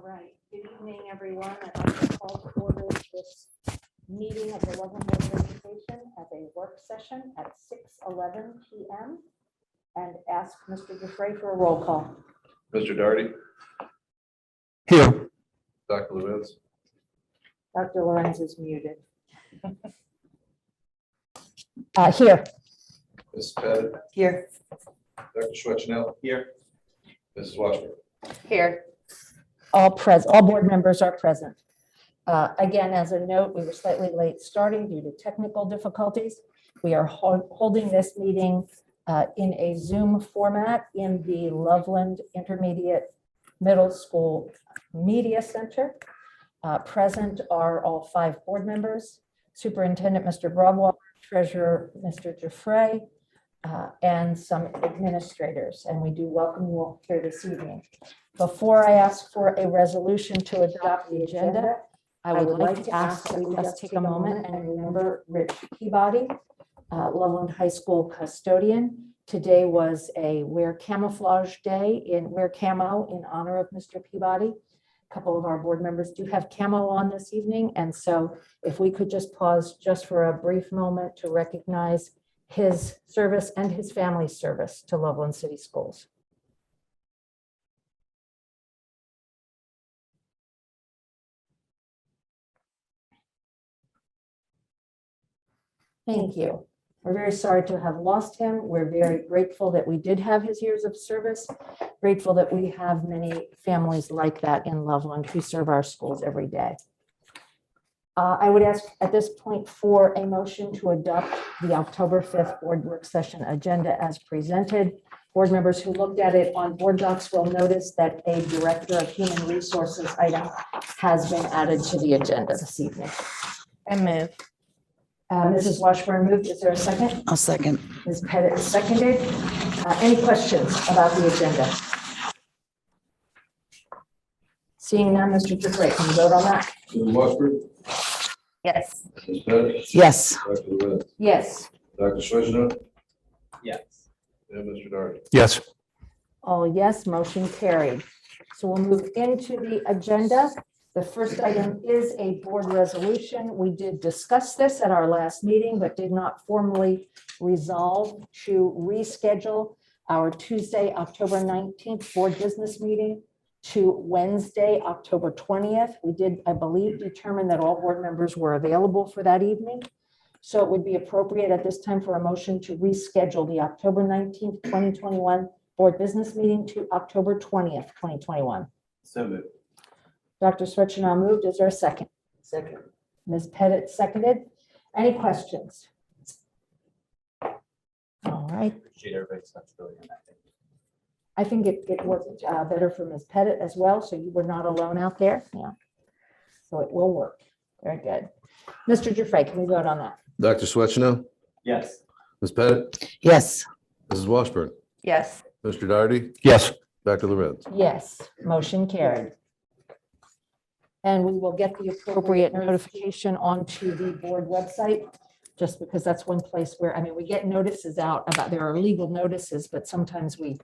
right. Good evening, everyone. I'd like to call to order this meeting of the Loveland Board of Education as a work session at 6:11 p.m. and ask Mr. Dufresne for a roll call. Mr. Daugherty. Here. Dr. Lewis. Dr. Lorenz is muted. Here. Ms. Pettit. Here. Dr. Schwetchnell. Here. Mrs. Washburn. Here. All board members are present. Again, as a note, we were slightly late starting due to technical difficulties. We are holding this meeting in a Zoom format in the Loveland Intermediate Middle School Media Center. Present are all 5 board members, Superintendent Mr. Broadwater, Treasurer Mr. Dufresne, and some administrators, and we do welcome you all here this evening. Before I ask for a resolution to adopt the agenda, I would like to ask that we just take a moment and remember Rich Peabody, Loveland High School custodian. Today was a Wear Camouflage Day Wear Camo in honor of Mr. Peabody. A couple of our board members do have camo on this evening, and so if we could just pause just for a brief moment to recognize his service and his family's service to Loveland City Schools. Thank you. We're very sorry to have lost him. We're very grateful that we did have his years of service, grateful that we have many families like that in Loveland who serve our schools every day. I would ask at this point for a motion to adopt the October 5th board work session agenda as presented. Board members who looked at it on board docs will notice that a Director of Human Resources item has been added to the agenda this evening. I move. Mrs. Washburn moved. Is there a second? I'll second. Ms. Pettit seconded. Any questions about the agenda? Seeing none, Mr. Dufresne, can you vote on that? Mrs. Washburn. Yes. Ms. Pettit. Yes. Dr. Lewis. Yes. Dr. Schwetchnell. Yes. And Mr. Daugherty. Yes. All yes, motion carried. So we'll move into the agenda. The first item is a board resolution. We did discuss this at our last meeting, but did not formally resolve to reschedule our Tuesday, October 19th board business meeting to Wednesday, October 20th. We did, I believe, determine that all board members were available for that evening. So it would be appropriate at this time for a motion to reschedule the October 19th, 2021 board business meeting to October 20th, 2021. So moved. Dr. Swetchenau moved. Is there a second? Second. Ms. Pettit seconded. Any questions? All right. Appreciate everybody's flexibility on that. I think it worked better for Ms. Pettit as well, so you were not alone out there. Yeah. So it will work. Very good. Mr. Dufresne, can we vote on that? Dr. Schwetchnell. Yes. Ms. Pettit. Yes. Mrs. Washburn. Yes. Mr. Daugherty. Yes. Dr. Lewis. Yes, motion carried. And we will get the appropriate notification onto the board website, just because that's one place where, I mean, we get notices out about, there are legal notices, but sometimes we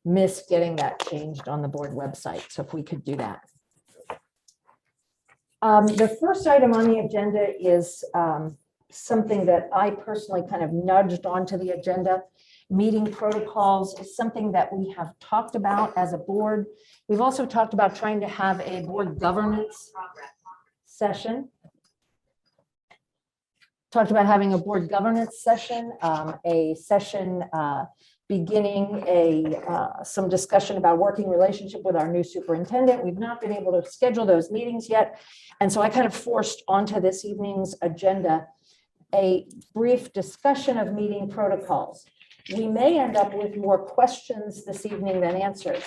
miss getting that changed on the board website. So if we could do that. The first item on the agenda is something that I personally kind of nudged onto the agenda. Meeting protocols is something that we have talked about as a board. We've also talked about trying to have a board governance session. Talked about having a board governance session, beginning some discussion about working relationship with our new superintendent. We've not been able to schedule those meetings yet. And so I kind of forced onto this evening's agenda a brief discussion of meeting protocols. We may end up with more questions this evening than answers.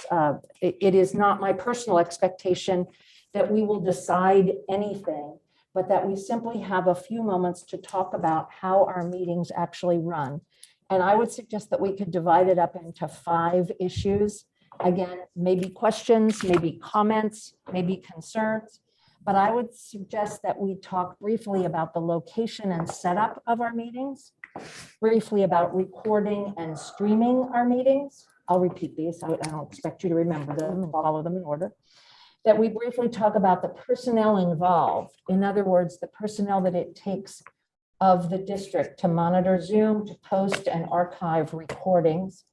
It is not my personal expectation that we will decide anything, but that we simply have a few moments to talk about how our meetings actually run. And I would suggest that we could divide it up into 5 issues. Again, maybe questions, maybe comments, maybe concerns. But I would suggest that we talk briefly about the location and setup of our meetings, briefly about recording and streaming our meetings. I'll repeat these. I don't expect you to remember them and follow them in order. that we briefly talk about the personnel involved. In other words, the personnel that it takes of the district to monitor Zoom, to post and archive recordings.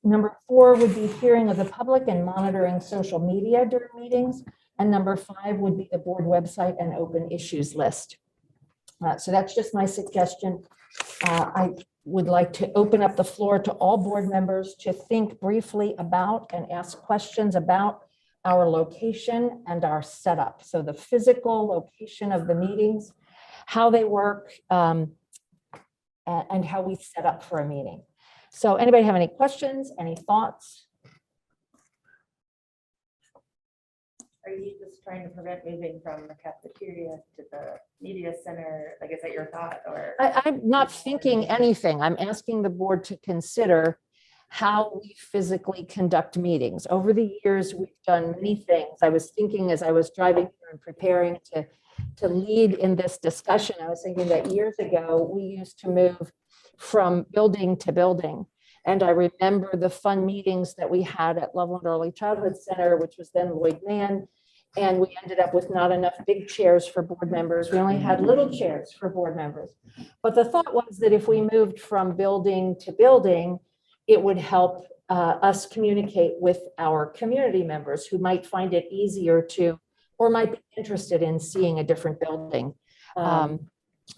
Number 4 would be hearing of the public and monitoring social media during meetings. And number 5 would be the board website and open issues list. So that's just my suggestion. I would like to open up the floor to all board members to think briefly about and ask questions about our location and our setup. So the physical location of the meetings, how they work, and how we set up for a meeting. So anybody have any questions, any thoughts? Are you just trying to prevent moving from the cafeteria to the media center? Like, is that your thought, or? I'm not thinking anything. I'm asking the board to consider how we physically conduct meetings. Over the years, we've done many things. I was thinking as I was driving here and preparing to lead in this discussion, I was thinking that years ago, we used to move from building to building. And I remember the fun meetings that we had at Loveland Early Childhood Center, which was then Lloyd Mann. And we ended up with not enough big chairs for board members. We only had little chairs for board members. But the thought was that if we moved from building to building, it would help us communicate with our community members who might find it easier to, or might be interested in seeing a different building.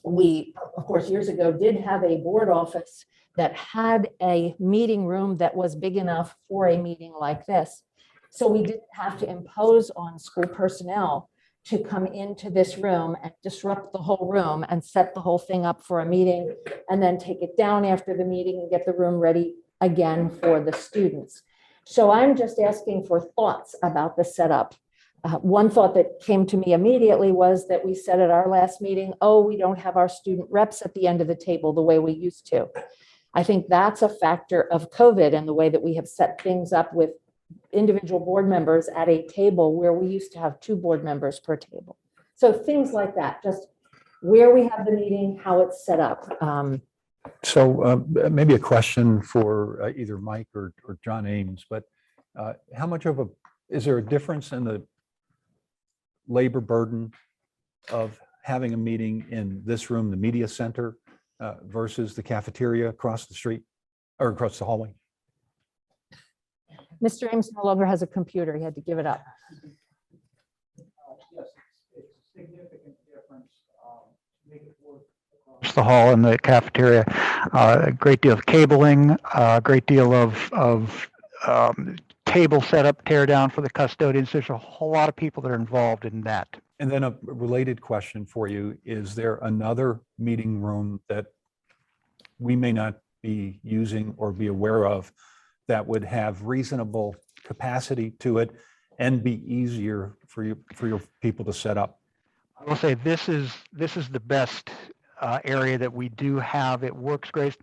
We, of course, years ago did have a board office that had a meeting room that was big enough for a meeting like this. So we didn't have to impose on school personnel to come into this room and disrupt the whole room and set the whole thing up for a meeting and then take it down after the meeting and get the room ready again for the students. So I'm just asking for thoughts about the setup. One thought that came to me immediately was that we said at our last meeting, oh, we don't have our student reps at the end of the table the way we used to. I think that's a factor of COVID and the way that we have set things up with individual board members at a table where we used to have 2 board members per table. So things like that, just where we have the meeting, how it's set up. So maybe a question for either Mike or John Ames, but how much of is there a difference in the labor burden of having a meeting in this room, the media center, versus the cafeteria across the street or across the hallway? Mr. Ames no longer has a computer. He had to give it up. Yes, it's a significant difference to make it work across the hall in the cafeteria. A great deal of cabling, a great deal of table setup, tear down for the custodians. There's a whole lot of people that are involved in that. And then a related question for you, is there another meeting room that we may not be using or be aware of that would have reasonable capacity to it and be easier for your people to set up? I will say this is the best area that we do have. It works great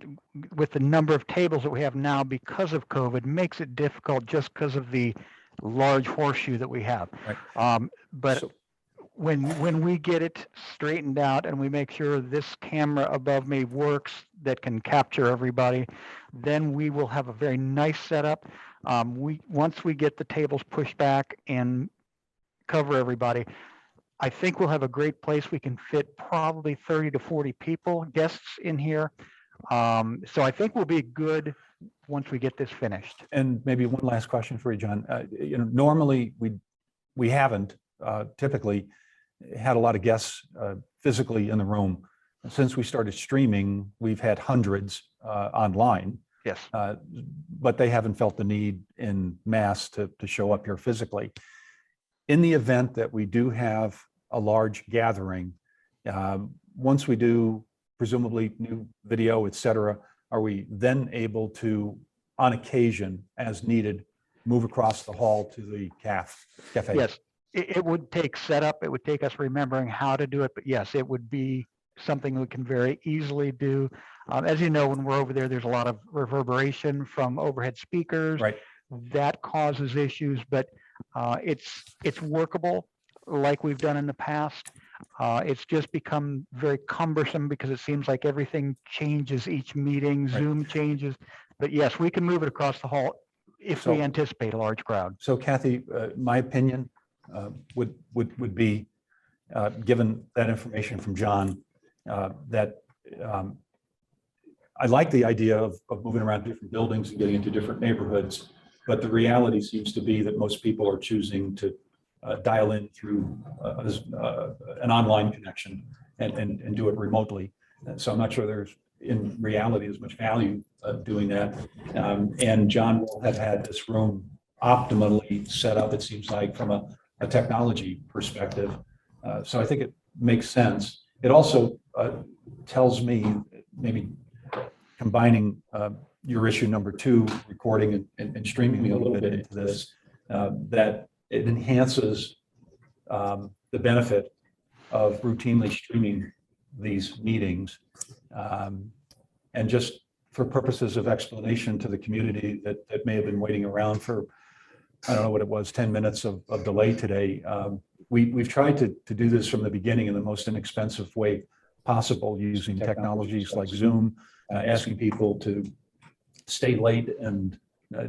with the number of tables that we have now because of COVID. Makes it difficult just because of the large horseshoe that we have. Right. But So- when we get it straightened out and we make sure this camera above me works that can capture everybody, then we will have a very nice setup. Once we get the tables pushed back and cover everybody, I think we'll have a great place. We can fit probably 30 to 40 people, guests in here. So I think we'll be good once we get this finished. And maybe one last question for you, John. Normally we haven't typically had a lot of guests physically in the room. Since we started streaming, we've had hundreds online. Yes. But they haven't felt the need in mass to show up here physically. In the event that we do have a large gathering, once we do presumably new video, et cetera, are we then able to, on occasion, as needed, move across the hall to the cafe? Yes, it would take setup. It would take us remembering how to do it. But yes, it would be something we can very easily do. As you know, when we're over there, there's a lot of reverberation from overhead speakers. Right. That causes issues, but it's workable like we've done in the past. It's just become very cumbersome because it seems like everything changes each meeting, Right. Zoom changes. But yes, we can move it across the hall if we anticipate a large crowd. So Kathy, my opinion, would be, given that information from John, that I like the idea of moving around different buildings and getting into different neighborhoods, but the reality seems to be that most people are choosing to dial in through an online connection and do it remotely. So I'm not sure there's in reality as much value doing that. And John will have had this room optimally set up, it seems like, from a technology perspective. So I think it makes sense. It also tells me, maybe combining your issue number 2, recording and streaming a little bit into this, that it enhances the benefit of routinely streaming these meetings. And just for purposes of explanation to the community that may have been waiting around for, I don't know what it was, 10 minutes of delay today. We've tried to do this from the beginning in the most inexpensive way possible, using technologies like Zoom, asking people to stay late and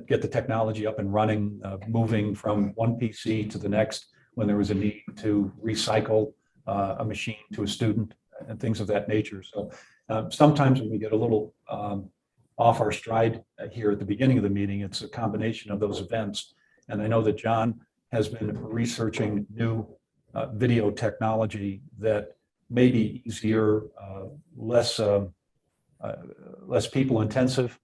get the technology up and running, moving from one PC to the next when there was a need to recycle a machine to a student and things of that nature. So sometimes when we get a little off our stride here at the beginning of the meeting, it's a combination of those events. And I know that John has been researching new video technology that may be easier, less people intensive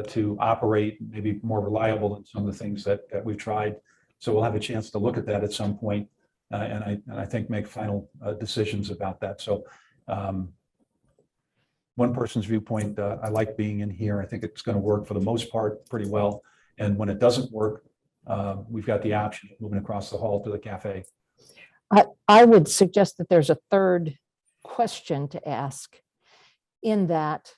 to operate, maybe more reliable than some of the things that we've tried. So we'll have a chance to look at that at some point, and I think make final decisions about that. So one person's viewpoint, I like being in here. I think it's going to work for the most part pretty well. And when it doesn't work, we've got the option of moving across the hall to the cafe. I would suggest that there's a third question to ask, in that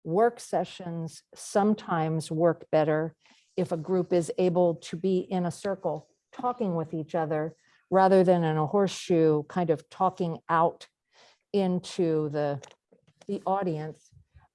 work sessions sometimes work better if a group is able to be in a circle talking with each other rather than in a horseshoe kind of talking out into the audience.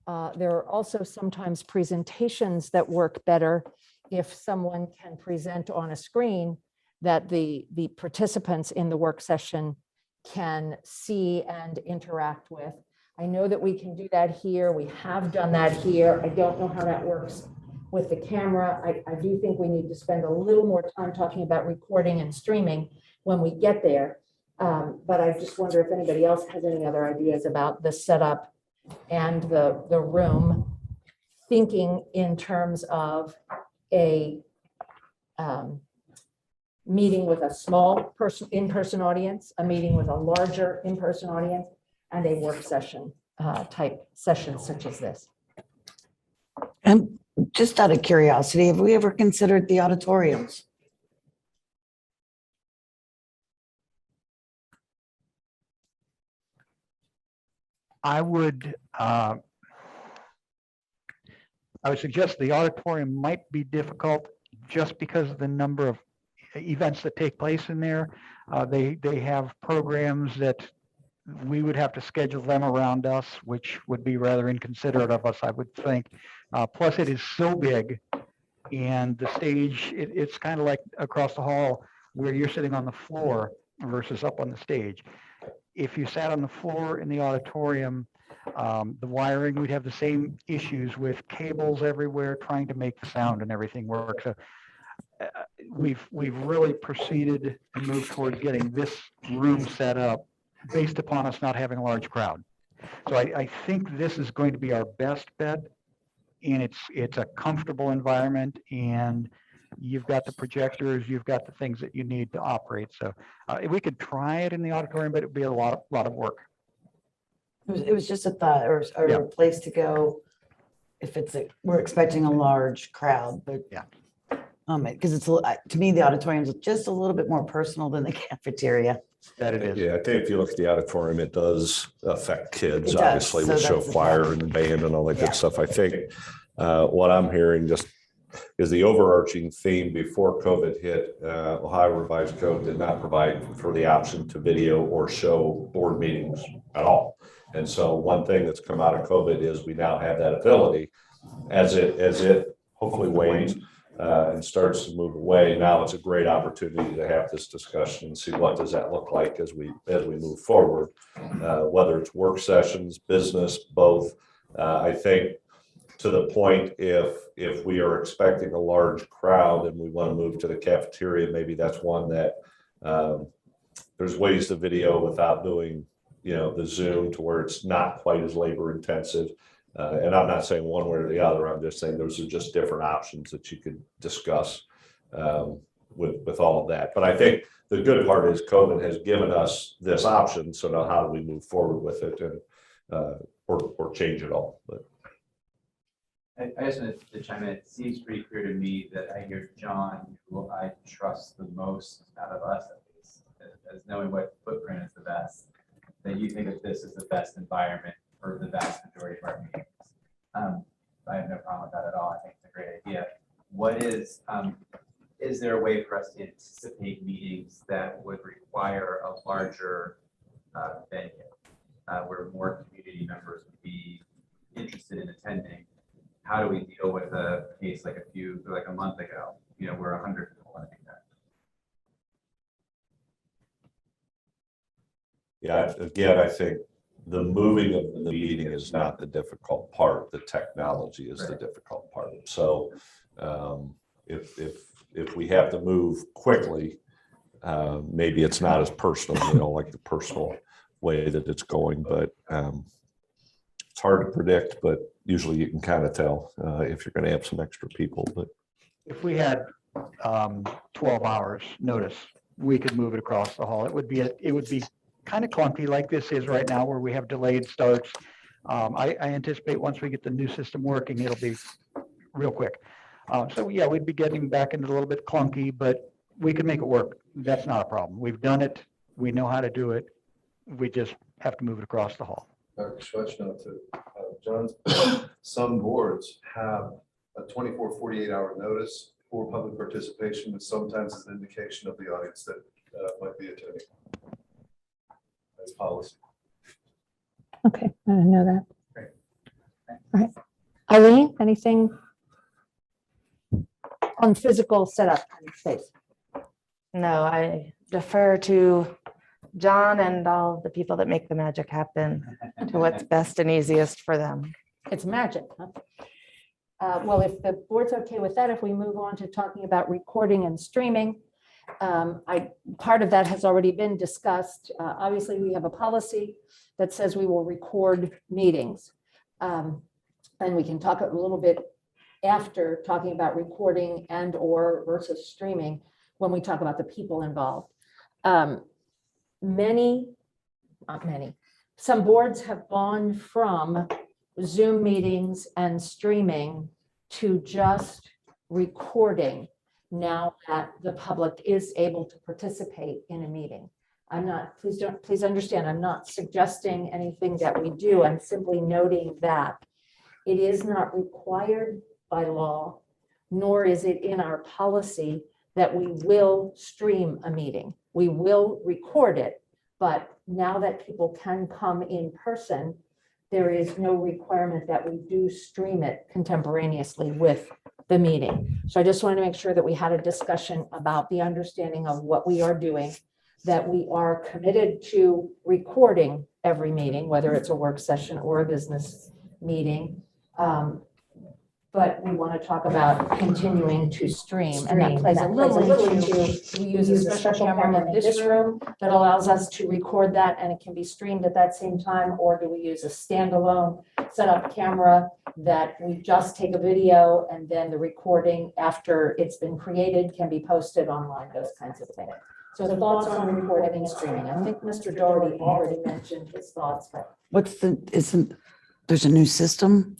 There are also sometimes presentations that work better if someone can present on a screen that the participants in the work session can see and interact with. I know that we can do that here. We have done that here. I don't know how that works with the camera. I do think we need to spend a little more time talking about recording and streaming when we get there. But I just wonder if anybody else has any other ideas about the setup and the room, thinking in terms of a meeting with a small in-person audience, a meeting with a larger in-person audience, and a work session type session such as this. And just out of curiosity, have we ever considered the auditoriums? I would suggest the auditorium might be difficult just because of the number of events that take place in there. They have programs that we would have to schedule them around us, which would be rather inconsiderate of us, I would think. Plus, it is so big, and the stage, it's kind of like across the hall where you're sitting on the floor versus up on the stage. If you sat on the floor in the auditorium, the wiring, we'd have the same issues with cables everywhere trying to make the sound and everything work. So we've really proceeded and moved towards getting this room set up based upon us not having a large crowd. So I think this is going to be our best bet, and it's a comfortable environment, and you've got the projectors, you've got the things that you need to operate. So we could try it in the auditorium, but it'd be a lot of work. It was just a thought, or Yeah. a place to go if we're expecting a large crowd, but Yeah. Because to me, the auditorium is just a little bit more personal than the cafeteria. That it is. Yeah, I think if you look at the auditorium, it does affect kids, It does. obviously, So with show that's the choir problem. and band and all that Yeah. good stuff. I think what I'm hearing just is the overarching theme before COVID hit, Ohio Revised Code did not provide for the option to video or show board meetings at all. And so one thing that's come out of COVID is we now have that ability as it hopefully wanes. and starts to move away, now it's a great opportunity to have this discussion and see what does that look like as we move forward, whether it's work sessions, business, both. I think to the point, if we are expecting a large crowd and we want to move to the cafeteria, maybe that's one that there's ways to video without doing, the Zoom to where it's not quite as labor intensive. And I'm not saying one way or the other. I'm just saying those are just different options that you could discuss with all of that. But I think the good part is COVID has given us this option. So now how do we move forward with it and or change it all? But I just wanted to chime in. It seems pretty clear to me that I hear John, who I trust the most out of us, at least, as knowing what footprint is the best, that you think that this is the best environment for the vast majority of our meetings. I have no problem with that at all. I think it's a great idea. What is there a way for us to anticipate meetings that would require a larger venue, where more community members would be interested in attending? How do we deal with a case like a month ago, where 100 people want to do that? yeah, again, I think the moving of the meeting is not the difficult part. The technology is the difficult part. So if we have to move quickly, maybe it's not as personal, like the personal way that it's going, but it's hard to predict, but usually you can kind of tell if you're going to have some extra people. But If we had 12 hours notice, we could move it across the hall. It would be kind of clunky like this is right now, where we have delayed starts. I anticipate once we get the new system working, it'll be real quick. So yeah, we'd be getting back into a little bit clunky, but we could make it work. That's not a problem. We've done it. We know how to do it. We just have to move it across the hall. Dr. Schwechnow, to John's, some boards have a 24, 48-hour notice for public participation, which sometimes is an indication of the audience that might be attending. As policy. Okay, I didn't know that. Great. All right. Eileen, anything on physical setup and space? No, I defer to John and all the people that make the magic happen to what's best and easiest for them. It's magic, huh? Well, if the board's okay with that, if we move on to talking about recording and streaming, part of that has already been discussed. Obviously, we have a policy that says we will record meetings. And we can talk a little bit after talking about recording and or versus streaming when we talk about the people involved. Some boards have gone from Zoom meetings and streaming to just recording now that the public is able to participate in a meeting. Please understand, I'm not suggesting anything that we do. I'm simply noting that it is not required by law, nor is it in our policy that we will stream a meeting. We will record it, but now that people can come in person, there is no requirement that we do stream it contemporaneously with the meeting. So I just want to make sure that we had a discussion about the understanding of what we are doing, that we are committed to recording every meeting, whether it's a work session or a business meeting. But we want to talk about continuing to stream, and that plays a little into, we use a special camera in this room that allows us to record that, and it can be streamed at that same time, or do we use a standalone setup camera that we just take a video and then the recording after it's been created can be posted online, those kinds of things. So the thoughts on recording and streaming. I think Mr. Doherty already mentioned his thoughts, but There's a new system?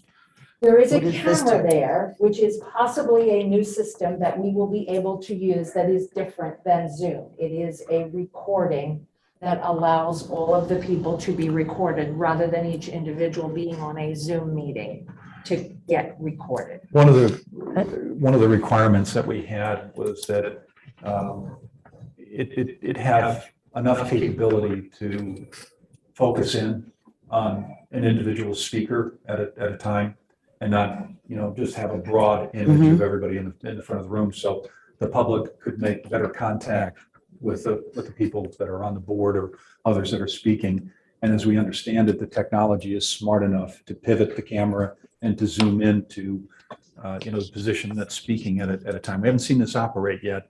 there is a What is this camera to- there, which is possibly a new system that we will be able to use that is different than Zoom. It is a recording that allows all of the people to be recorded rather than each individual being on a Zoom meeting to get recorded. One of the requirements that we had was that it have enough capability to focus in on an individual speaker at a time. and not, just have a broad image of everybody in the front of the room. So the public could make better contact with the people that are on the board or others that are speaking. And as we understand it, the technology is smart enough to pivot the camera and to zoom into, the position that's speaking at a time. We haven't seen this operate yet,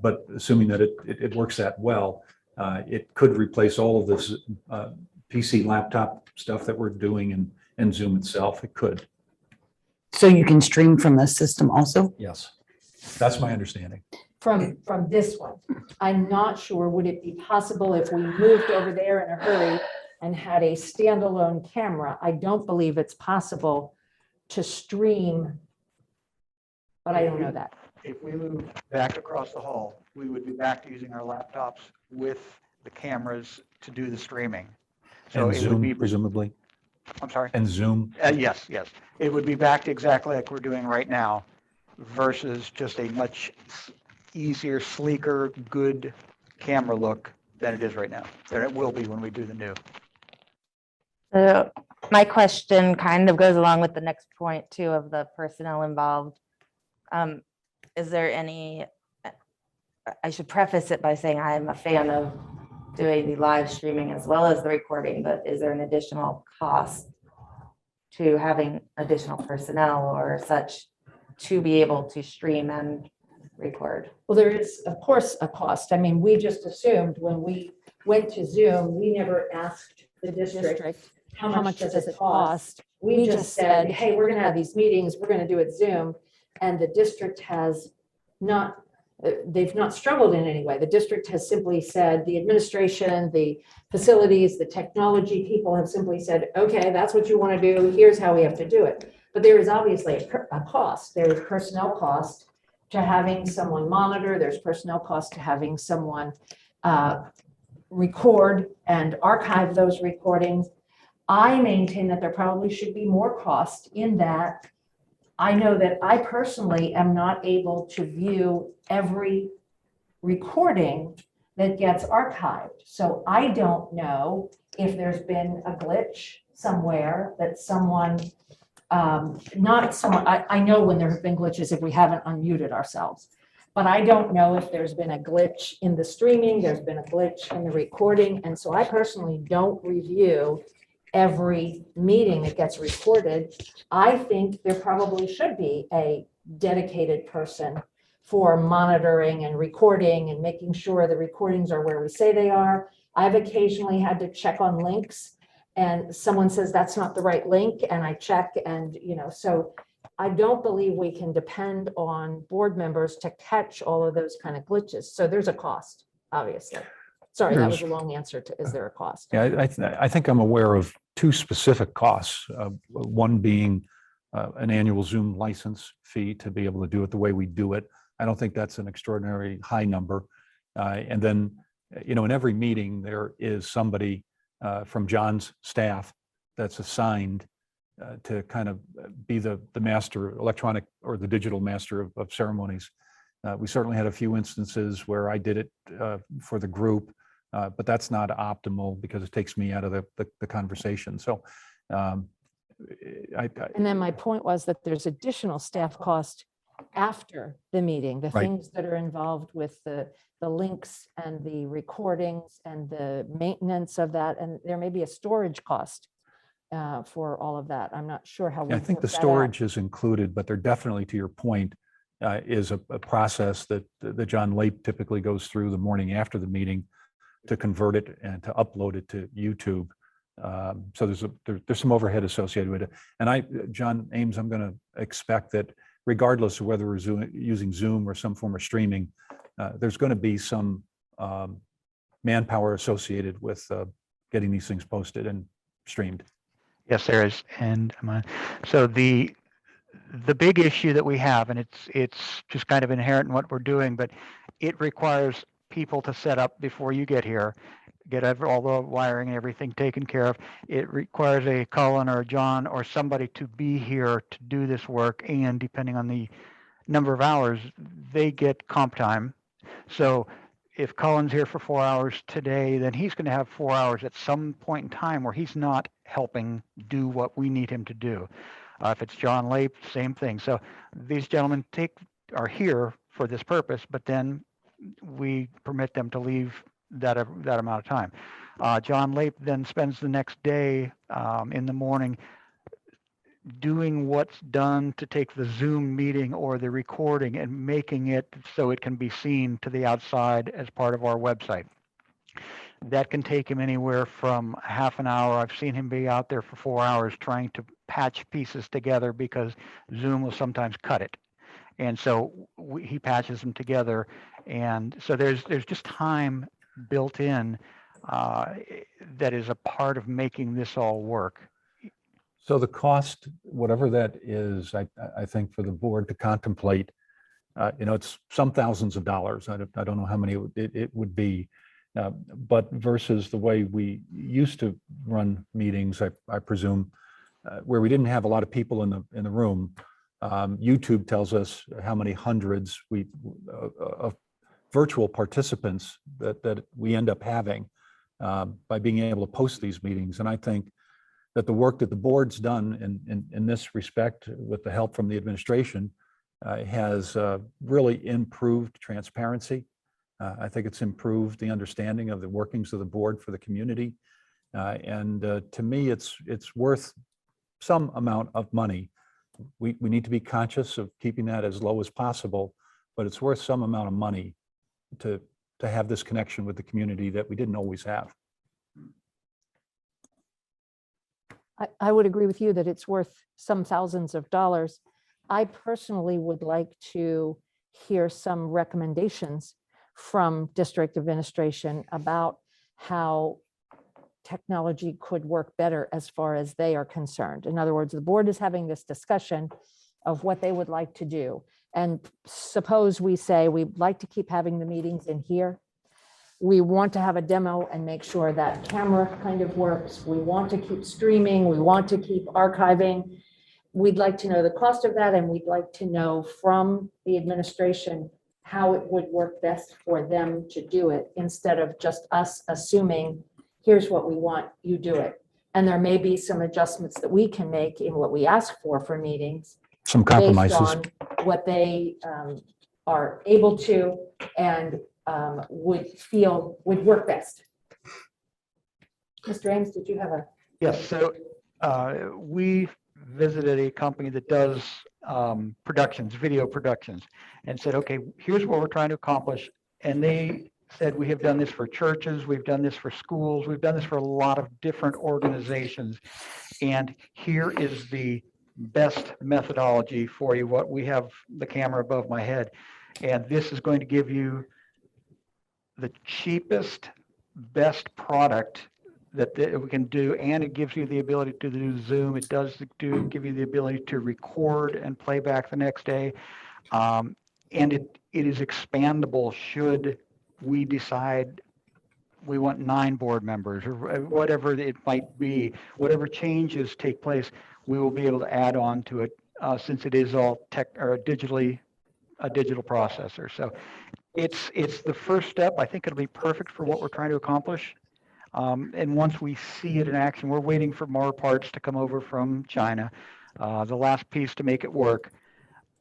but assuming that it works that well, it could replace all of this PC laptop stuff that we're doing and Zoom itself. It could. So you can stream from the system also? Yes, that's my understanding. From this one. I'm not sure, would it be possible if we moved over there in a hurry and had a standalone camera? I don't believe it's possible to stream, but I don't know that. If we move back across the hall, we would be back to using our laptops with the cameras to do the streaming. So And it would be, Zoom, presumably, I'm sorry. and Zoom. Yes. It would be back to exactly like we're doing right now versus just a much easier, sleeker, good camera look than it is right now, than it will be when we do the new. So my question kind of goes along with the next point too of the personnel involved. Is there any, I should preface it by saying I'm a fan of doing the live streaming as well as the recording, but is there an additional cost to having additional personnel or such to be able to stream and record? Well, there is, of course, a cost. I mean, we just assumed when we went to Zoom, we never asked the district, how much does it cost? We just said, hey, we're going to have these meetings, we're going to do it Zoom. And the district has not, they've not struggled in any way. The district has simply said, the administration, the facilities, the technology people have simply said, okay, that's what you want to do. Here's how we have to do it. But there is obviously a cost. There is personnel cost to having someone monitor. There's personnel cost to having someone record and archive those recordings. I maintain that there probably should be more cost in that. I know that I personally am not able to view every recording that gets archived. So I don't know if there's been a glitch somewhere that someone, not someone, I know when there have been glitches if we haven't unmuted ourselves, but I don't know if there's been a glitch in the streaming, there's been a glitch in the recording. And so I personally don't review every meeting that gets recorded. I think there probably should be a dedicated person for monitoring and recording and making sure the recordings are where we say they are. I've occasionally had to check on links and someone says that's not the right link and I check and, so I don't believe we can depend on board members to catch all of those kind of glitches. So there's a cost, obviously. Sorry, that was a long answer to, is there a cost? Yeah, I think I'm aware of two specific costs. One being an annual Zoom license fee to be able to do it the way we do it. I don't think that's an extraordinary high number. And then, in every meeting, there is somebody from John's staff that's assigned to kind of be the master electronic or the digital master of ceremonies. We certainly had a few instances where I did it for the group. But that's not optimal because it takes me out of the conversation. So, And then my point was that there's additional staff cost after the meeting, the Right. things that are involved with the links and the recordings and the maintenance of that. And there may be a storage cost for all of that. I'm not sure how. I think the storage is included, but there definitely, to your point, is a process that John Lape typically goes through the morning after the meeting to convert it and to upload it to YouTube. So there's some overhead associated with it. And John Ames, I'm going to expect that regardless of whether we're using Zoom or some form of streaming, there's going to be some manpower associated with getting these things posted and streamed. Yes, there is. And so the big issue that we have, and it's just kind of inherent in what we're doing, but it requires people to set up before you get here, get all the wiring and everything taken care of. It requires a Colin or a John or somebody to be here to do this work. And depending on the number of hours, they get comp time. So if Colin's here for 4 hours today, then he's going to have 4 hours at some point in time where he's not helping do what we need him to do. If it's John Lape, same thing. So these gentlemen are here for this purpose, but then we permit them to leave that amount of time. John Lape then spends the next day in the morning doing what's done to take the Zoom meeting or the recording and making it so it can be seen to the outside as part of our website. That can take him anywhere from half an hour. I've seen him be out there for 4 hours trying to patch pieces together because Zoom will sometimes cut it. And so he patches them together. And so there's just time built in that is a part of making this all work. So the cost, whatever that is, I think for the board to contemplate, it's some thousands of dollars. I don't know how many it would be, but versus the way we used to run meetings, I presume, where we didn't have a lot of people in the room. YouTube tells us how many hundreds of virtual participants that we end up having by being able to post these meetings. And I think that the work that the board's done in this respect, with the help from the administration, has really improved transparency. I think it's improved the understanding of the workings of the board for the community. And to me, it's worth some amount of money. We need to be conscious of keeping that as low as possible, but it's worth some amount of money to have this connection with the community that we didn't always have. I would agree with you that it's worth some thousands of dollars. I personally would like to hear some recommendations from district administration about how technology could work better as far as they are concerned. In other words, the board is having this discussion of what they would like to do. And suppose we say we'd like to keep having the meetings in here. We want to have a demo and make sure that camera kind of works. We want to keep streaming. We want to keep archiving. We'd like to know the cost of that, and we'd like to know from the administration how it would work best for them to do it, instead of just us assuming, here's what we want, you do it. And there may be some adjustments that we can make in what we ask for meetings. Some compromises. Based on what they are able to and would work best. Mr. Ames, did you have a? Yes, so we visited a company that does productions, video productions, and said, okay, here's what we're trying to accomplish. And they said, we have done this for churches, we've done this for schools, we've done this for a lot of different organizations. And here is the best methodology for you. What we have the camera above my head, and this is going to give you the cheapest, best product that we can do, and it gives you the ability to do Zoom. It does give you the ability to record and play back the next day, and it is expandable should we decide we want 9 board members or whatever it might be. Whatever changes take place, we will be able to add on to it since it is all tech or a digital processor. So it's the first step. I think it'll be perfect for what we're trying to accomplish. And once we see it in action, we're waiting for more parts to come over from China, the last piece to make it work.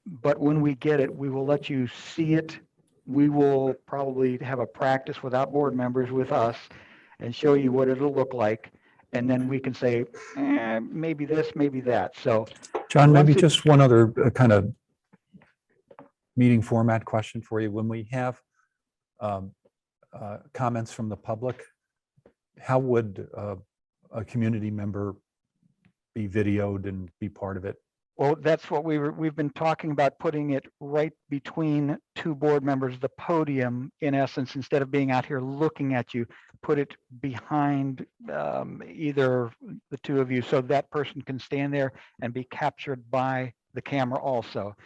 But when we get it, we will let you see it. We will probably have a practice without board members with us and show you what it'll look like. And then we can say, maybe this, maybe that. So, John, maybe just one other kind of meeting format question for you. When we have comments from the public, how would a community member be videoed and be part of it? Well, that's what we've been talking about, putting it right between 2 board members, the podium, in essence, instead of being out here looking at you, put it behind either the 2 of you, so that person can stand there and be captured by the camera also,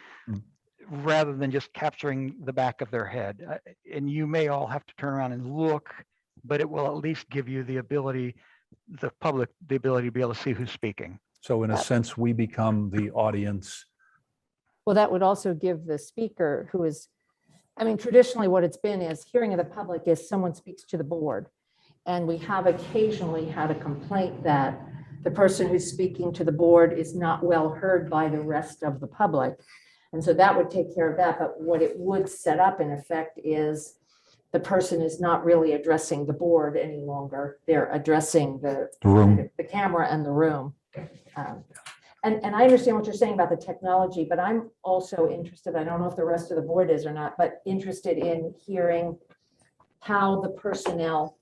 rather than just capturing the back of their head. And you may all have to turn around and look, but it will at least give you the ability, the public, the ability to be able to see who's speaking. So in a sense, we become the audience. Well, that would also give the speaker who is, I mean, traditionally what it's been is hearing of the public is someone speaks to the board. And we have occasionally had a complaint that the person who's speaking to the board is not well heard by the rest of the public. And so that would take care of that. But what it would set up in effect is the person is not really addressing the board any longer. They're addressing the room. the camera and the room. And I understand what you're saying about the technology, but I'm also interested, I don't know if the rest of the board is or not, but interested in hearing how the personnel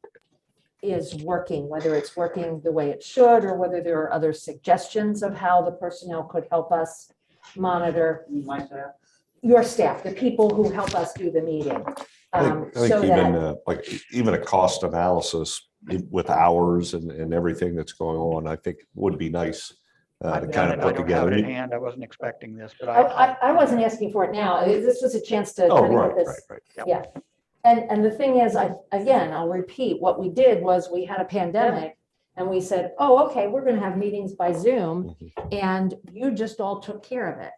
is working, whether it's working the way it should, or whether there are other suggestions of how the personnel could help us monitor My staff. your staff, the people who help us do the meeting. I think So even that, even a cost analysis with hours and everything that's going on, I think would be nice to I've kind done of it. I put don't have it at together. hand. I wasn't expecting this, but I wasn't asking for it now. This was a chance to Oh, kind of right, get right, this. right. Yeah. And the thing is, again, I'll repeat, what we did was we had a pandemic and we said, oh, okay, we're going to have meetings by Zoom, and you just all took care of it.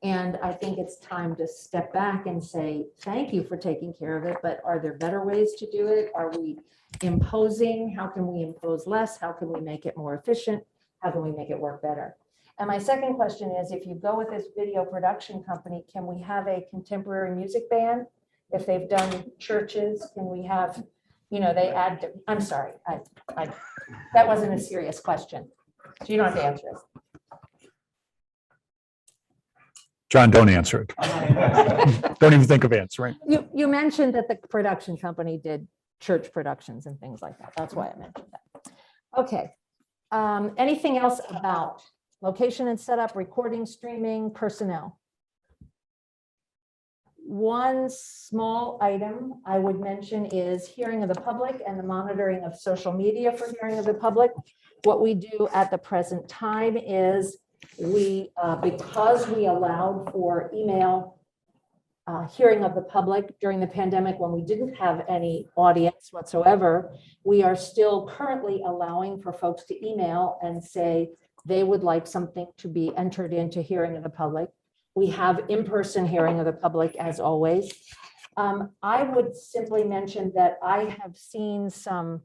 And I think it's time to step back and say, thank you for taking care of it, but are there better ways to do it? Are we imposing? How can we impose less? How can we make it more efficient? How can we make it work better? And my second question is, if you go with this video production company, can we have a contemporary music band? If they've done churches, can we have, they add, I'm sorry, that wasn't a serious question. So you don't have to answer it. John, don't answer it. Don't even think of answering. You mentioned that the production company did church productions and things like that. That's why I mentioned that. Okay. Anything else about location and setup, recording, streaming, personnel? One small item I would mention is hearing of the public and the monitoring of social media for hearing of the public. What we do at the present time is because we allowed for email hearing of the public during the pandemic when we didn't have any audience whatsoever, we are still currently allowing for folks to email and say they would like something to be entered into hearing of the public. We have in-person hearing of the public as always. I would simply mention that I have seen some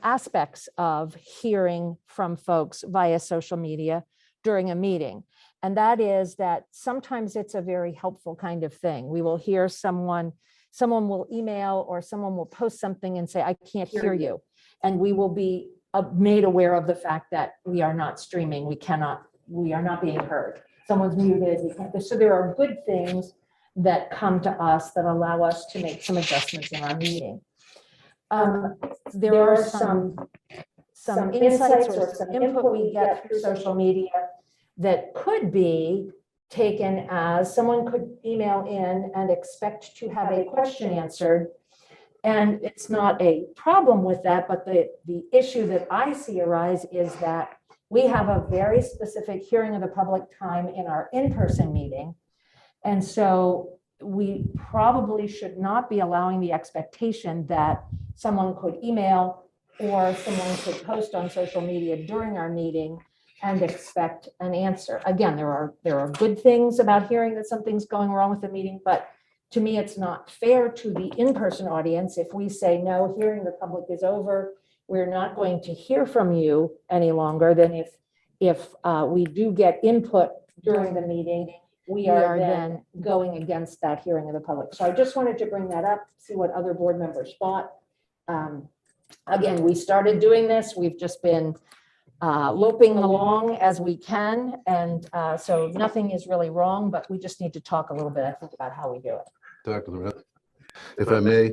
aspects of hearing from folks via social media during a meeting. And that is that sometimes it's a very helpful kind of thing. We will hear someone will email or someone will post something and say, I can't hear you. And we will be made aware of the fact that we are not streaming. We are not being heard. Someone's muted. So there are good things that come to us that allow us to make some adjustments in our meeting. There are some insights or some input we get through social media that could be taken as someone could email in and expect to have a question answered. And it's not a problem with that, but the issue that I see arise is that we have a very specific hearing of the public time in our in-person meeting. And so we probably should not be allowing the expectation that someone could email or someone could post on social media during our meeting and expect an answer. Again, there are good things about hearing that something's going wrong with the meeting, but to me, it's not fair to the in-person audience if we say, no, hearing the public is over, we're not going to hear from you any longer. Then if we do get input during the meeting, we are then going against that hearing of the public. So I just wanted to bring that up, see what other board members thought. Again, we started doing this. We've just been loping along as we can. And so nothing is really wrong, but we just need to talk a little bit, I think, about how we do it. Dr. Lorette, if I may,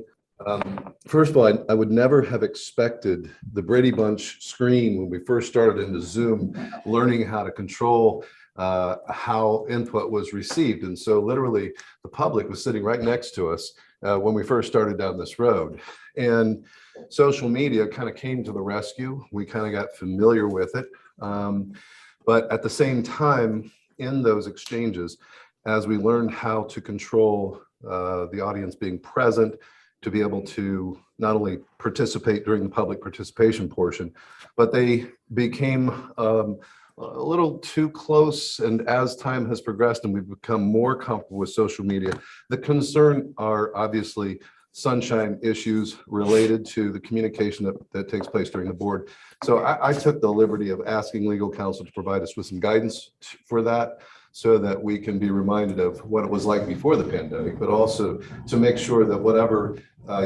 first of all, I would never have expected the Brady Bunch screen when we first started into Zoom, learning how to control how input was received. And so literally the public was sitting right next to us when we first started down this road. And social media kind of came to the rescue. We kind of got familiar with it. But at the same time, in those exchanges, as we learned how to control the audience being present, to be able to not only participate during the public participation portion, but they became a little too close. And as time has progressed and we've become more comfortable with social media, the concern are obviously sunshine issues related to the communication that takes place during the board. So I took the liberty of asking legal counsel to provide us with some guidance for that, so that we can be reminded of what it was like before the pandemic, but also to make sure that whatever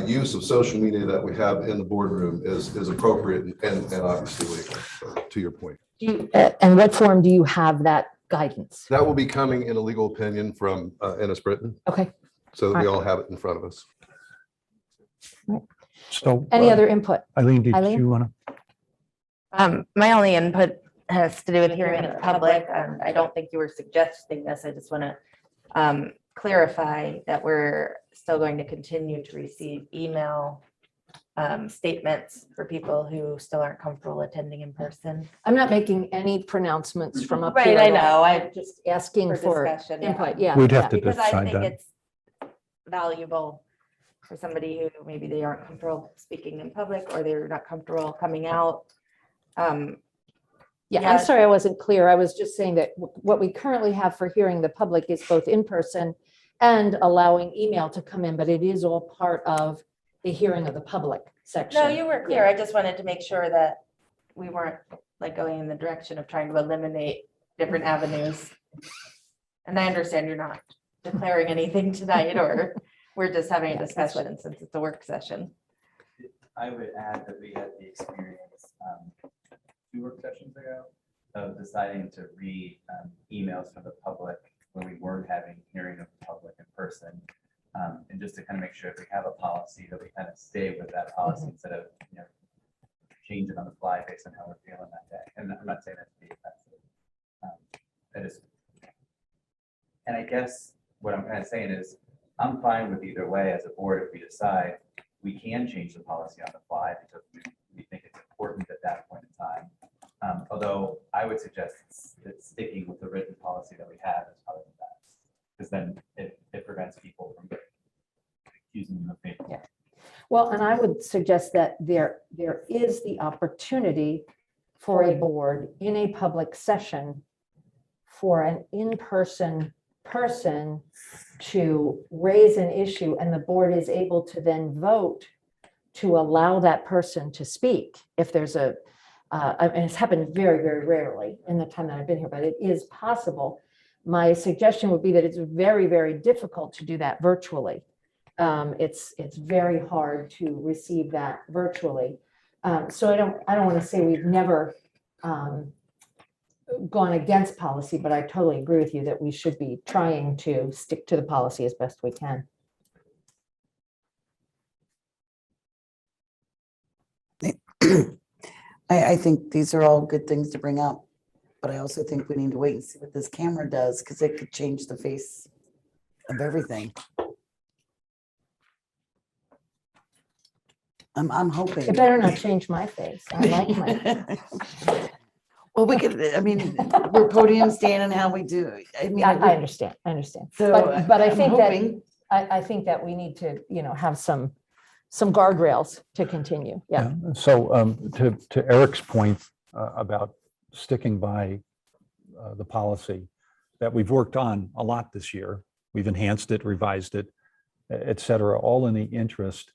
use of social media that we have in the boardroom is appropriate and obviously legal, so, to your point. And what form do you have that guidance? That will be coming in a legal opinion from Ennis Britton, Okay. so that we all have it in front of us. So. Any other input? Eileen, did Eileen? you want to? My only input has to do with hearing of the public. I don't think you were suggesting this. I just want to clarify that we're still going to continue to receive email statements for people who still aren't comfortable attending in person. I'm not making any pronouncements from up Right, here. I at all. know. I'm just asking for discussion. input. Yeah. We'd have to Because I decide think that. it's valuable for somebody who maybe they aren't comfortable speaking in public or they're not comfortable coming out. Yeah, Yeah. I'm sorry I wasn't clear. I was just saying that what we currently have for hearing the public is both in person and allowing email to come in, but it is all part of the hearing of the public section. No, you were clear. I just wanted to make sure that we weren't like going in the direction of trying to eliminate different avenues. And I understand you're not declaring anything tonight, or we're just having a discussion since it's a work session. I would add that we had the experience 2 work sessions ago of deciding to read emails from the public when we weren't having hearing of the public in person. And just to kind of make sure if we have a policy that we kind of stay with that policy instead of, change it on the fly based on how we're feeling that day. And I'm not saying that to be offensive. And I guess what I'm kind of saying is I'm fine with either way as a board if we decide we can change the policy on the fly because we think it's important at that point in time. Although I would suggest that sticking with the written policy that we have is probably the best, because then it prevents people from accusing you of being. Yeah. Well, and I would suggest that there is the opportunity for a board in a public session for an in-person person to raise an issue, and the board is able to then vote to allow that person to speak. If there's and it's happened very, very rarely in the time that I've been here, but it is possible. My suggestion would be that it's very, very difficult to do that virtually. It's very hard to receive that virtually. So I don't want to say we've never gone against policy, but I totally agree with you that we should be trying to stick to the policy as best we can. I think these are all good things to bring up, but I also think we need to wait and see what this camera does, because it could change the face of everything. I'm hoping. It better not change my face. I like my. Well, we could, I mean, we're podium standing how we do. I mean, I understand. I understand. so But I I'm think that hoping- I think that we need to, have some guardrails to continue. Yeah. So to Eric's point about sticking by the policy that we've worked on a lot this year, we've enhanced it, revised it, et cetera, all in the interest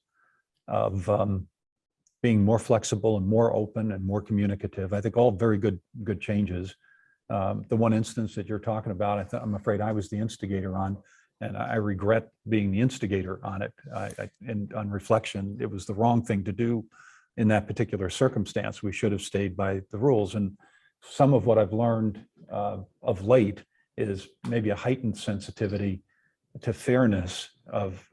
of being more flexible and more open and more communicative. I think all very good changes. The one instance that you're talking about, I'm afraid I was the instigator on, and I regret being the instigator on it. And on reflection, it was the wrong thing to do in that particular circumstance. We should have stayed by the rules. And some of what I've learned of late is maybe a heightened sensitivity to fairness of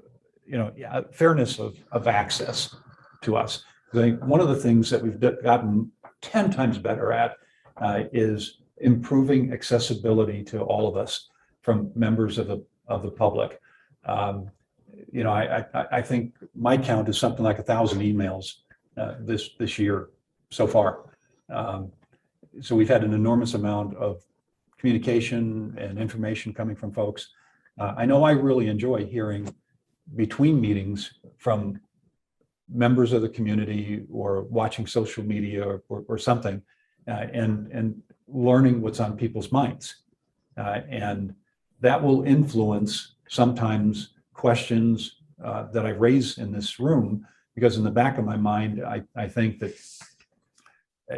access to us. I think one of the things that we've gotten 10 times better at is improving accessibility to all of us from members of the public. I think my count is something like 1,000 emails this year so far. So we've had an enormous amount of communication and information coming from folks. I know I really enjoy hearing between meetings from members of the community or watching social media or something, and learning what's on people's minds. And that will influence sometimes questions that I raise in this room, because in the back of my mind, I think that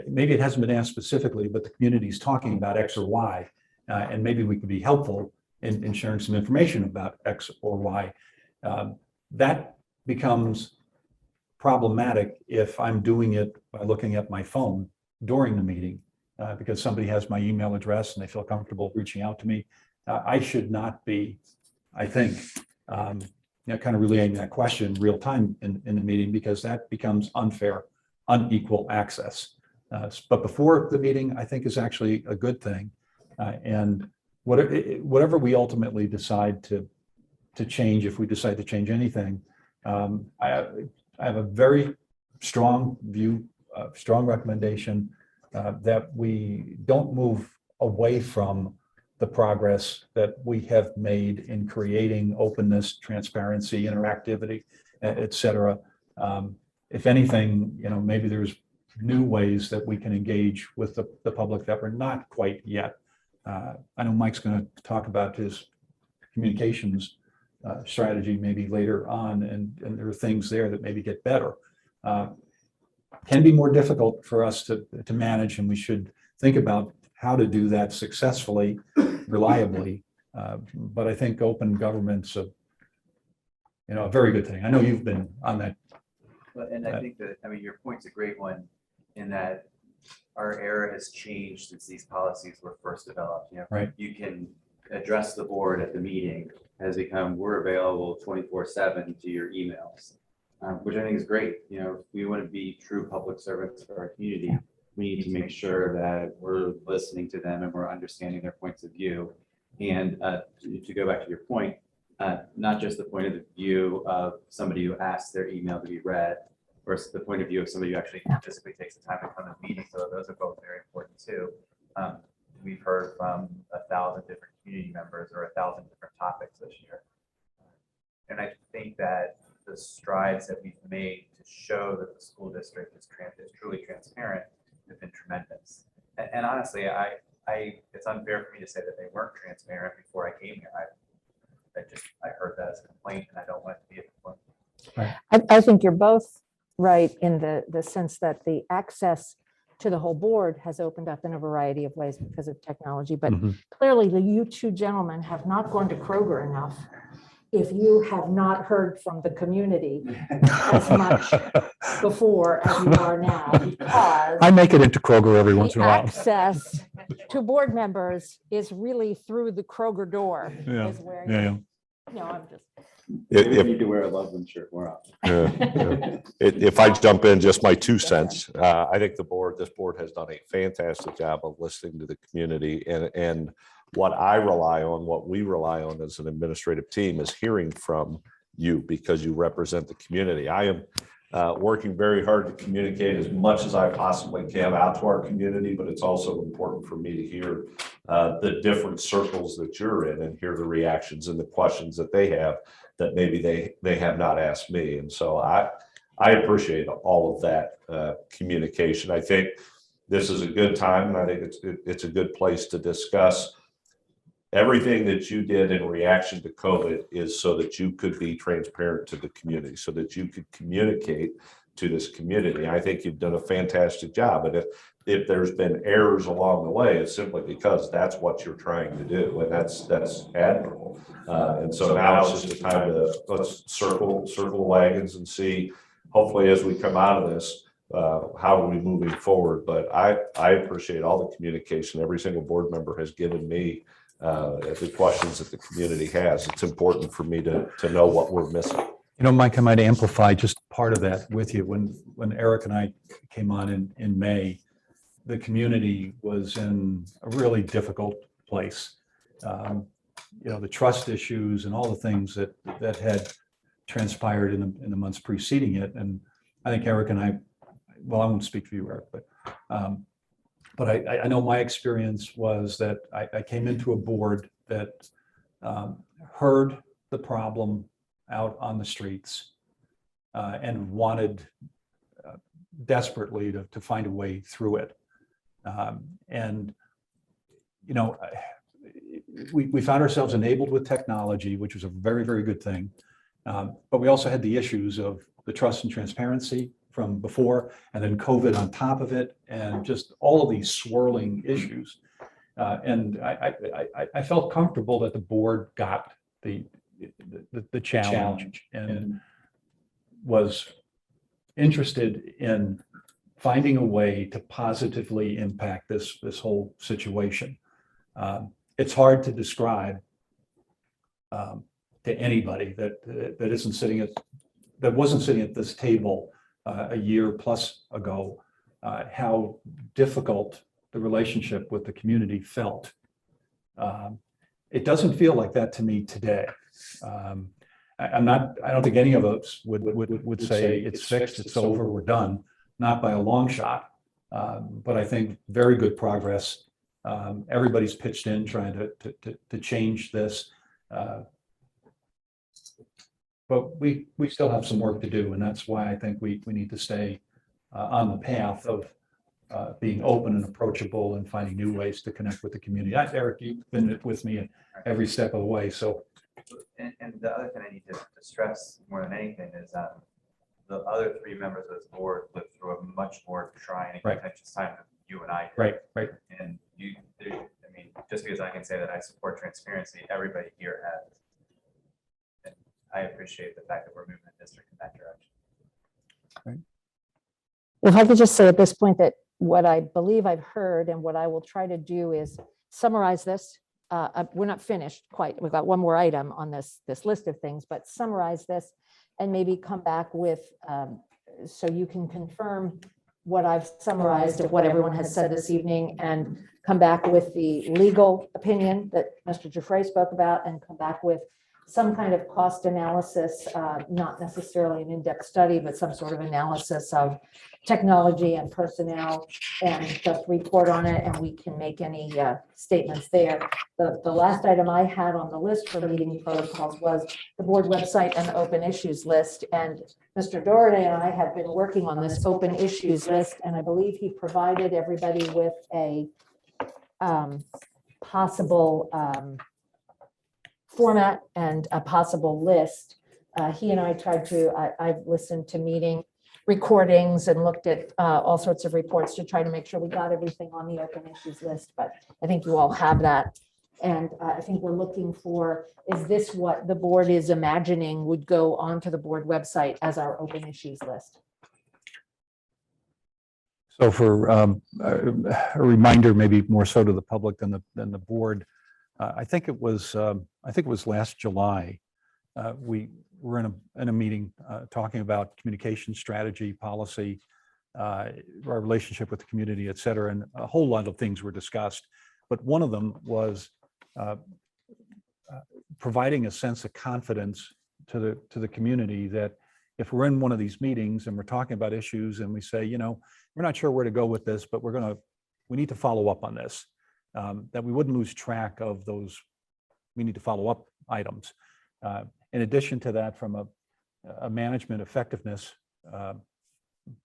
maybe it hasn't been asked specifically, but the community is talking about X or Y, and maybe we could be helpful in sharing some information about X or Y. That becomes problematic if I'm doing it by looking at my phone during the meeting, because somebody has my email address and they feel comfortable reaching out to me. I should not be, I think, kind of relaying that question real time in the meeting, because that becomes unfair, unequal access. But before the meeting, I think is actually a good thing. And whatever we ultimately decide to change, if we decide to change anything, I have a very strong view, strong recommendation that we don't move away from the progress that we have made in creating openness, transparency, interactivity, et cetera. If anything, maybe there's new ways that we can engage with the public that we're not quite yet. I know Mike's going to talk about his communications strategy maybe later on, and there are things there that maybe get better. Can be more difficult for us to manage, and we should think about how to do that successfully, reliably. But I think open government's a very good thing. I know you've been on that. And I think that, your point's a great one, in that our era has changed since these policies were first developed. Right. You can address the board at the meeting has become, we're available 24/7 to your emails, which I think is great. If we want to be true public servants for our community, we need to make sure that we're listening to them and we're understanding their points of view. And to go back to your point, not just the point of view of somebody who asks their email to be read, versus the point of view of somebody who actually physically takes the time to come to the meeting. So those are both very important too. We've heard from 1,000 different community members or 1,000 different topics this year. And I think that the strides that we've made to show that the school district is truly transparent have been tremendous. And honestly, it's unfair for me to say that they weren't transparent before I came here. I heard that as a complaint, and I don't want it to be a complaint. I think you're both right in the sense that the access to the whole board has opened up in a variety of ways because of technology. But clearly, you two gentlemen have not gone to Kroger enough if you have not heard from the community as much before as you are now, because I make it into Kroger every once in a while. access to board members is really through the Kroger door. Yeah, Is where yeah. I'm just. We need to wear a Loveland shirt more often. If I jump in, just my 2 cents, I think this board has done a fantastic job of listening to the community, and what we rely on as an administrative team is hearing from you, because you represent the community. I am working very hard to communicate as much as I possibly can out to our community, but it's also important for me to hear the different circles that you're in and hear the reactions and the questions that they have that maybe they have not asked me. And so I appreciate all of that communication. I think this is a good time, and I think it's a good place to discuss everything that you did in reaction to COVID is so that you could be transparent to the community, so that you could communicate to this community. I think you've done a fantastic job. And if there's been errors along the way, it's simply because that's what you're trying to do. And that's admirable. And so now it's just a time to let's circle the wagons and see, hopefully as we come out of this, how are we moving forward? But I appreciate all the communication every single board member has given me, the questions that the community has. It's important for me to know what we're missing. Mike, I might amplify just part of that with you. When Eric and I came on in May, the community was in a really difficult place. The trust issues and all the things that had transpired in the months preceding it. And I think Eric and I won't speak for you, Eric, but I know my experience was that I came into a board that heard the problem out on the streets and wanted desperately to find a way through it. We found ourselves enabled with technology, which was a very, very good thing. But we also had the issues of the trust and transparency from before, and then COVID on top of it, and just all of these swirling issues. And I felt comfortable that the board got the challenge and was interested in finding a way to positively impact this whole situation. It's hard to describe to anybody that wasn't sitting at this table a year plus ago, how difficult the relationship with the community felt. It doesn't feel like that to me today. I don't think any of us would say it's fixed, it's over, we're done, not by a long shot. But I think very good progress. Everybody's pitched in trying to change this. But we still have some work to do, and that's why I think we need to stay on the path of being open and approachable and finding new ways to connect with the community. Eric, you've been with me at every step of the way, so. And the other thing I need to stress more than anything is the other three members of this board lived through a much more trying and contentious time than you and I did. Right. And I mean, just because I can say that I support transparency, everybody here has. And I appreciate the fact that we're moving the district in that direction. Right. If I could just say at this point that what I believe I've heard and what I will try to do is summarize this. We're not finished quite. We've got one more item on this list of things, but summarize this and maybe come back with, so you can confirm what I've summarized of what everyone has said this evening, and come back with the legal opinion that Mr. Giuffre spoke about, and come back with some kind of cost analysis, not necessarily an in-depth study, but some sort of analysis of technology and personnel, and just report on it, and we can make any statements there. The last item I had on the list for meeting protocols was the board website and the open issues list. And Mr. Doherty and I have been working on this open issues list, and I believe he provided everybody with a possible format and a possible list. He and I tried to, I've listened to meeting recordings and looked at all sorts of reports to try to make sure we got everything on the open issues list, but I think you all have that. And I think we're looking for, is this what the board is imagining would go onto the board website as our open issues list? So for a reminder, maybe more so to the public than the board, I think it was last July. We were in a meeting talking about communication strategy, policy, our relationship with the community, et cetera, and a whole lot of things were discussed. But one of them was providing a sense of confidence to the community that if we're in one of these meetings and we're talking about issues and we say, you know, we're not sure where to go with this, but we need to follow up on this, that we wouldn't lose track of those we need to follow up items. In addition to that, from a management effectiveness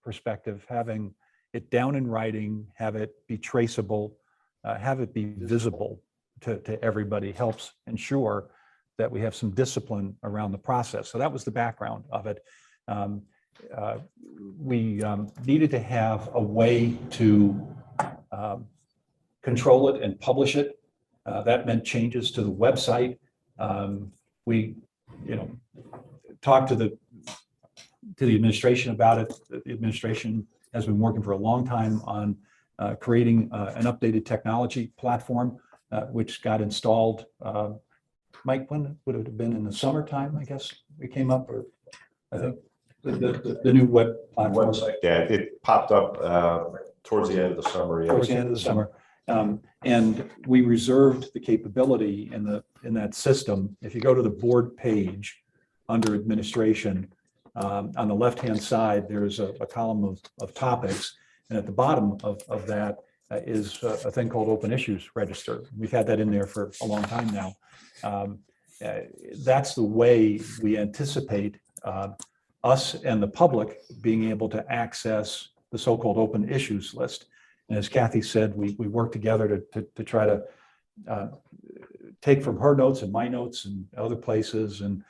perspective, having it down in writing, have it be traceable, have it be visible to everybody helps ensure that we have some discipline around the process. So that was the background of it. We needed to have a way to control it and publish it. That meant changes to the website. We, talked to the administration about it. The administration has been working for a long time on creating an updated technology platform, which got installed. Mike, when would it have been? In the summertime, I guess we came up, or I think the new web website. Yeah, it popped up towards the end of the summer. Towards the end of the summer. And we reserved the capability in that system. If you go to the board page under administration, on the left-hand side, there's a column of topics. And at the bottom of that is a thing called Open Issues Register. We've had that in there for a long time now. That's the way we anticipate us and the public being able to access the so-called open issues list. And as Kathy said, we work together to try to take from her notes and my notes and other places and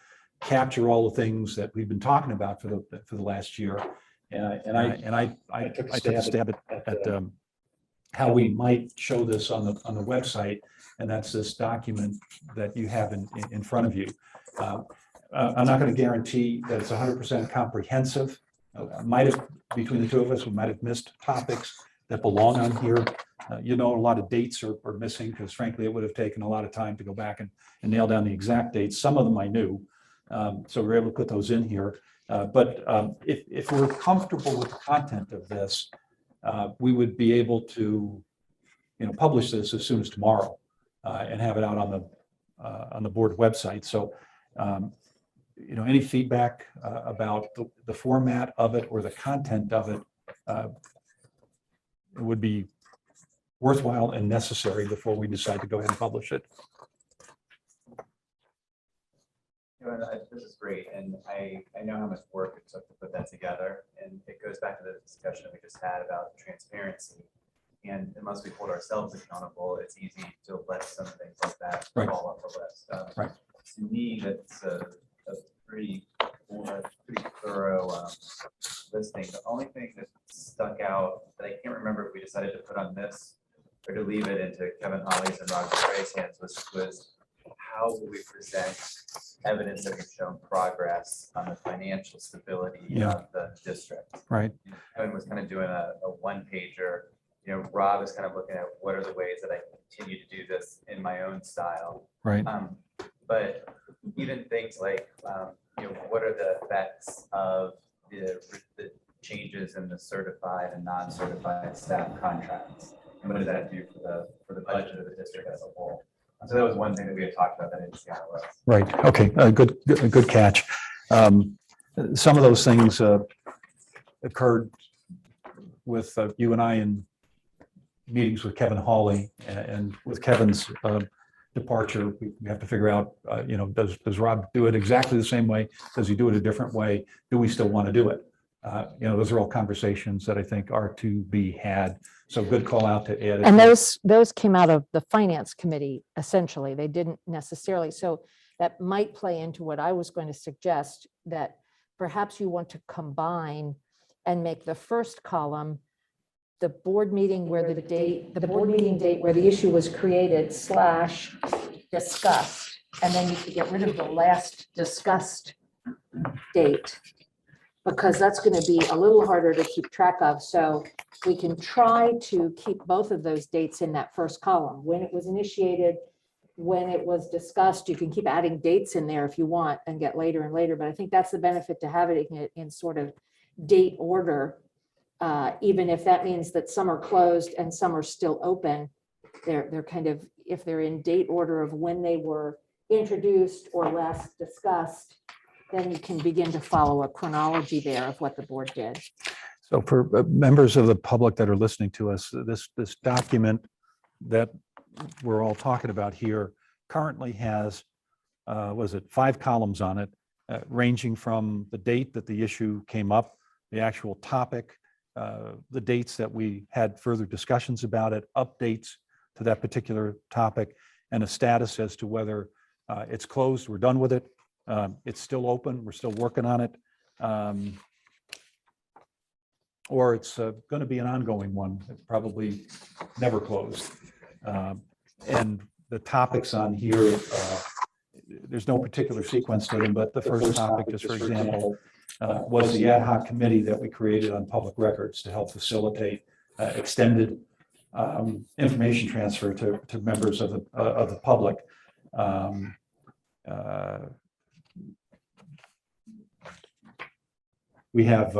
capture all the things that we've been talking about for the last year. I took a stab at how we might show this on the website, and that's this document that you have in front of you. I'm not going to guarantee that it's 100% comprehensive. Might have, between the two of us, we might have missed topics that belong on here. A lot of dates are missing because frankly, it would have taken a lot of time to go back and nail down the exact dates. Some of them I knew, so we're able to put those in here. But if we're comfortable with the content of this, we would be able to, publish this as soon as tomorrow and have it out on the board website. So, any feedback about the format of it or the content of it would be worthwhile and necessary before we decide to go ahead and publish it. This is great, and I know how much work it took to put that together, and it goes back to the discussion we just had about transparency. And unless we hold ourselves accountable, it's easy to let some things like that fall off the list. Right. To me, that's a pretty thorough listing. The only thing that stuck out that I can't remember if we decided to put on this or to leave it into Kevin Holly's and Roger Trey's hands was how will we present evidence that we've shown progress on the financial stability of the district. Right. Kevin was kind of doing a one-pager. Rob is kind of looking at what are the ways that I continue to do this in my own style. Right. But even things like, what are the effects of the changes in the certified and non-certified staff contracts? And what does that do for the budget of the district as a whole? So that was one thing that we had talked about that I didn't see on the list. Right. Okay. Good catch. Some of those things occurred with you and I in meetings with Kevin Hawley, and with Kevin's departure, we have to figure out, does Rob do it exactly the same way? Does he do it a different way? Do we still want to do it? Those are all conversations that I think are to be had. So good call out to Ed. And those came out of the finance committee, essentially. They didn't necessarily. So that might play into what I was going to suggest, that perhaps you want to combine and make the first column the board meeting where the board meeting date where the issue was created / discussed. And then you could get rid of the last discussed date, because that's going to be a little harder to keep track of. So we can try to keep both of those dates in that first column. When it was initiated, when it was discussed, you can keep adding dates in there if you want and get later and later. But I think that's the benefit to have it in sort of date order. Even if that means that some are closed and some are still open, they're kind of, if they're in date order of when they were introduced or last discussed, then you can begin to follow a chronology there of what the board did. So for members of the public that are listening to us, this document that we're all talking about here currently has, 5 columns on it, ranging from the date that the issue came up, the actual topic, the dates that we had further discussions about it, updates to that particular topic, and a status as to whether it's closed, we're done with it, it's still open, we're still working on it, or it's going to be an ongoing one, it's probably never closed. And the topics on here, there's no particular sequence to them, but the first topic, just for example, was the ad hoc committee that we created on public records to help facilitate extended information transfer to members of the public. We have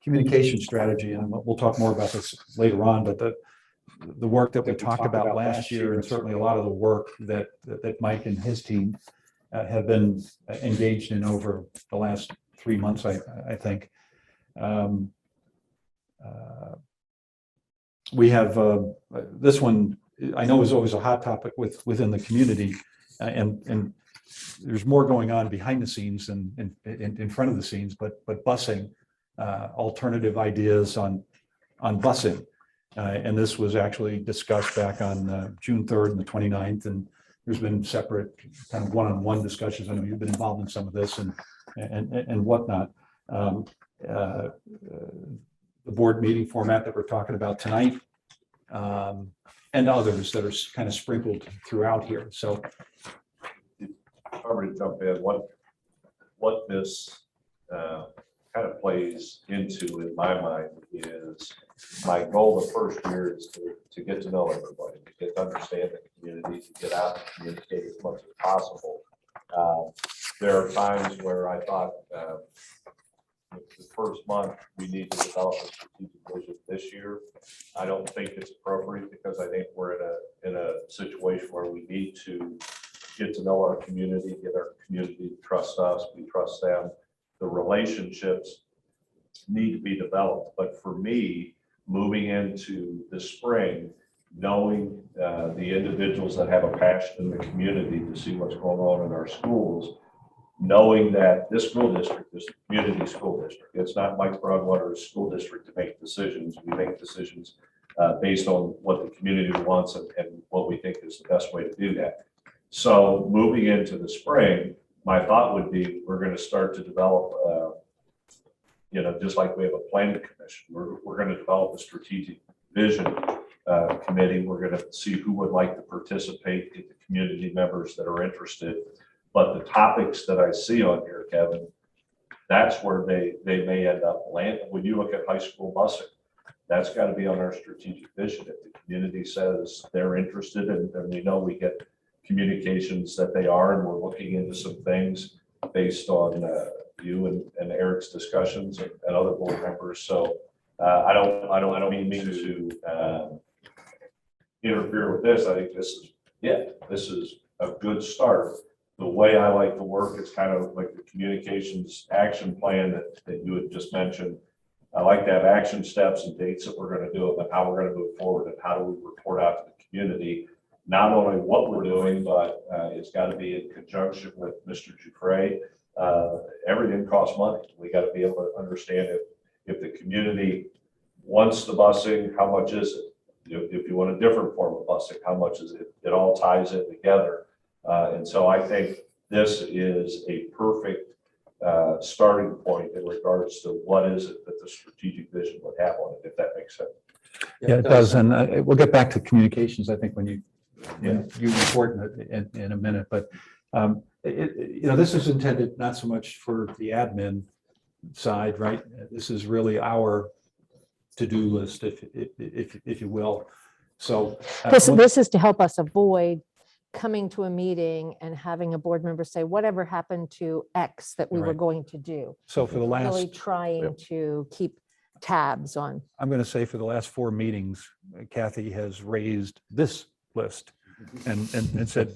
communication strategy, and we'll talk more about this later on, but the work that we talked about last year, and certainly a lot of the work that Mike and his team have been engaged in over the last 3 months, I think. We have this one, I know, is always a hot topic within the community, and there's more going on behind the scenes than in front of the scenes, but busing, alternative ideas on busing. And this was actually discussed back on June 3rd and the 29th, and there's been separate kind of one-on-one discussions. I know you've been involved in some of this and whatnot. The board meeting format that we're talking about tonight, and others that are kind of sprinkled throughout here. So I'm ready to jump in. What this kind of plays into in my mind is my goal the first year is to get to know everybody, to get to understand the community, to get out and communicate as much as possible. There are times where I thought the first month we need to develop a strategic vision this year. I don't think it's appropriate because I think we're in a situation where we need to get to know our community, get our community to trust us, we trust them. The relationships need to be developed. But for me, moving into the spring, knowing the individuals that have a passion in the community to see what's going on in our schools, knowing that this school district is a community school district. It's not Mike Broadwater's school district to make decisions. We make decisions based on what the community wants and what we think is the best way to do that. So moving into the spring, my thought would be we're going to start to develop, just like we have a planning commission, we're going to develop a strategic vision committee. We're going to see who would like to participate, get the community members that are interested. But the topics that I see on here, Kevin, that's where they may end up landing. When you look at high school busing, that's got to be on our strategic vision. If the community says they're interested and we know we get communications that they are, and we're looking into some things based on you and Eric's discussions and other board members. So I don't mean to interfere with this. I think this is a good start. The way I like to work is kind of like the communications action plan that you had just mentioned. I like to have action steps and dates that we're going to do it, but how we're going to move forward and how do we report out to the community, not only what we're doing, but it's got to be in conjunction with Mr. Dufresne. Everything costs money. We got to be able to understand if the community wants the busing, how much is it? If you want a different form of busing, how much is it? It all ties in together. And so I think this is a perfect starting point in regards to what is it that the strategic vision would have on it, if that makes sense. yeah, it does. And we'll get back to communications, I think, when you report in a minute. But this is intended not so much for the admin side, right? This is really our to-do list, if you will. So This is to help us avoid coming to a meeting and having a board member say, whatever happened to X that we were Right. going to do. So for the Really last, trying to keep tabs on. I'm going to say for the last 4 meetings, Kathy has raised this list and said,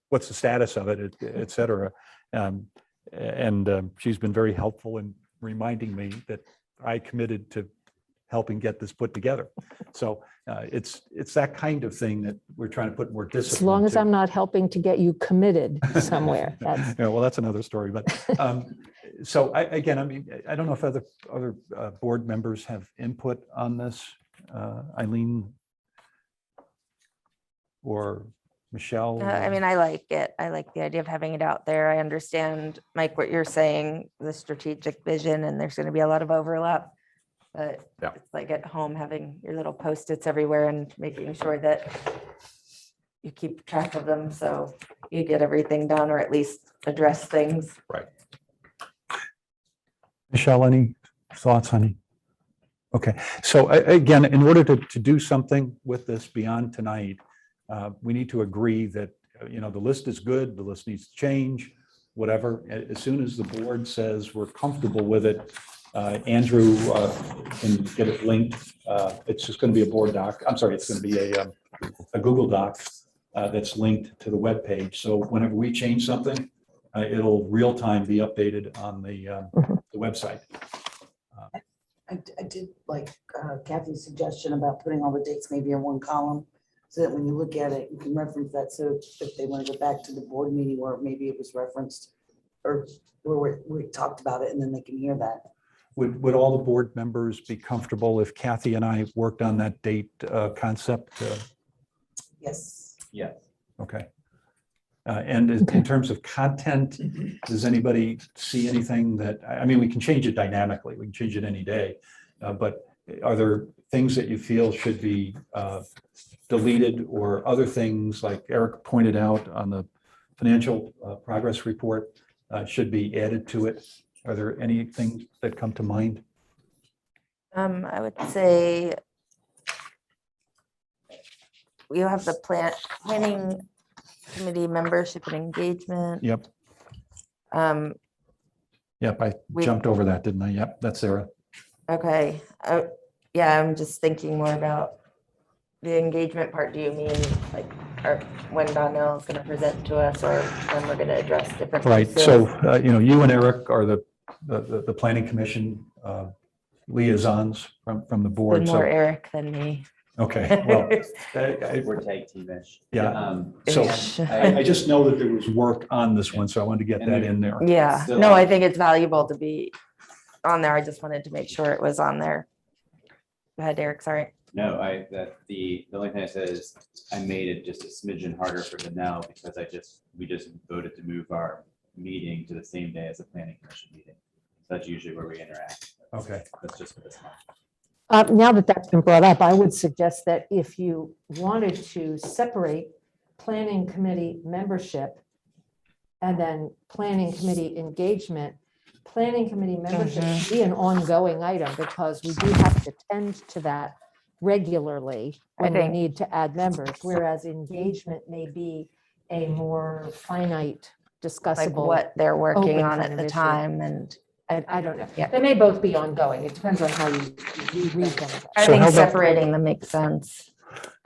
what's the status of it, et cetera. She's been very helpful in reminding me that I committed to helping get this put together. So it's that kind of thing that we're trying to put more discipline. As long as to. I'm not helping to get you committed somewhere. That's Yeah, well, that's another story. But so I don't know if other board members have input on this, Eileen or Michelle. I mean, I like it. I like the idea of having it out there. I understand, Mike, what you're saying, the strategic vision, and there's going to be a lot of overlap. But Yeah. it's like at home, having your little Post-its everywhere and making sure that you keep track of them so you get everything done, or at least address things. Right. Michelle, any thoughts, honey? Okay, so again, in order to do something with this beyond tonight, we need to agree that, the list is good, the list needs to change, whatever. As soon as the board says we're comfortable with it, Andrew can get it linked. It's just going to be a board doc. I'm sorry, it's going to be a Google Doc that's linked to the web page. So whenever we change something, it'll real time be updated on the website. I did like Kathy's suggestion about putting all the dates maybe in one column, so that when you look at it, you can reference that. So if they want to go back to the board meeting where maybe it was referenced or where we talked about it, and then they can hear that. Would all the board members be comfortable if Kathy and I worked on that date concept? Yes. Yes. Okay. And in terms of content, does anybody see anything that, I mean, we can change it dynamically. We can change it any day. But are there things that you feel should be deleted, or other things like Eric pointed out on the financial progress report should be added to it? Are there any things that come to mind? I would say we have the planning committee membership and engagement. Yep. Um, Yep, I We- jumped over that, didn't I? Yep, that's Sarah. okay, yeah, I'm just thinking more about the engagement part. Do you mean like, or when Donnell is gonna present to us, or when we're gonna address different Right, pieces? so, you and Eric are the planning commission liaisons from the board. More So, Eric than me. okay, well, We're tag team-ish. Yeah. So so I just know that there was work on this one, so I wanted to get that in there. Yeah, Still no, on. I think it's valuable to be on there. I just wanted to make sure it was on there. Go ahead, Eric, sorry. No, the only thing I said is I made it just a smidgen harder for Danelle because we just voted to move our meeting to the same day as the planning commission meeting. That's usually where we interact. Okay. That's just for this month. Now that that's been brought up, I would suggest that if you wanted to separate planning committee membership and then planning committee engagement, planning committee membership should be an ongoing item, because we do have to tend to that regularly when we think- need to add members, whereas engagement may be a more finite, Like discussable. what they're working open on kind at of the issue. time, and I don't know. Yeah. They may both be ongoing. It depends on how you read them. I So think how about- separating them makes sense.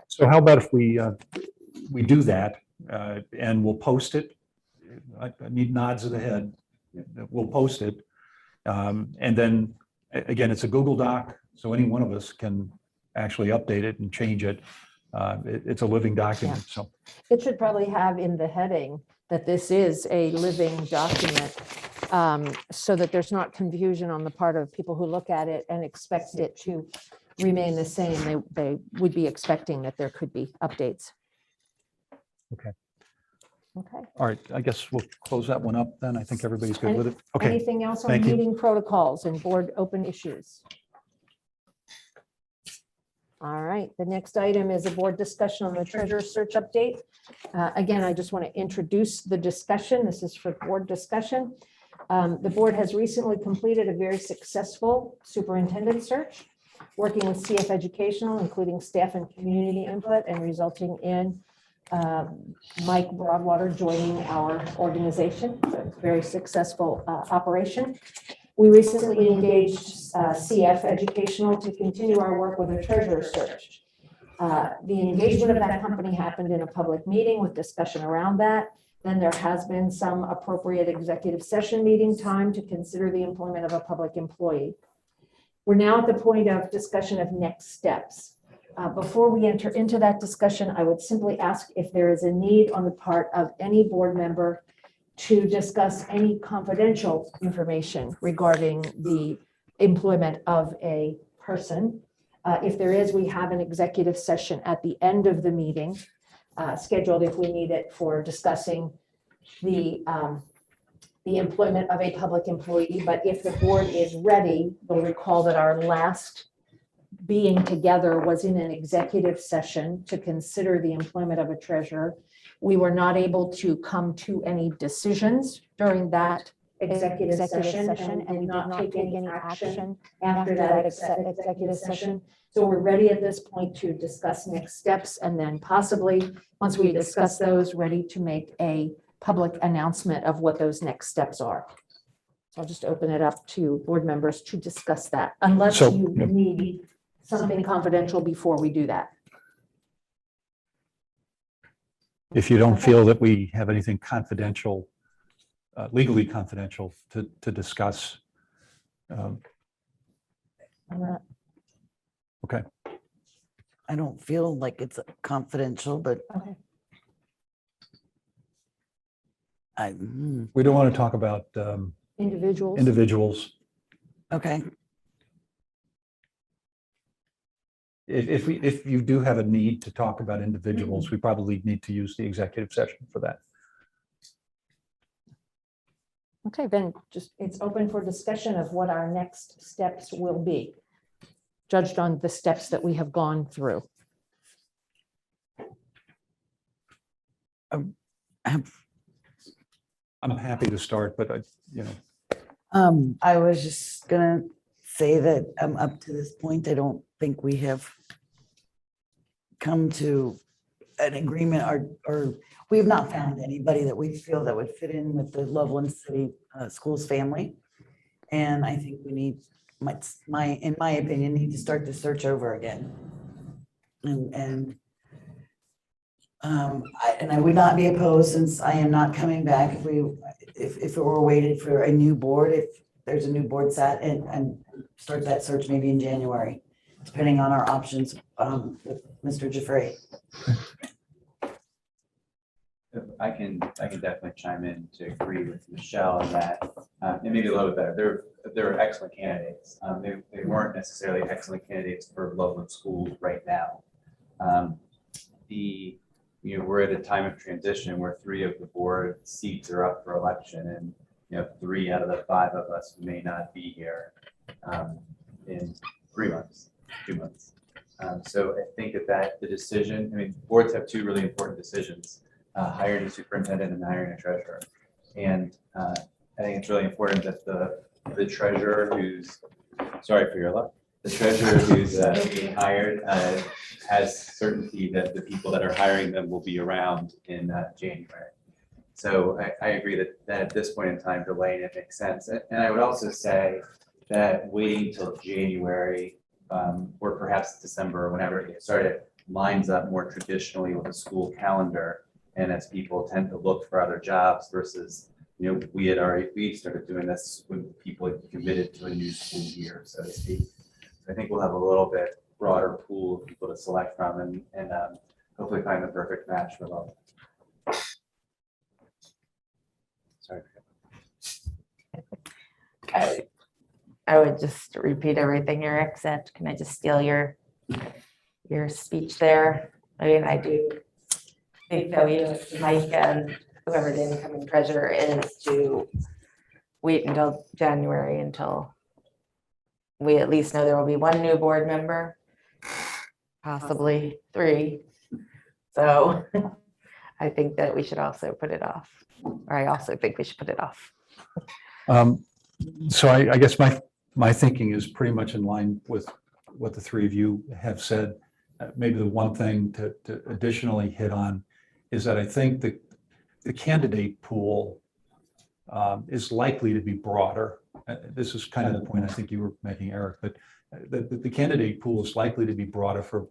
So how about if we do that and we'll post it? I need nods of the head. We'll post it. And then, again, it's a Google Doc, so any one of us can actually update it and change it. It's a living document, so. It should probably have in the heading that this is a living document, so that there's not confusion on the part of people who look at it and expect it to remain the same. They would be expecting that there could be updates. Okay. Okay. All right, I guess we'll close that one up then. I think everybody's good with it. Okay, Anything else on thank you. meeting protocols and board open issues? All right, the next item is a board discussion on the treasurer search update. Again, I just want to introduce the discussion. This is for board discussion. The board has recently completed a very successful superintendent search, working with CF Educational, including staff and community input, and resulting in Mike Broadwater joining our organization. So it's a very successful operation. We recently engaged CF Educational to continue our work with a treasurer search. The engagement of that company happened in a public meeting with discussion around that. Then there has been some appropriate executive session meeting time to consider the employment of a public employee. We're now at the point of discussion of next steps. Before we enter into that discussion, I would simply ask if there is a need on the part of any board member to discuss any confidential information regarding the employment of a person. If there is, we have an executive session at the end of the meeting scheduled if we need it for discussing the employment of a public employee. But if the board is ready, you'll recall that our last being together was in an executive session to consider the employment of a treasurer. We were not able to come to any decisions during that executive session, and we did not take any action after that executive session. So we're ready at this point to discuss next steps, and then possibly, once we discuss those, ready to make a public announcement of what those next steps are. So I'll just open it up to board members to discuss that, unless So, you yeah. need something confidential before we do that. If you don't feel that we have anything confidential, legally confidential to discuss. Okay, I don't feel like it's confidential, but Okay. we don't want to talk about Individuals. individuals. okay. if you do have a need to talk about individuals, we probably need to use the executive session for that. Okay, then just, it's open for discussion of what our next steps will be, judged on the steps that we have gone through. I'm happy to start, but I was just gonna say that up to this point, I don't think we have come to an agreement or we have not found anybody that we feel that would fit in with the Loveland City Schools family. And I think we need, in my opinion, need to start the search over again. And I would not be opposed, since I am not coming back, if it were waited for a new board, if there's a new board set, and start that search maybe in January, depending on our options with Mr. Jeffrey. I can definitely chime in to agree with Michelle on that, and maybe a little bit better. They're excellent candidates. They weren't necessarily excellent candidates for Loveland schools right now. We're at a time of transition where 3 of the board seats are up for election, and 3 out of the 5 of us may not be here in 3 months, 2 months. So I think that the decision, boards have 2 really important decisions: hiring a superintendent and hiring a treasurer. And I think it's really important that the treasurer who's, sorry for your luck, the treasurer who's being hired has certainty that the people that are hiring them will be around in January. So I agree that at this point in time, delaying it makes sense. And I would also say that waiting till January or perhaps December, or whenever it gets started, lines up more traditionally with the school calendar. And as people tend to look for other jobs versus, we started doing this when people had committed to a new school year, so to speak. I think we'll have a little bit broader pool of people to select from, and hopefully find the perfect match for them. Sorry. I would just repeat everything Eric said. Can I just steal your speech there? I do think that we, Mike and whoever the incoming treasurer is, to wait until January until we at least know there will be 1 new board member, possibly 3. So I think that we should also put it off, or I also think we should put it off. So I guess my thinking is pretty much in line with what the 3 of you have said. Maybe the one thing to additionally hit on is that I think the candidate pool is likely to be broader. This is kind of the point I think you were making, Eric, but the candidate pool is likely to be broader for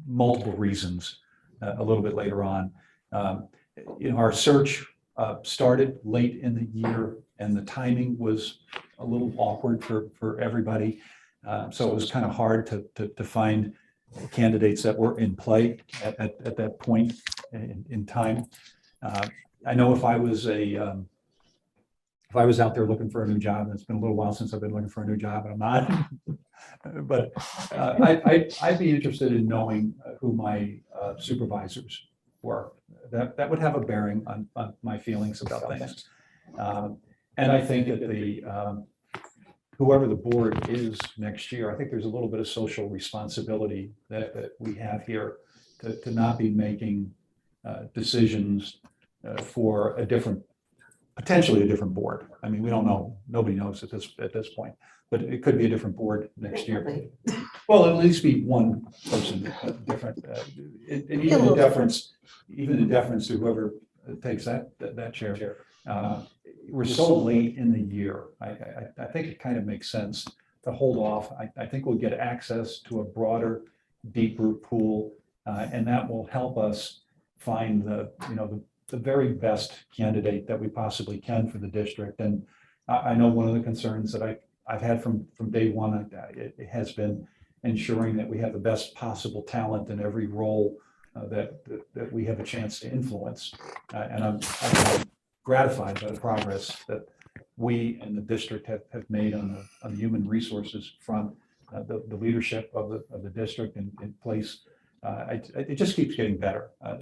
multiple reasons a little bit later on. Our search started late in the year, and the timing was a little awkward for everybody. So it was kind of hard to find candidates that were in play at that point in time. I know if I was out there looking for a new job, and it's been a little while since I've been looking for a new job, and I'm not, but I'd be interested in knowing who my supervisors were. That would have a bearing on my feelings about things. And I think that whoever the board is next year, I think there's a little bit of social responsibility that we have here to not be making decisions for potentially a different board. We don't know. Nobody knows at this point, but it could be a different board next year. Well, at least be one person different. And even in deference to whoever takes that chair. We're so late in the year. I think it kind of makes sense to hold off. I think we'll get access to a broader, deeper pool, and that will help us find the very best candidate that we possibly can for the district. And I know one of the concerns that I've had from day one, it has been ensuring that we have the best possible talent in every role that we have a chance to influence. And I'm gratified by the progress that we and the district have made on the human resources front. the leadership of the district in place. It just keeps getting better. I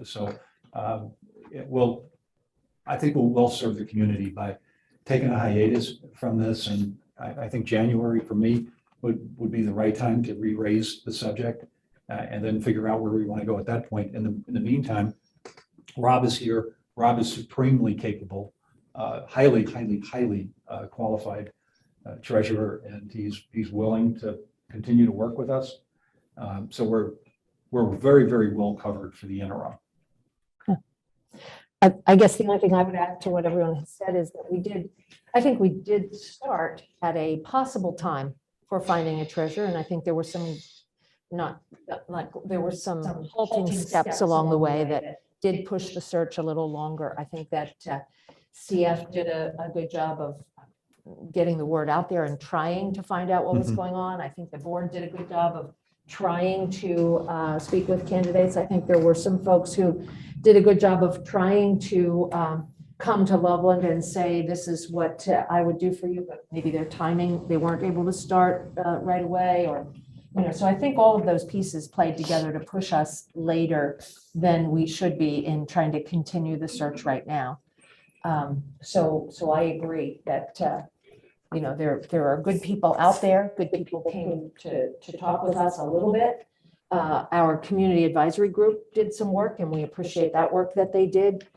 think we'll well serve the community by taking a hiatus from this. And I think January for me would be the right time to re-raise the subject and then figure out where we want to go at that point. In the meantime, Rob is here. Rob is supremely capable, highly qualified treasurer, and he's willing to continue to work with us. So we're very well covered for the interim. I guess the only thing I would add to what everyone has said is that I think we did start at a possible time for finding a treasurer, and I think there were some halting steps along the way that did push the search a little longer. I think that CF did a good job of getting the word out there and trying to find out what was going on. I think the board did a good job of trying to speak with candidates. I think there were some folks who did a good job of trying to come to Loveland and say, this is what I would do for you, but maybe their timing, they weren't able to start right away, or, so I think all of those pieces played together to push us later than we should be in trying to continue the search right now. So I agree that, there are good people out there. Good people came to talk with us a little bit. Our community advisory group did some work, and we appreciate that work that they did.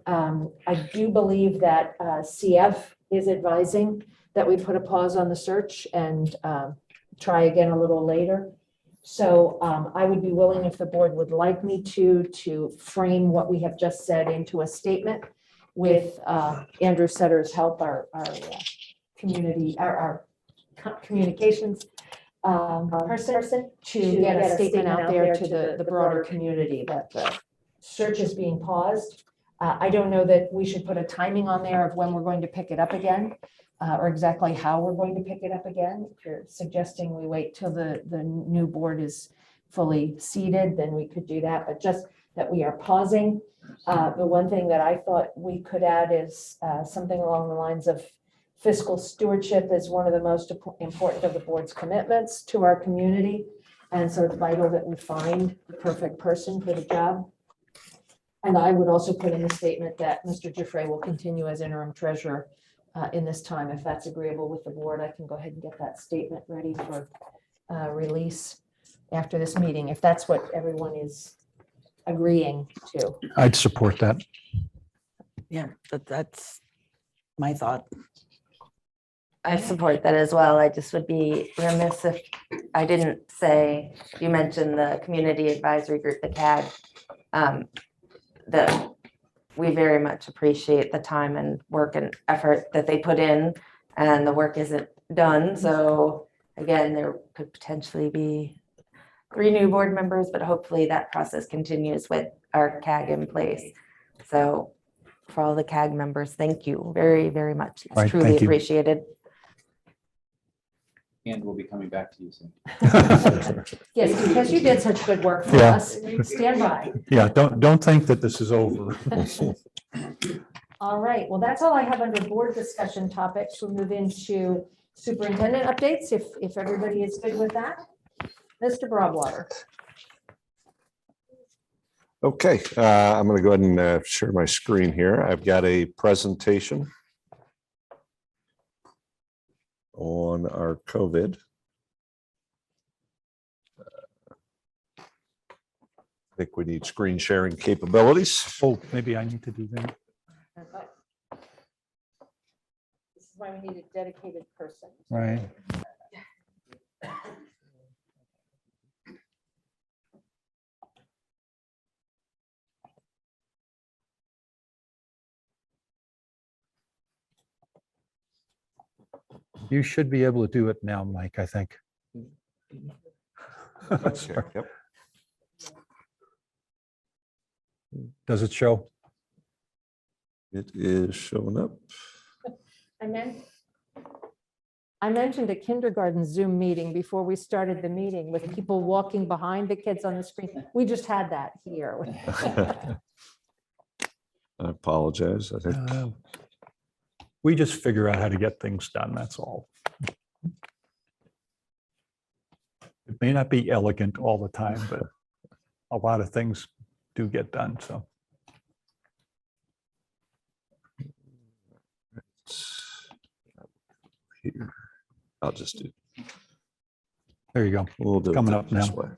I do believe that CF is advising that we put a pause on the search and try again a little later. So I would be willing, if the board would like me to frame what we have just said into a statement with Andrew Setter's help, our communications person, to get a statement out there to the broader community that the search is being paused. I don't know that we should put a timing on there of when we're going to pick it up again, or exactly how we're going to pick it up again. If you're suggesting we wait till the new board is fully seated, then we could do that, but just that we are pausing. The one thing that I thought we could add is something along the lines of fiscal stewardship is one of the most important of the board's commitments to our community. And so it's vital that we find the perfect person for the job. And I would also put in the statement that Mr. Giuffre will continue as interim treasurer in this time. If that's agreeable with the board, I can go ahead and get that statement ready for release after this meeting, if that's what everyone is agreeing to. I'd support that. Yeah, that's my thought. I support that as well. I just would be remiss if I didn't say, you mentioned the community advisory group, the CAD, that we very much appreciate the time and work and effort that they put in, and the work isn't done. So again, there could potentially be 3 new board members, but hopefully that process continues with our CAG in place. So for all the CAG members, thank you very much. It's Right, truly thank you. appreciated. And we'll be coming back to you soon. Yes, because you did such good work for Yeah. us. Stand by. Yeah, don't think that this is over. All right, well, that's all I have under board discussion topics. We'll move into superintendent updates, if everybody is good with that. Mr. Broadwater. Okay, I'm going to go ahead and share my screen here. I've got a presentation on our COVID. I think we need screen sharing capabilities. Oh, maybe I need to do that. This is why we need a dedicated person. Right. You should be able to do it now, Mike, I think. Sorry. Yep. Does it show? It is showing up. I mentioned a kindergarten Zoom meeting before we started the meeting with people walking behind the kids on the screen. We just had that here. I apologize. I think We just figure out how to get things done, that's all. may not be elegant all the time, but a lot of things do get done, so. Here. I'll just do. There you go. We'll do it Coming up this now. way.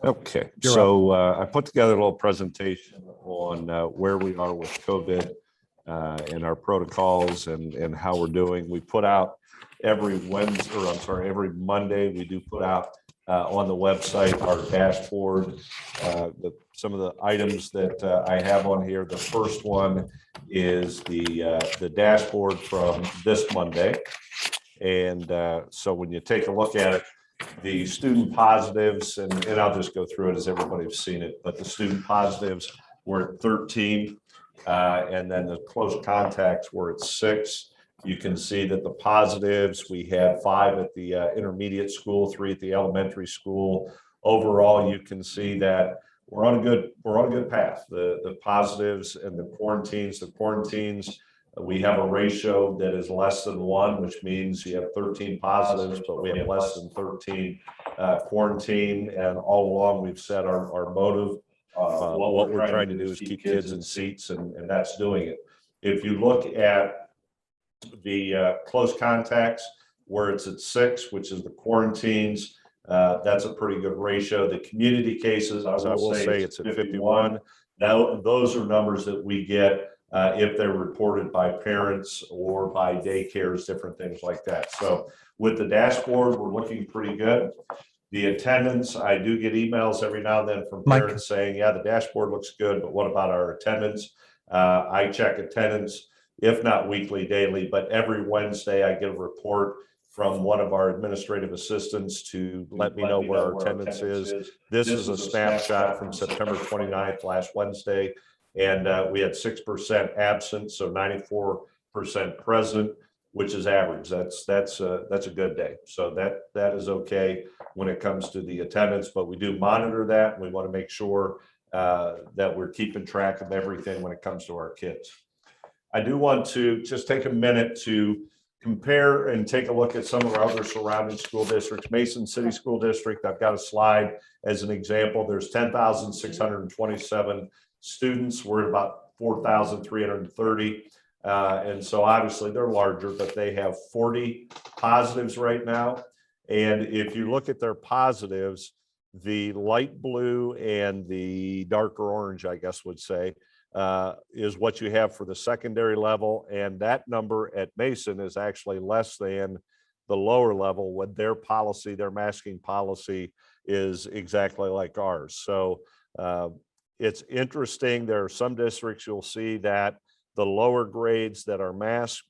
Okay, You're so I put together a little presentation on where we are with COVID and our protocols and how we're doing. We put out every Wednesday, or I'm sorry, every Monday, we do put out on the website our dashboard. Some of the items that I have on here. The first one is the dashboard from this Monday. And so when you take a look at it, the student positives, and I'll just go through it as everybody's seen it, but the student positives were at 13, and then the close contacts were at 6. You can see that the positives, we had 5 at the intermediate school, 3 at the elementary school. Overall, you can see that we're on a good path. The positives and the quarantines, we have a ratio that is less than 1, which means you have 13 positives, but we have less than 13 quarantine. And all along, we've said our motive, what we're trying to do is keep kids in seats, and that's doing it. If you look at the close contacts, where it's at 6, which is the quarantines, that's a pretty good ratio. The community cases, I will say it's at 51. Now, those are numbers that we get if they're reported by parents or by daycares, different things like that. So with the dashboard, we're looking pretty good. The attendance, I do get emails every now and then from parents saying, yeah, the dashboard looks good, but what about our attendance? I check attendance, if not weekly, daily, but every Wednesday I get a report from one of our administrative assistants to let me know where our attendance is. This is a snapshot from September 29th, last Wednesday. And we had 6% absent, so 94% present, which is average. That's a good day. So that is okay when it comes to the attendance, but we do monitor that. We want to make sure that we're keeping track of everything when it comes to our kids. I do want to just take a minute to compare and take a look at some of our other surrounding school districts. Mason City School District, I've got a slide as an example. There's 10,627 students. We're at about 4,330. And so obviously they're larger, but they have 40 positives right now. And if you look at their positives, the light blue and the darker orange, I guess would say, is what you have for the secondary level. And that number at Mason is actually less than the lower level when their policy, their masking policy is exactly like ours. So it's interesting. There are some districts you'll see that the lower grades that are masked,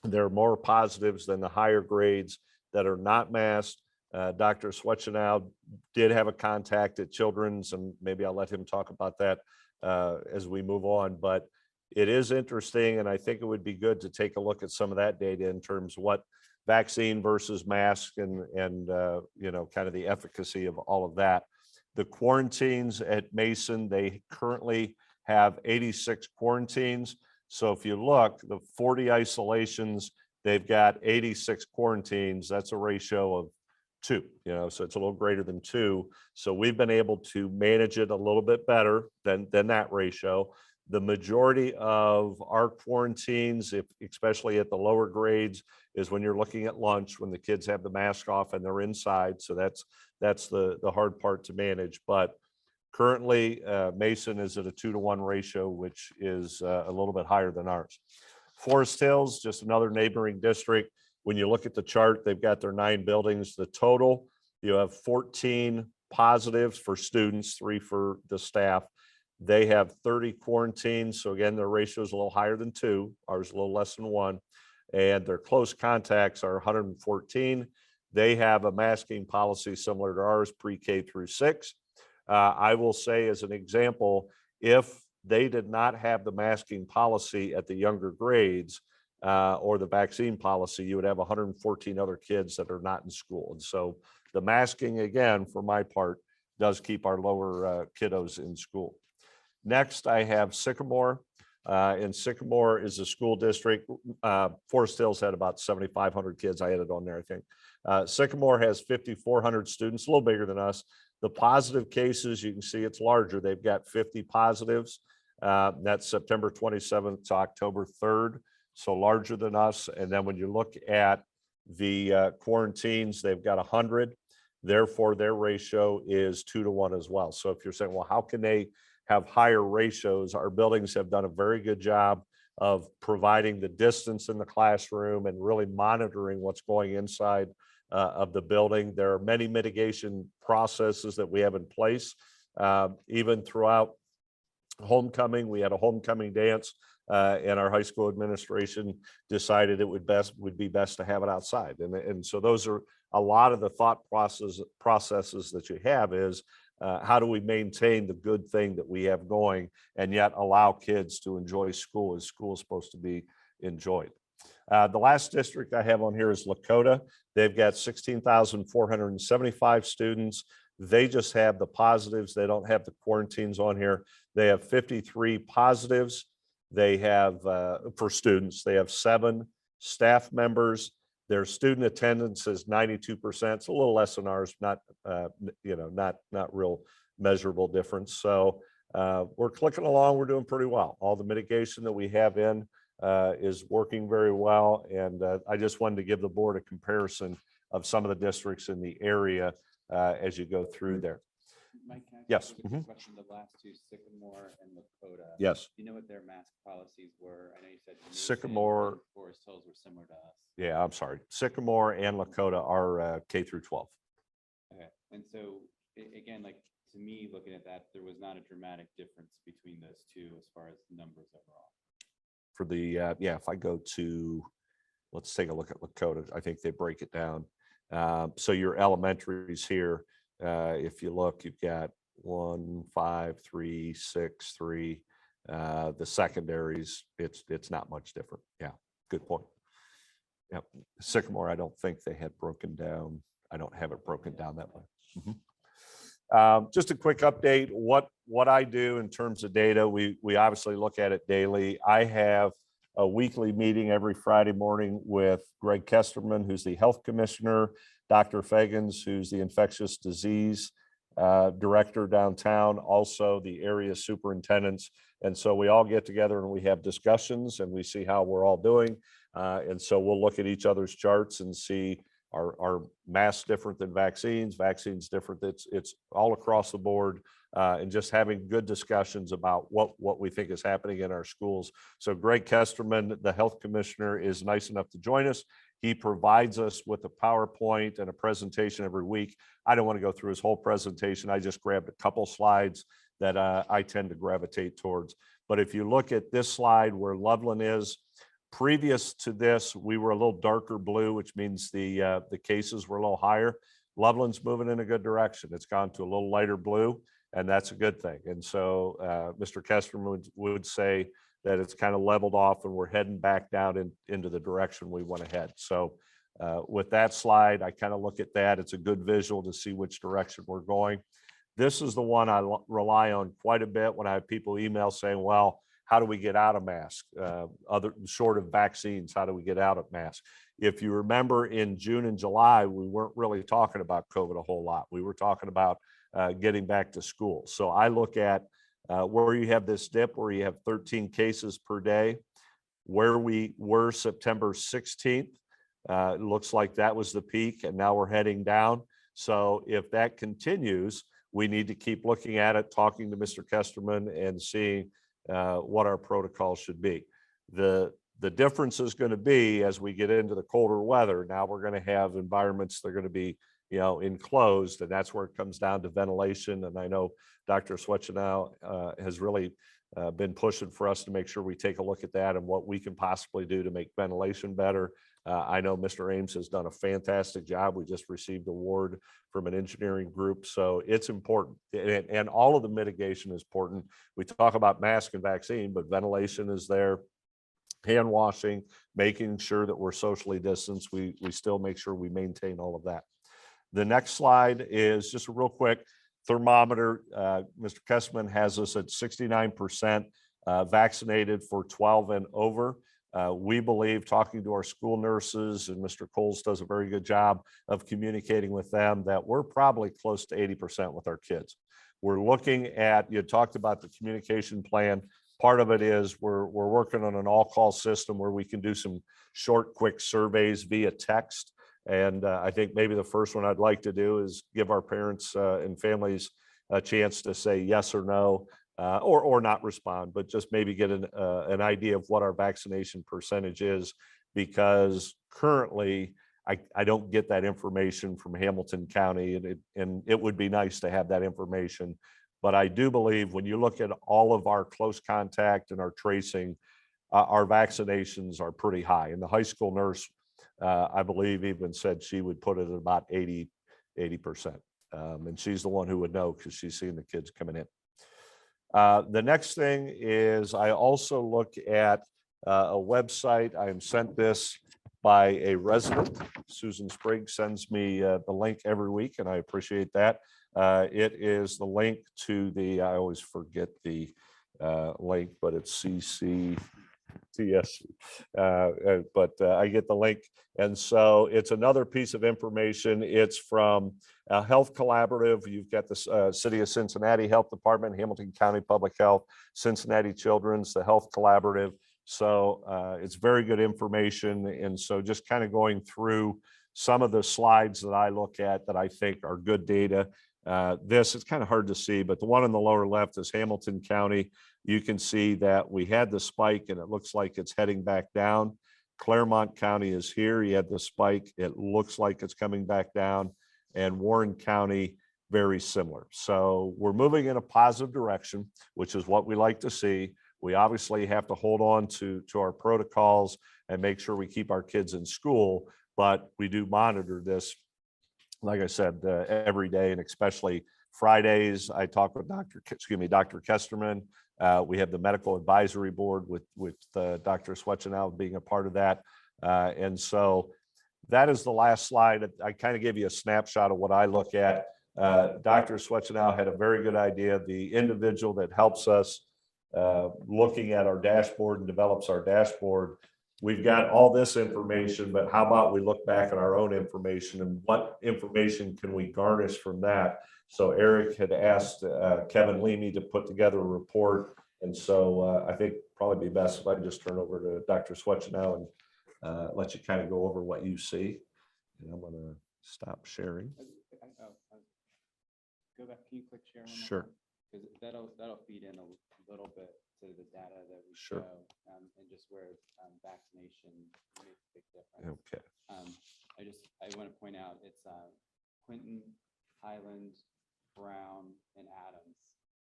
there are more positives than the higher grades that are not masked. Dr. Swetchenow did have a contact at Children's, and maybe I'll let him talk about that as we move on. But it is interesting, and I think it would be good to take a look at some of that data in terms of what vaccine versus mask and you know, kind of the efficacy of all of that. The quarantines at Mason, they currently have 86 quarantines. So if you look, the 40 isolations, they've got 86 quarantines. That's a ratio of 2, you know, so it's a little greater than 2. So we've been able to manage it a little bit better than that ratio. The majority of our quarantines, especially at the lower grades, is when you're looking at lunch, when the kids have the mask off and they're inside. So that's the hard part to manage. But currently, Mason is at a 2-to-1 ratio, which is a little bit higher than ours. Forest Hills, just another neighboring district. When you look at the chart, they've got their 9 buildings. The total, you have 14 positives for students, 3 for the staff. They have 30 quarantines. So again, their ratio is a little higher than 2, ours a little less than 1. And their close contacts are 114. They have a masking policy similar to ours, pre-K through 6. I will say as an example, if they did not have the masking policy at the younger grades or the vaccine policy, you would have 114 other kids that are not in school. And so the masking, again, for my part, does keep our lower kiddos in school. Next, I have Sycamore. And Sycamore is a school district. Forest Hills had about 7,500 kids. I added on there, I think. Sycamore has 5,400 students, a little bigger than us. The positive cases, you can see it's larger. They've got 50 positives. That's September 27th to October 3rd, so larger than us. And then when you look at the quarantines, they've got 100. Therefore, their ratio is 2 to 1 as well. So if you're saying, well, how can they have higher ratios? Our buildings have done a very good job of providing the distance in the classroom and really monitoring what's going inside of the building. There are many mitigation processes that we have in place. Even throughout homecoming, we had a homecoming dance, and our high school administration decided it would be best to have it outside. And so those are a lot of the thought processes that you have is how do we maintain the good thing that we have going and yet allow kids to enjoy school as school is supposed to be enjoyed. The last district I have on here is Lakota. They've got 16,475 students. They just have the positives. They don't have the quarantines on here. They have 53 positives. They have, for students, they have 7 staff members. Their student attendance is 92%. It's a little less than ours, not real measurable difference. So we're clicking along. We're doing pretty well. All the mitigation that we have in is working very well. And I just wanted to give the board a comparison of some of the districts in the area as you go through there. Mike, can I Yes. ask a quick question? The last two, Sycamore and Lakota. Yes. Do you know what their mask policies were? I know you said Mason Sycamore- and Forest Hills were similar to us. Yeah, I'm sorry. Sycamore and Lakota are K through 12. Okay, and so again, like to me, looking at that, there was not a dramatic difference between those two as far as numbers overall. For the, if I go to, let's take a look at Lakota. I think they break it down. So your elementaries here, if you look, you've got 1, 5, 3, 6, 3. The secondaries, it's not much different. Yeah, good point. Yep. Sycamore, I don't think they had broken down. I don't have it broken down that way. Just a quick update. What I do in terms of data, we obviously look at it daily. I have a weekly meeting every Friday morning with Greg Kesterman, who's the health commissioner, Dr. Fagans, who's the infectious disease director downtown, also the area superintendents. And so we all get together and we have discussions and we see how we're all doing. And so we'll look at each other's charts and see are masks different than vaccines different. It's all across the board, and just having good discussions about what we think is happening in our schools. So Greg Kesterman, the health commissioner, is nice enough to join us. He provides us with a PowerPoint and a presentation every week. I don't want to go through his whole presentation. I just grabbed a couple slides that I tend to gravitate towards. But if you look at this slide where Loveland is, previous to this, we were a little darker blue, which means the cases were a little higher. Loveland's moving in a good direction. It's gone to a little lighter blue, and that's a good thing. And so Mr. Kesterman would say that it's kind of leveled off and we're heading back down into the direction we want to head. So with that slide, I kind of look at that. It's a good visual to see which direction we're going. This is the one I rely on quite a bit when I have people email saying, well, how do we get out of masks? Other short of vaccines, how do we get out of masks? If you remember in June and July, we weren't really talking about COVID a whole lot. We were talking about getting back to school. So I look at where you have this dip, where you have 13 cases per day, where we were September 16th. It looks like that was the peak, and now we're heading down. So if that continues, we need to keep looking at it, talking to Mr. Kesterman and seeing what our protocol should be. The difference is going to be as we get into the colder weather. Now we're going to have environments that are going to be, enclosed, and that's where it comes down to ventilation. And I know Dr. Swetchenow has really been pushing for us to make sure we take a look at that and what we can possibly do to make ventilation better. I know Mr. Ames has done a fantastic job. We just received an award from an engineering group. So it's important. And all of the mitigation is important. We talk about mask and vaccine, but ventilation is there. Hand washing, making sure that we're socially distanced. We still make sure we maintain all of that. The next slide is just a real quick thermometer. Mr. Kesterman has us at 69%. vaccinated for 12 and over. We believe, talking to our school nurses, and Mr. Coles does a very good job of communicating with them, that we're probably close to 80% with our kids. We're looking at, you talked about the communication plan. Part of it is we're working on an all-call system where we can do some short, quick surveys via text. And I think maybe the first one I'd like to do is give our parents and families a chance to say yes or no, or not respond, but just maybe get an idea of what our vaccination percentage is, because currently I don't get that information from Hamilton County, and it would be nice to have that information. But I do believe when you look at all of our close contact and our tracing, our vaccinations are pretty high. And the high school nurse, I believe, even said she would put it at about 80%. And she's the one who would know, because she's seen the kids coming in. The next thing is I also look at a website. I am sent this by a resident. Susan Sprigg sends me the link every week, and I appreciate that. It is the link to the, I always forget the link, but it's CCTS. But I get the link. And so it's another piece of information. It's from a health collaborative. You've got the City of Cincinnati Health Department, Hamilton County Public Health, Cincinnati Children's, the Health Collaborative. So it's very good information. And so just kind of going through some of the slides that I look at that I think are good data. This is kind of hard to see, but the one on the lower left is Hamilton County. You can see that we had the spike and it looks like it's heading back down. Claremont County is here. You had the spike. It looks like it's coming back down. And Warren County, very similar. So we're moving in a positive direction, which is what we like to see. We obviously have to hold on to our protocols and make sure we keep our kids in school, but we do monitor this, like I said, every day, and especially Fridays. I talk with Dr. Kesterman. We have the medical advisory board with Dr. Swetchenow being a part of that. And so that is the last slide. I kind of gave you a snapshot of what I look at. Dr. Swetchenow had a very good idea. The individual that helps us looking at our dashboard and develops our dashboard, we've got all this information, but how about we look back at our own information and what information can we garnish from that? So Eric had asked Kevin Leamy to put together a report. And so I think probably be best if I just turn over to Dr. Swetchenow and let you kind of go over what you see. And I'm going to stop sharing. Go back, can you click share? Sure. Because that'll feed in a little bit to the data that we Sure. show, and just where vaccination makes a big difference. Okay. I want to point out it's Clinton, Highland, Brown, and Adams.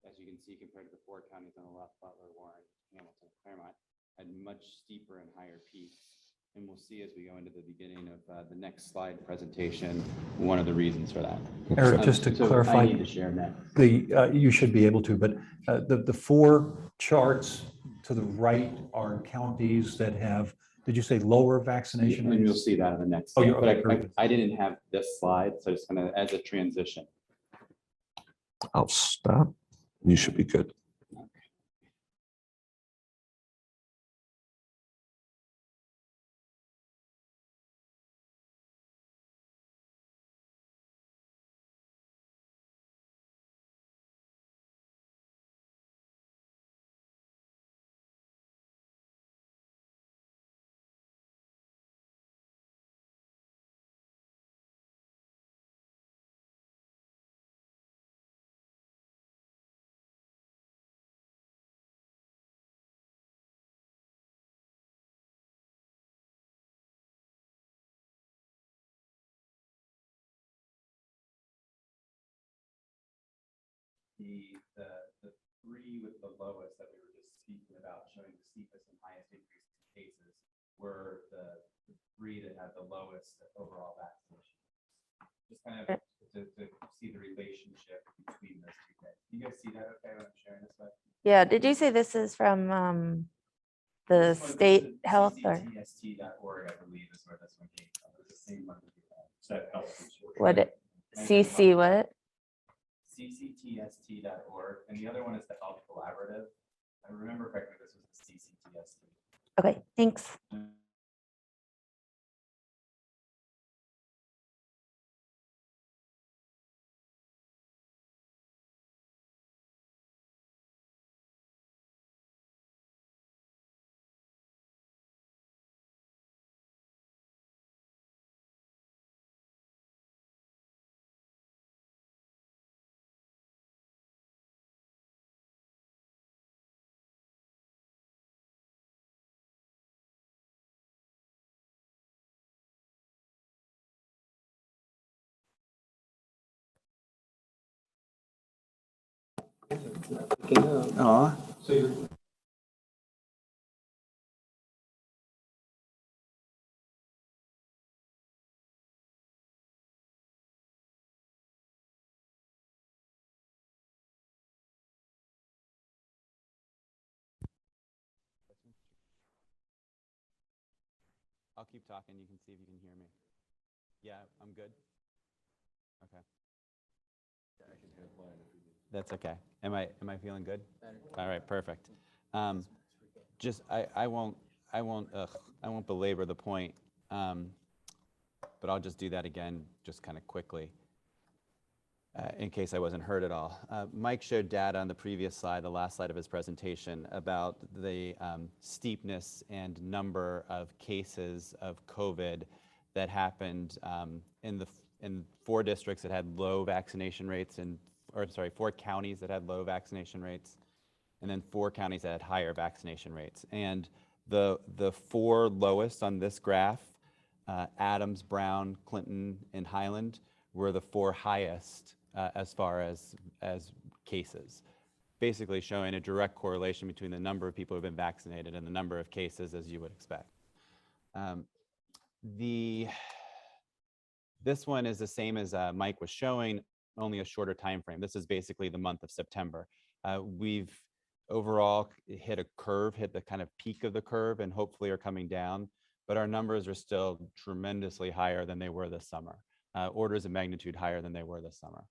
As you can see, compared to the four counties on the left, Butler, Warren, Hamilton, Claremont, had much steeper and higher peaks. And we'll see as we go into the beginning of the next slide presentation, one of the reasons for that. Eric, just to clarify, I need to share that. you should be able to, but the four charts to the right are counties that have, did you say lower vaccination And you'll rates? see that in the next. Oh, slide. okay, But I didn't have this slide, so just kind of as a transition. I'll stop. You should be good. The three with the lowest that we were just speaking about, showing the steepest and highest increase in cases, were the three that had the lowest overall vaccination. Just kind of to see the relationship between those two things. You guys see that okay when I'm sharing this with? Yeah, did you say this is from the This one, state the health or cctst.org, I believe is where this one came from. It's the same one. That health resource. what it, CC what? cctst.org, and the other one is the Health Collaborative. I remember correctly, this was the CCTSD. Okay, thanks. Aw. I'll keep talking. You can see if you can hear me. Yeah, I'm good. Okay. That's okay. Am I feeling good? All right, perfect. Just I won't belabor the point, but I'll just do that again, just kind of quickly, in case I wasn't heard at all. Mike showed data on the previous slide, the last slide of his presentation, about the steepness and number of cases of COVID that happened in 4 districts that had low vaccination rates, or 4 counties that had low vaccination rates, and then 4 counties that had higher vaccination rates. And the 4 lowest on this graph, Adams, Brown, Clinton, and Highland, were the 4 highest as far as cases, basically showing a direct correlation between the number of people who've been vaccinated and the number of cases, as you would expect. This one is the same as Mike was showing, only a shorter time frame. This is basically the month of September. We've overall hit the kind of peak of the curve, and hopefully are coming down, but our numbers are still tremendously higher than they were this summer, orders of magnitude higher than they were this summer.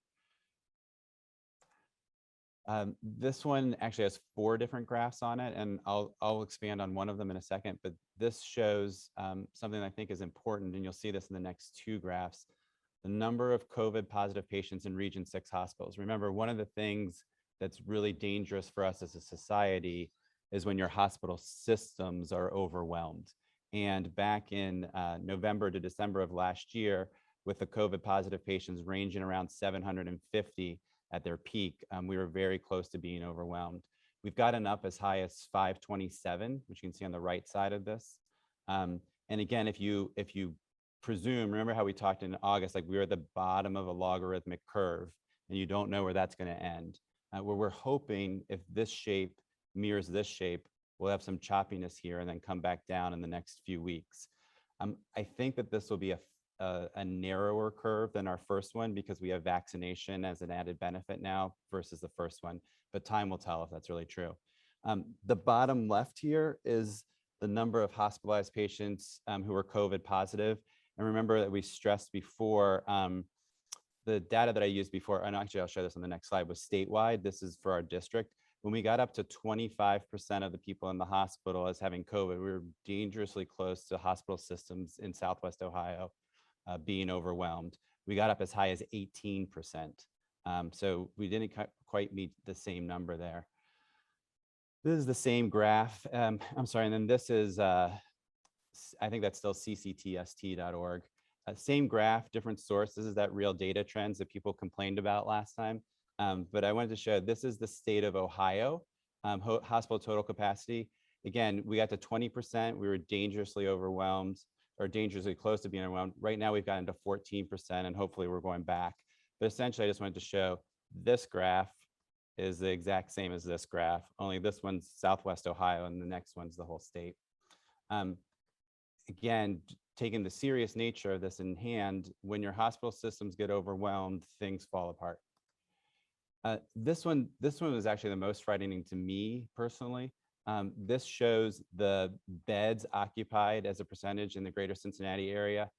This one actually has 4 different graphs on it, and I'll expand on one of them in a second, but this shows something I think is important, and you'll see this in the next 2 graphs, the number of COVID positive patients in Region 6 hospitals. Remember, one of the things that's really dangerous for us as a society is when your hospital systems are overwhelmed. And back in November to December of last year, with the COVID positive patients ranging around 750 at their peak, we were very close to being overwhelmed. We've gotten up as high as 527, which you can see on the right side of this. And again, if you presume, remember how we talked in August, like we were at the bottom of a logarithmic curve, and you don't know where that's going to end. Where we're hoping, if this shape mirrors this shape, we'll have some choppiness here and then come back down in the next few weeks. I think that this will be a narrower curve than our first one, because we have vaccination as an added benefit now versus the first one, but time will tell if that's really true. The bottom left here is the number of hospitalized patients who are COVID positive. And remember that we stressed before, the data that I used before, and actually I'll show this on the next slide, was statewide. This is for our district. When we got up to 25% of the people in the hospital as having COVID, we were dangerously close to hospital systems in Southwest Ohio being overwhelmed. We got up as high as 18%. So we didn't quite meet the same number there. This is the same graph. I'm sorry, and then this is, I think that's still cctst.org. Same graph, different source. This is that real data trends that people complained about last time. But I wanted to show, this is the state of Ohio, hospital total capacity. Again, we got to 20%. We were dangerously overwhelmed, or dangerously close to being overwhelmed. Right now we've gotten to 14%, and hopefully we're going back. But essentially I just wanted to show this graph is the exact same as this graph, only this one's Southwest Ohio and the next one's the whole state. Again, taking the serious nature of this in hand, when your hospital systems get overwhelmed, things fall apart. This one was actually the most frightening to me personally. This shows the beds occupied as a percentage in the greater Cincinnati area,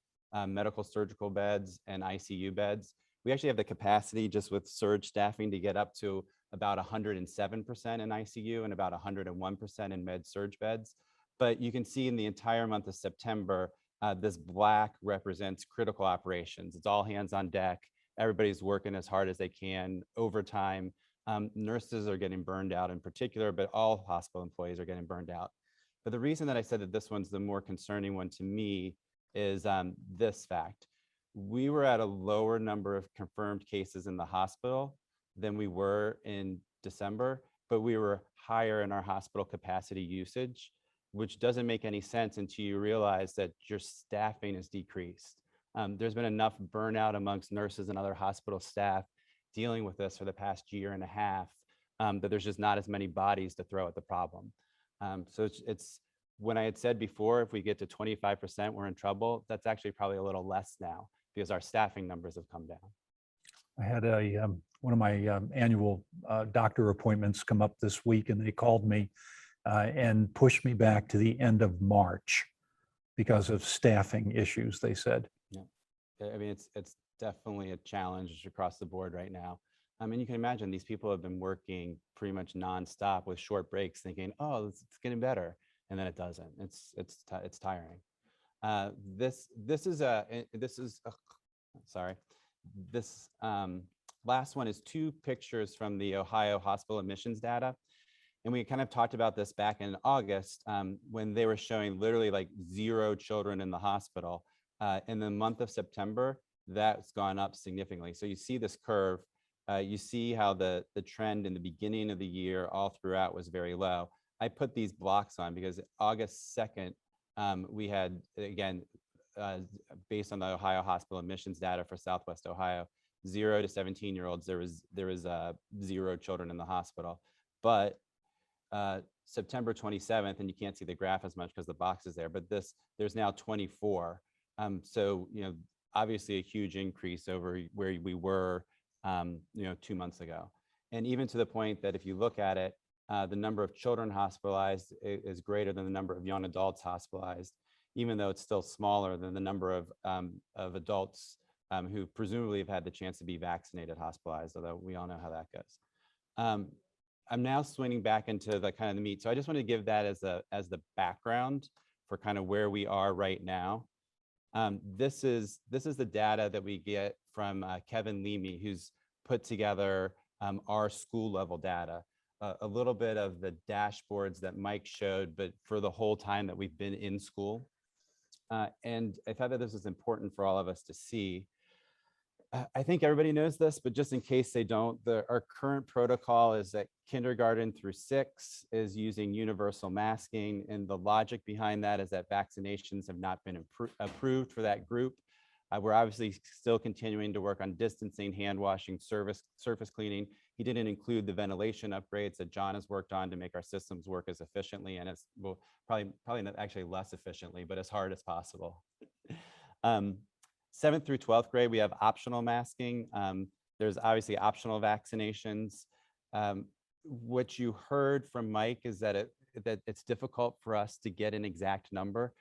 medical surgical beds and ICU beds. We actually have the capacity, just with surge staffing, to get up to about 107% in ICU and about 101% in med surg beds. But you can see in the entire month of September, this black represents critical operations. It's all hands on deck. Everybody's working as hard as they can overtime. Nurses are getting burned out in particular, but all hospital employees are getting burned out. But the reason that I said that this one's the more concerning one to me is this fact. We were at a lower number of confirmed cases in the hospital than we were in December, but we were higher in our hospital capacity usage, which doesn't make any sense until you realize that your staffing is decreased. There's been enough burnout amongst nurses and other hospital staff dealing with this for the past year and a half that there's just not as many bodies to throw at the problem. So it's when I had said before, if we get to 25%, we're in trouble. That's actually probably a little less now because our staffing numbers have come down. I had one of my annual doctor appointments come up this week, and they called me and pushed me back to the end of March because of staffing issues, they said. Yeah, I mean, it's definitely a challenge across the board right now. I mean, you can imagine these people have been working pretty much nonstop with short breaks thinking, oh, it's getting better. And then it doesn't. It's tiring. This last one is two pictures from the Ohio hospital admissions data. And we kind of talked about this back in August when they were showing literally like 0 children in the hospital. In the month of September, that's gone up significantly. So you see this curve. You see how the trend in the beginning of the year all throughout was very low. I put these blocks on because August 2nd, we had, again, based on the Ohio hospital admissions data for Southwest Ohio, 0 to 17-year-olds, there was 0 children in the hospital. But September 27th, and you can't see the graph as much because the box is there, but there's now 24. So, obviously a huge increase over where we were, 2 months ago. And even to the point that if you look at it, the number of children hospitalized is greater than the number of young adults hospitalized, even though it's still smaller than the number of adults who presumably have had the chance to be vaccinated hospitalized, although we all know how that goes. I'm now swinging back into the kind of the meat. So I just want to give that as the background for kind of where we are right now. This is the data that we get from Kevin Leamy, who's put together our school level data. A little bit of the dashboards that Mike showed, but for the whole time that we've been in school. And I thought that this was important for all of us to see. I think everybody knows this, but just in case they don't, our current protocol is that kindergarten through 6 is using universal masking. And the logic behind that is that vaccinations have not been approved for that group. We're obviously still continuing to work on distancing, hand washing, surface cleaning. He didn't include the ventilation upgrades that John has worked on to make our systems work as efficiently, and it's probably not actually less efficiently, but as hard as possible. 7th through 12th grade, we have optional masking. There's obviously optional vaccinations. What you heard from Mike is that it's difficult for us to get an exact number.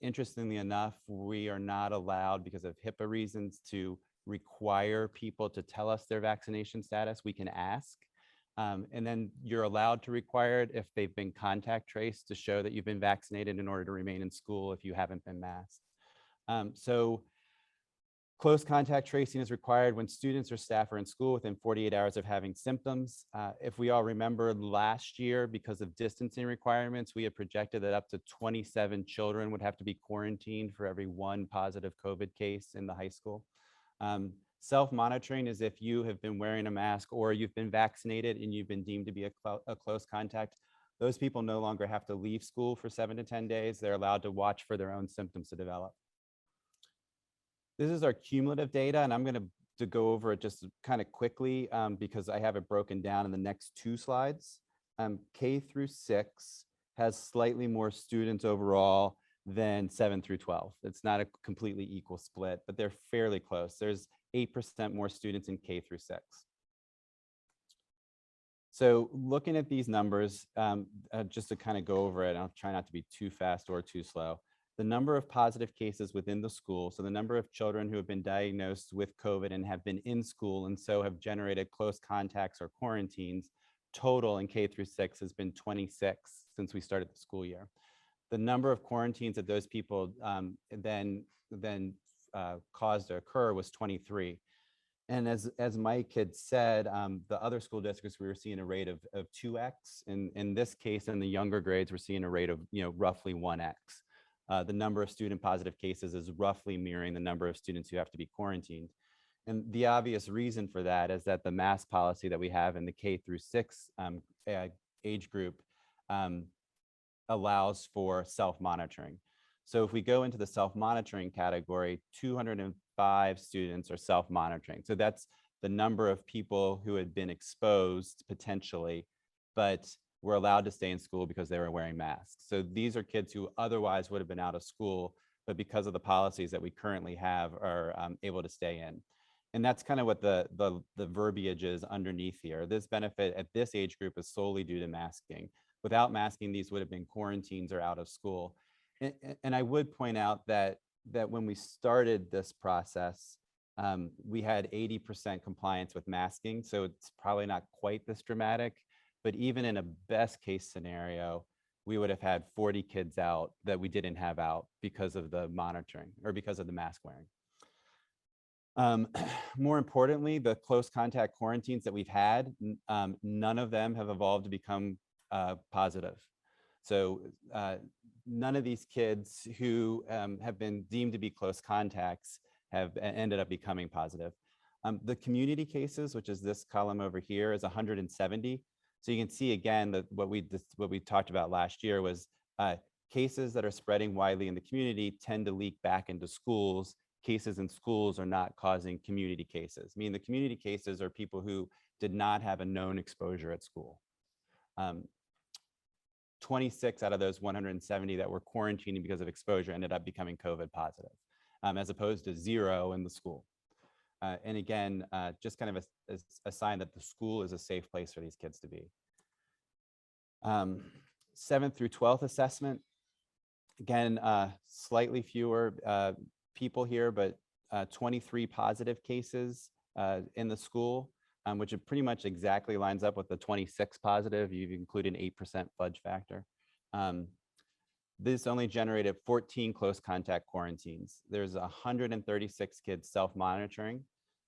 Interestingly enough, we are not allowed, because of HIPAA reasons, to require people to tell us their vaccination status. We can ask, and then you're allowed to require it if they've been contact traced to show that you've been vaccinated in order to remain in school if you haven't been masked. So close contact tracing is required when students or staff are in school within 48 hours of having symptoms. If we all remember last year, because of distancing requirements, we had projected that up to 27 children would have to be quarantined for every 1 positive COVID case in the high school. Self-monitoring is if you have been wearing a mask or you've been vaccinated and you've been deemed to be a close contact. Those people no longer have to leave school for 7 to 10 days. They're allowed to watch for their own symptoms to develop. This is our cumulative data, and I'm going to go over it just kind of quickly because I have it broken down in the next 2 slides. K through 6 has slightly more students overall than 7 through 12. It's not a completely equal split, but they're fairly close. There's 8% more students in K through 6. So looking at these numbers, just to kind of go over it, I'll try not to be too fast or too slow. the number of positive cases within the school, so the number of children who have been diagnosed with COVID and have been in school and so have generated close contacts or quarantines, total in K through 6 has been 26 since we started the school year. The number of quarantines that those people then caused to occur was 23. And as Mike had said, the other school districts, we were seeing a rate of 2x. In this case, in the younger grades, we're seeing a rate of roughly 1x. The number of student positive cases is roughly mirroring the number of students who have to be quarantined. And the obvious reason for that is that the mask policy that we have in the K through 6 age group allows for self-monitoring. So if we go into the self-monitoring category, 205 students are self-monitoring. So that's the number of people who had been exposed potentially, but were allowed to stay in school because they were wearing masks. So these are kids who otherwise would have been out of school, but because of the policies that we currently have are able to stay in. And that's kind of what the verbiage is underneath here. This benefit at this age group is solely due to masking. Without masking, these would have been quarantines or out of school. And I would point out that when we started this process, we had 80% compliance with masking. So it's probably not quite this dramatic, but even in a best case scenario, we would have had 40 kids out that we didn't have out because of the monitoring or because of the mask wearing. More importantly, the close contact quarantines that we've had, none of them have evolved to become positive. So none of these kids who have been deemed to be close contacts have ended up becoming positive. The community cases, which is this column over here, is 170. So you can see again that what we talked about last year was cases that are spreading widely in the community tend to leak back into schools. Cases in schools are not causing community cases. I mean, the community cases are people who did not have a known exposure at school. 26 out of those 170 that were quarantining because of exposure ended up becoming COVID positive, as opposed to 0 in the school. And again, just kind of a sign that the school is a safe place for these kids to be. 7th through 12th assessment, again, slightly fewer people here, but 23 positive cases in the school, which pretty much exactly lines up with the 26 positive. You've included an 8% fudge factor. This only generated 14 close contact quarantines. There's 136 kids self-monitoring.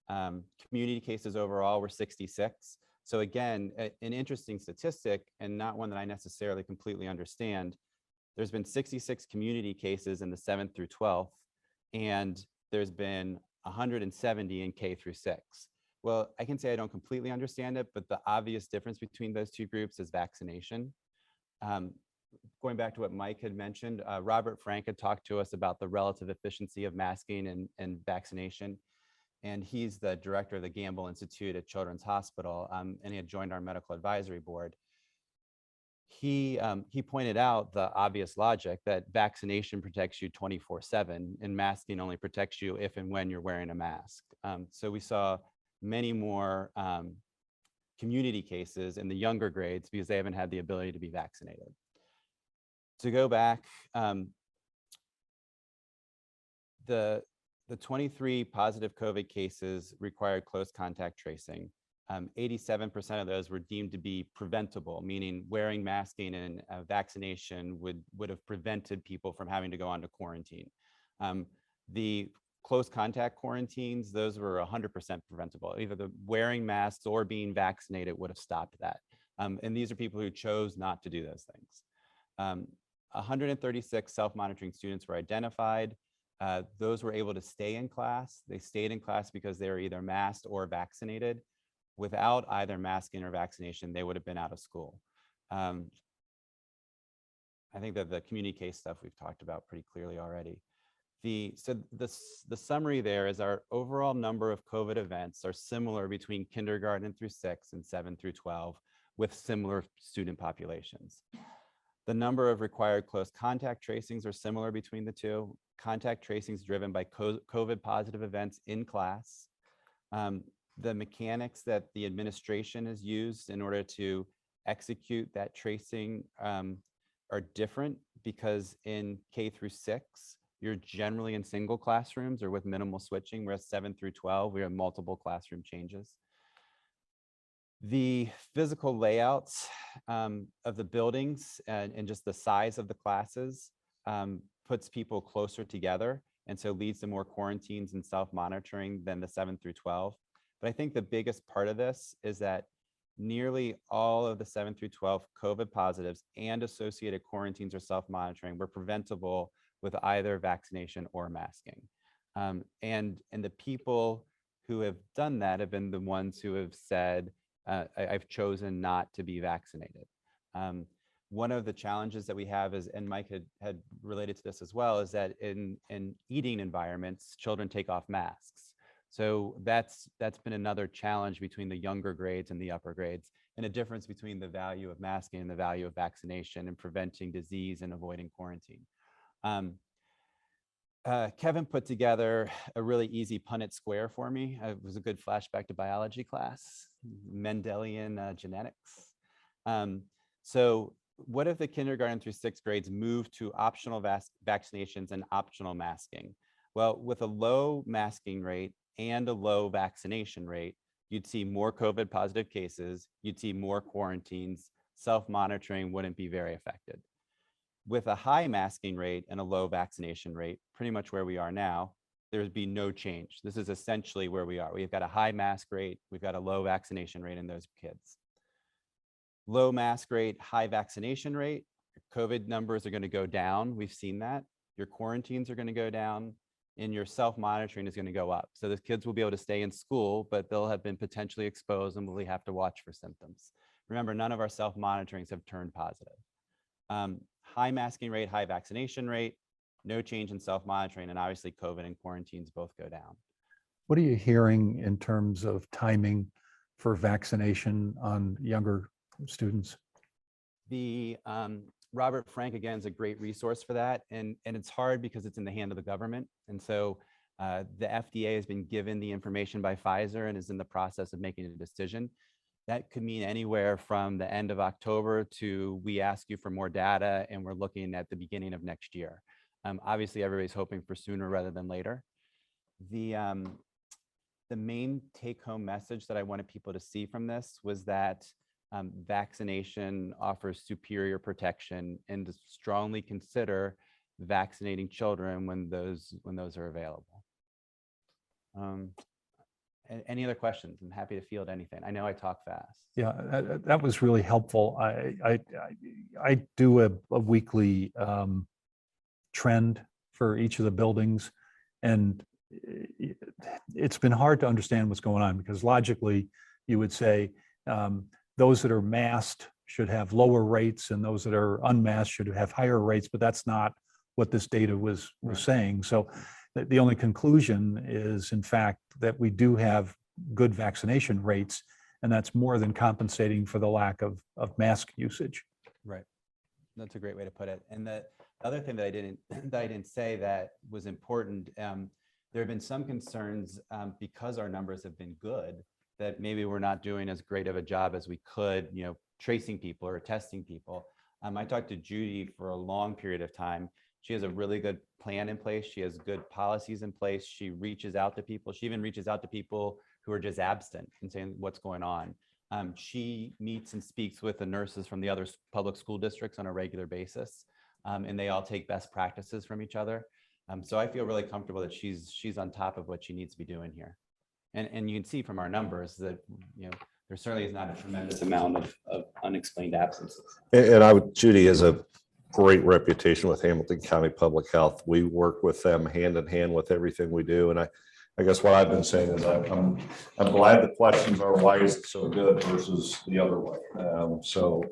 Community cases overall were 66. So again, an interesting statistic and not one that I necessarily completely understand. There's been 66 community cases in the 7th through 12th, and there's been 170 in K through 6. Well, I can say I don't completely understand it, but the obvious difference between those two groups is vaccination. Going back to what Mike had mentioned, Robert Frank had talked to us about the relative efficiency of masking and vaccination. And he's the director of the Gamble Institute at Children's Hospital, and he had joined our medical advisory board. He pointed out the obvious logic that vaccination protects you 24/7 and masking only protects you if and when you're wearing a mask. So we saw many more community cases in the younger grades because they haven't had the ability to be vaccinated. To go back, the 23 positive COVID cases required close contact tracing. 87% of those were deemed to be preventable, meaning wearing masking and vaccination would have prevented people from having to go onto quarantine. The close contact quarantines, those were 100% preventable. Either the wearing masks or being vaccinated would have stopped that. And these are people who chose not to do those things. 136 self-monitoring students were identified. Those were able to stay in class. They stayed in class because they were either masked or vaccinated. Without either masking or vaccination, they would have been out of school. I think that the community case stuff we've talked about pretty clearly already. So the summary there is our overall number of COVID events are similar between kindergarten through 6 and 7 through 12 with similar student populations. The number of required close contact tracings are similar between the two. Contact tracings driven by COVID positive events in class. The mechanics that the administration has used in order to execute that tracing are different because in K through 6, you're generally in single classrooms or with minimal switching, whereas 7 through 12, we have multiple classroom changes. The physical layouts of the buildings and just the size of the classes puts people closer together, and so leads to more quarantines and self-monitoring than the 7 through 12. But I think the biggest part of this is that nearly all of the 7 through 12 COVID positives and associated quarantines or self-monitoring were preventable with either vaccination or masking. And the people who have done that have been the ones who have said, I've chosen not to be vaccinated. One of the challenges that we have is, and Mike had related to this as well, is that in eating environments, children take off masks. So that's been another challenge between the younger grades and the upper grades, and a difference between the value of masking and the value of vaccination and preventing disease and avoiding quarantine. Kevin put together a really easy Punnett square for me. It was a good flashback to biology class, Mendelian genetics. So what if the kindergarten through 6th grades move to optional vaccinations and optional masking? Well, with a low masking rate and a low vaccination rate, you'd see more COVID positive cases, you'd see more quarantines, self-monitoring wouldn't be very effective. With a high masking rate and a low vaccination rate, pretty much where we are now, there would be no change. This is essentially where we are. We've got a high mask rate, we've got a low vaccination rate in those kids. Low mask rate, high vaccination rate, your COVID numbers are going to go down. We've seen that. Your quarantines are going to go down, and your self-monitoring is going to go up. So the kids will be able to stay in school, but they'll have been potentially exposed and will have to watch for symptoms. Remember, none of our self-monitorings have turned positive. High masking rate, high vaccination rate, no change in self-monitoring, and obviously COVID and quarantines both go down. What are you hearing in terms of timing for vaccination on younger students? The Robert Frank, again, is a great resource for that. And it's hard because it's in the hand of the government. And so the FDA has been given the information by Pfizer and is in the process of making a decision. That could mean anywhere from the end of October to we ask you for more data and we're looking at the beginning of next year. Obviously, everybody's hoping for sooner rather than later. The main take-home message that I wanted people to see from this was that vaccination offers superior protection, and to strongly consider vaccinating children when those are available. Any other questions? I'm happy to field anything. I know I talk fast. Yeah, that was really helpful. I do a weekly trend for each of the buildings, and it's been hard to understand what's going on, because logically you would say those that are masked should have lower rates and those that are unmasked should have higher rates, but that's not what this data was saying. So the only conclusion is, in fact, that we do have good vaccination rates, and that's more than compensating for the lack of mask usage. Right. That's a great way to put it. And the other thing that I didn't say that was important, there have been some concerns because our numbers have been good, that maybe we're not doing as great of a job as we could, tracing people or testing people. I talked to Judy for a long period of time. She has a really good plan in place. She has good policies in place. She reaches out to people. She even reaches out to people who are just absent and saying what's going on. She meets and speaks with the nurses from the other public school districts on a regular basis, and they all take best practices from each other. So I feel really comfortable that she's on top of what she needs to be doing here. And you can see from our numbers that there certainly is not a tremendous amount of unexplained absences. And Judy has a great reputation with Hamilton County Public Health. We work with them hand in hand with everything we do. And I guess what I've been saying is I'm glad the questions are, why is it so good versus the other way. So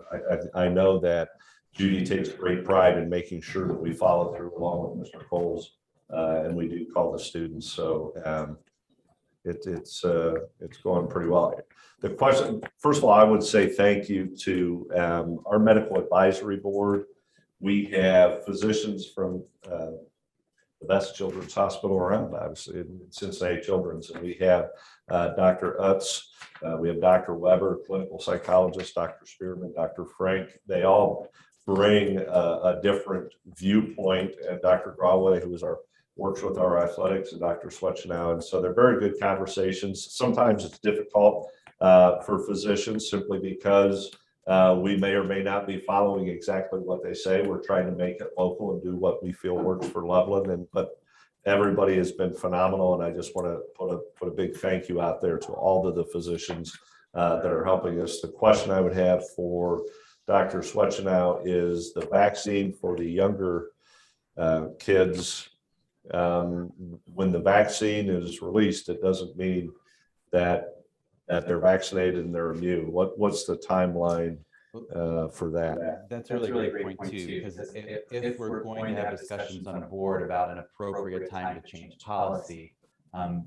I know that Judy takes great pride in making sure that we follow through along with Mr. Coles, and we do call the students. So it's going pretty well. The question, first of all, I would say thank you to our medical advisory board. We have physicians from the best children's hospital around, obviously, in Cincinnati Children's. And we have Dr. Utz, we have Dr. Weber, clinical psychologist, Dr. Spearman, Dr. Frank. They all bring a different viewpoint, and Dr. Grawway, who is works with our athletics, and Dr. Swetchenow, and so they're very good conversations. Sometimes it's difficult for physicians simply because we may or may not be following exactly what they say. We're trying to make it local and do what we feel works for Loveland, but everybody has been phenomenal, and I just want to put a big thank you out there to all of the physicians that are helping us. The question I would have for Dr. Swetchenow is the vaccine for the younger kids. When the vaccine is released, it doesn't mean that they're vaccinated and they're immune. What's the timeline for that? That's a really great point too, because if we're going to have discussions on a board about an appropriate time to change policy,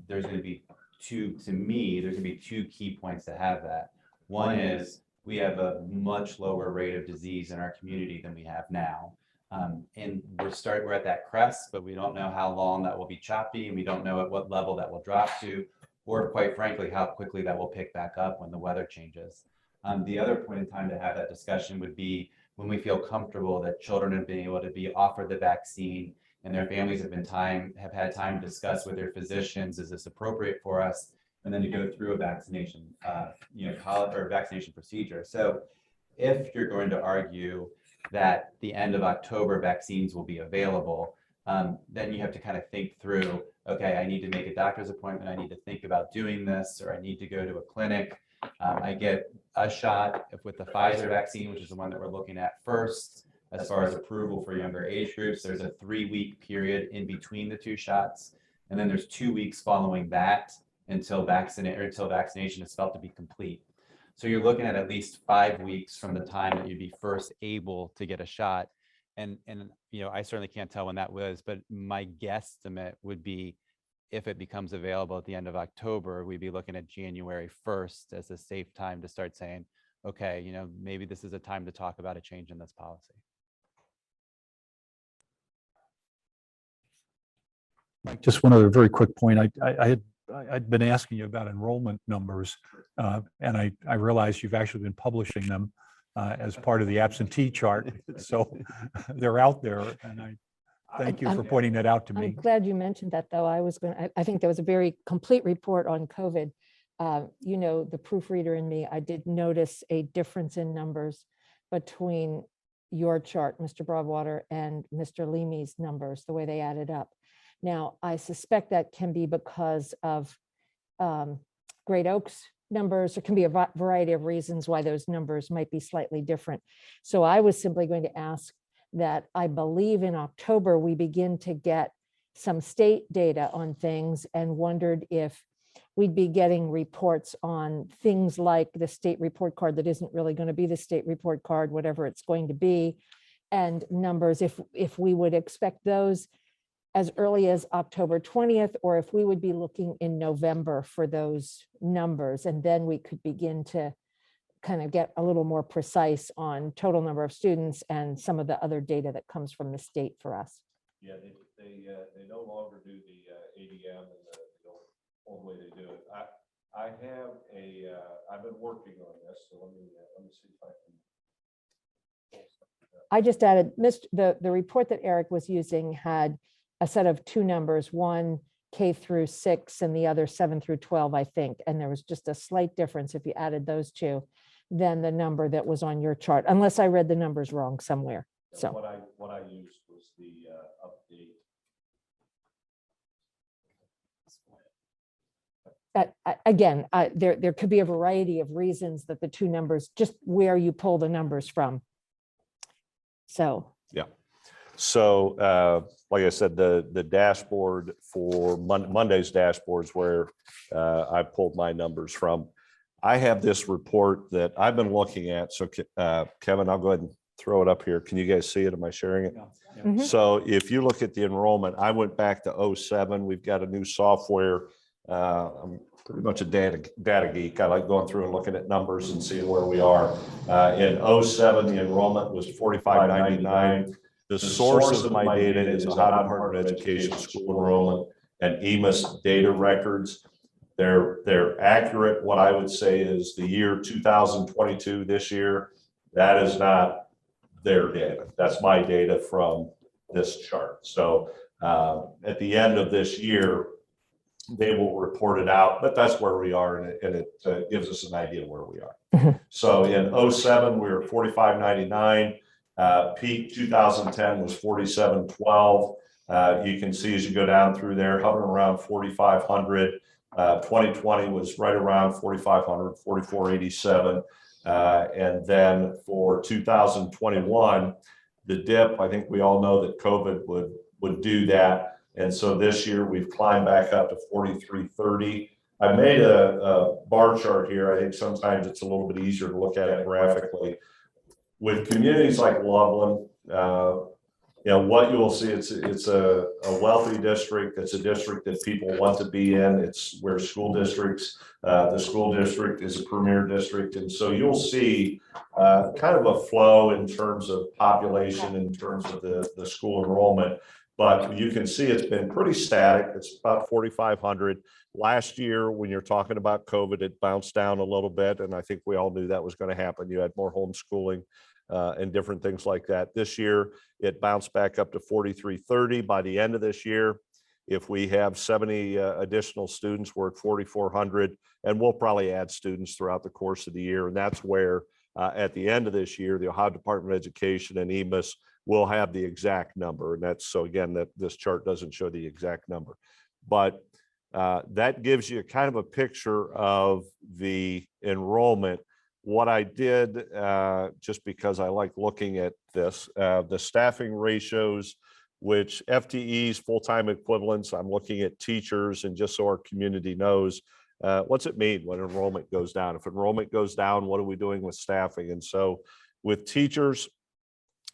there's going to be there's going to be two key points to have that. One is we have a much lower rate of disease in our community than we have now. And we're at that crest, but we don't know how long that will be choppy, and we don't know at what level that will drop to, or quite frankly, how quickly that will pick back up when the weather changes. The other point in time to have that discussion would be when we feel comfortable that children have been able to be offered the vaccine and their families have had time to discuss with their physicians, is this appropriate for us? And then to go through a vaccination, vaccination procedure. So if you're going to argue that the end of October vaccines will be available, then you have to kind of think through, okay, I need to make a doctor's appointment, I need to think about doing this, or I need to go to a clinic. I get a shot with the Pfizer vaccine, which is the one that we're looking at first. As far as approval for younger age groups, there's a 3-week period in between the two shots. And then there's 2 weeks following that until vaccination is felt to be complete. So you're looking at least 5 weeks from the time that you'd be first able to get a shot. And I certainly can't tell when that was, but my guesstimate would be if it becomes available at the end of October, we'd be looking at January 1st as a safe time to start saying, okay, maybe this is a time to talk about a change in this policy. Just one other very quick point. I'd been asking you about enrollment numbers, and I realized you've actually been publishing them as part of the absentee chart. So they're out there, and I thank you for pointing that out to me. I'm glad you mentioned that, though. I think there was a very complete report on COVID. The proofreader in me, I did notice a difference in numbers between your chart, Mr. Broadwater, and Mr. Leamy's numbers, the way they added up. Now, I suspect that can be because of Great Oaks numbers. There can be a variety of reasons why those numbers might be slightly different. So I was simply going to ask that I believe in October, we begin to get some state data on things, and wondered if we'd be getting reports on things like the state report card that isn't really going to be the state report card, whatever it's going to be, and numbers, if we would expect those as early as October 20th, or if we would be looking in November for those numbers. And then we could begin to kind of get a little more precise on total number of students and some of the other data that comes from the state for us. Yeah, they no longer do the ADM and the old way they do it. I've been working on this, so let me see if I can. I just added, the report that Eric was using had a set of two numbers, one K through 6 and the other 7 through 12, I think. And there was just a slight difference if you added those two than the number that was on your chart, unless I read the numbers wrong somewhere. So what I used was the update. Again, there could be a variety of reasons that the two numbers, just where you pull the numbers from. So. Yeah. So like I said, the dashboard for Monday's dashboards where I pulled my numbers from. I have this report that I've been looking at. So Kevin, I'll go ahead and throw it up here. Can you guys see it? Am I sharing it? Yeah. Mhm. So if you look at the enrollment, I went back to 07. We've got a new software. I'm pretty much a data geek. I like going through and looking at numbers and seeing where we are. In 07, the enrollment was 4599. The source of my data is Ohio Department of Education school enrollment and EMIS data records. They're accurate. What I would say is the year 2022, this year, that is not their data. That's my data from this chart. So at the end of this year, they will report it out, but that's where we are, and it gives us an idea where we are. So in 07, we were 4599. Peak 2010 was 4712. You can see as you go down through there, hovering around 4,500. 2020 was right around 4,500, 4,487. And then for 2021, the dip, I think we all know that COVID would do that. And so this year we've climbed back up to 4,330. I made a bar chart here. I think sometimes it's a little bit easier to look at it graphically. With communities like Loveland, what you will see, it's a wealthy district. It's a district that people want to be in. It's where school districts, the school district is a premier district. And so you'll see kind of a flow in terms of population, in terms of the school enrollment. But you can see it's been pretty static. It's about 4,500. Last year, when you're talking about COVID, it bounced down a little bit. And I think we all knew that was going to happen. You had more homeschooling and different things like that. This year, it bounced back up to 4,330. By the end of this year, if we have 70 additional students, we're at 4,400. And we'll probably add students throughout the course of the year. And that's where, at the end of this year, the Ohio Department of Education and EMIS will have the exact number. And that's, so again, that this chart doesn't show the exact number, but that gives you kind of a picture of the enrollment. What I did, just because I like looking at this, the staffing ratios, which FTEs, full-time equivalents, I'm looking at teachers, and just so our community knows, what's it mean when enrollment goes down? If enrollment goes down, what are we doing with staffing? And so with teachers,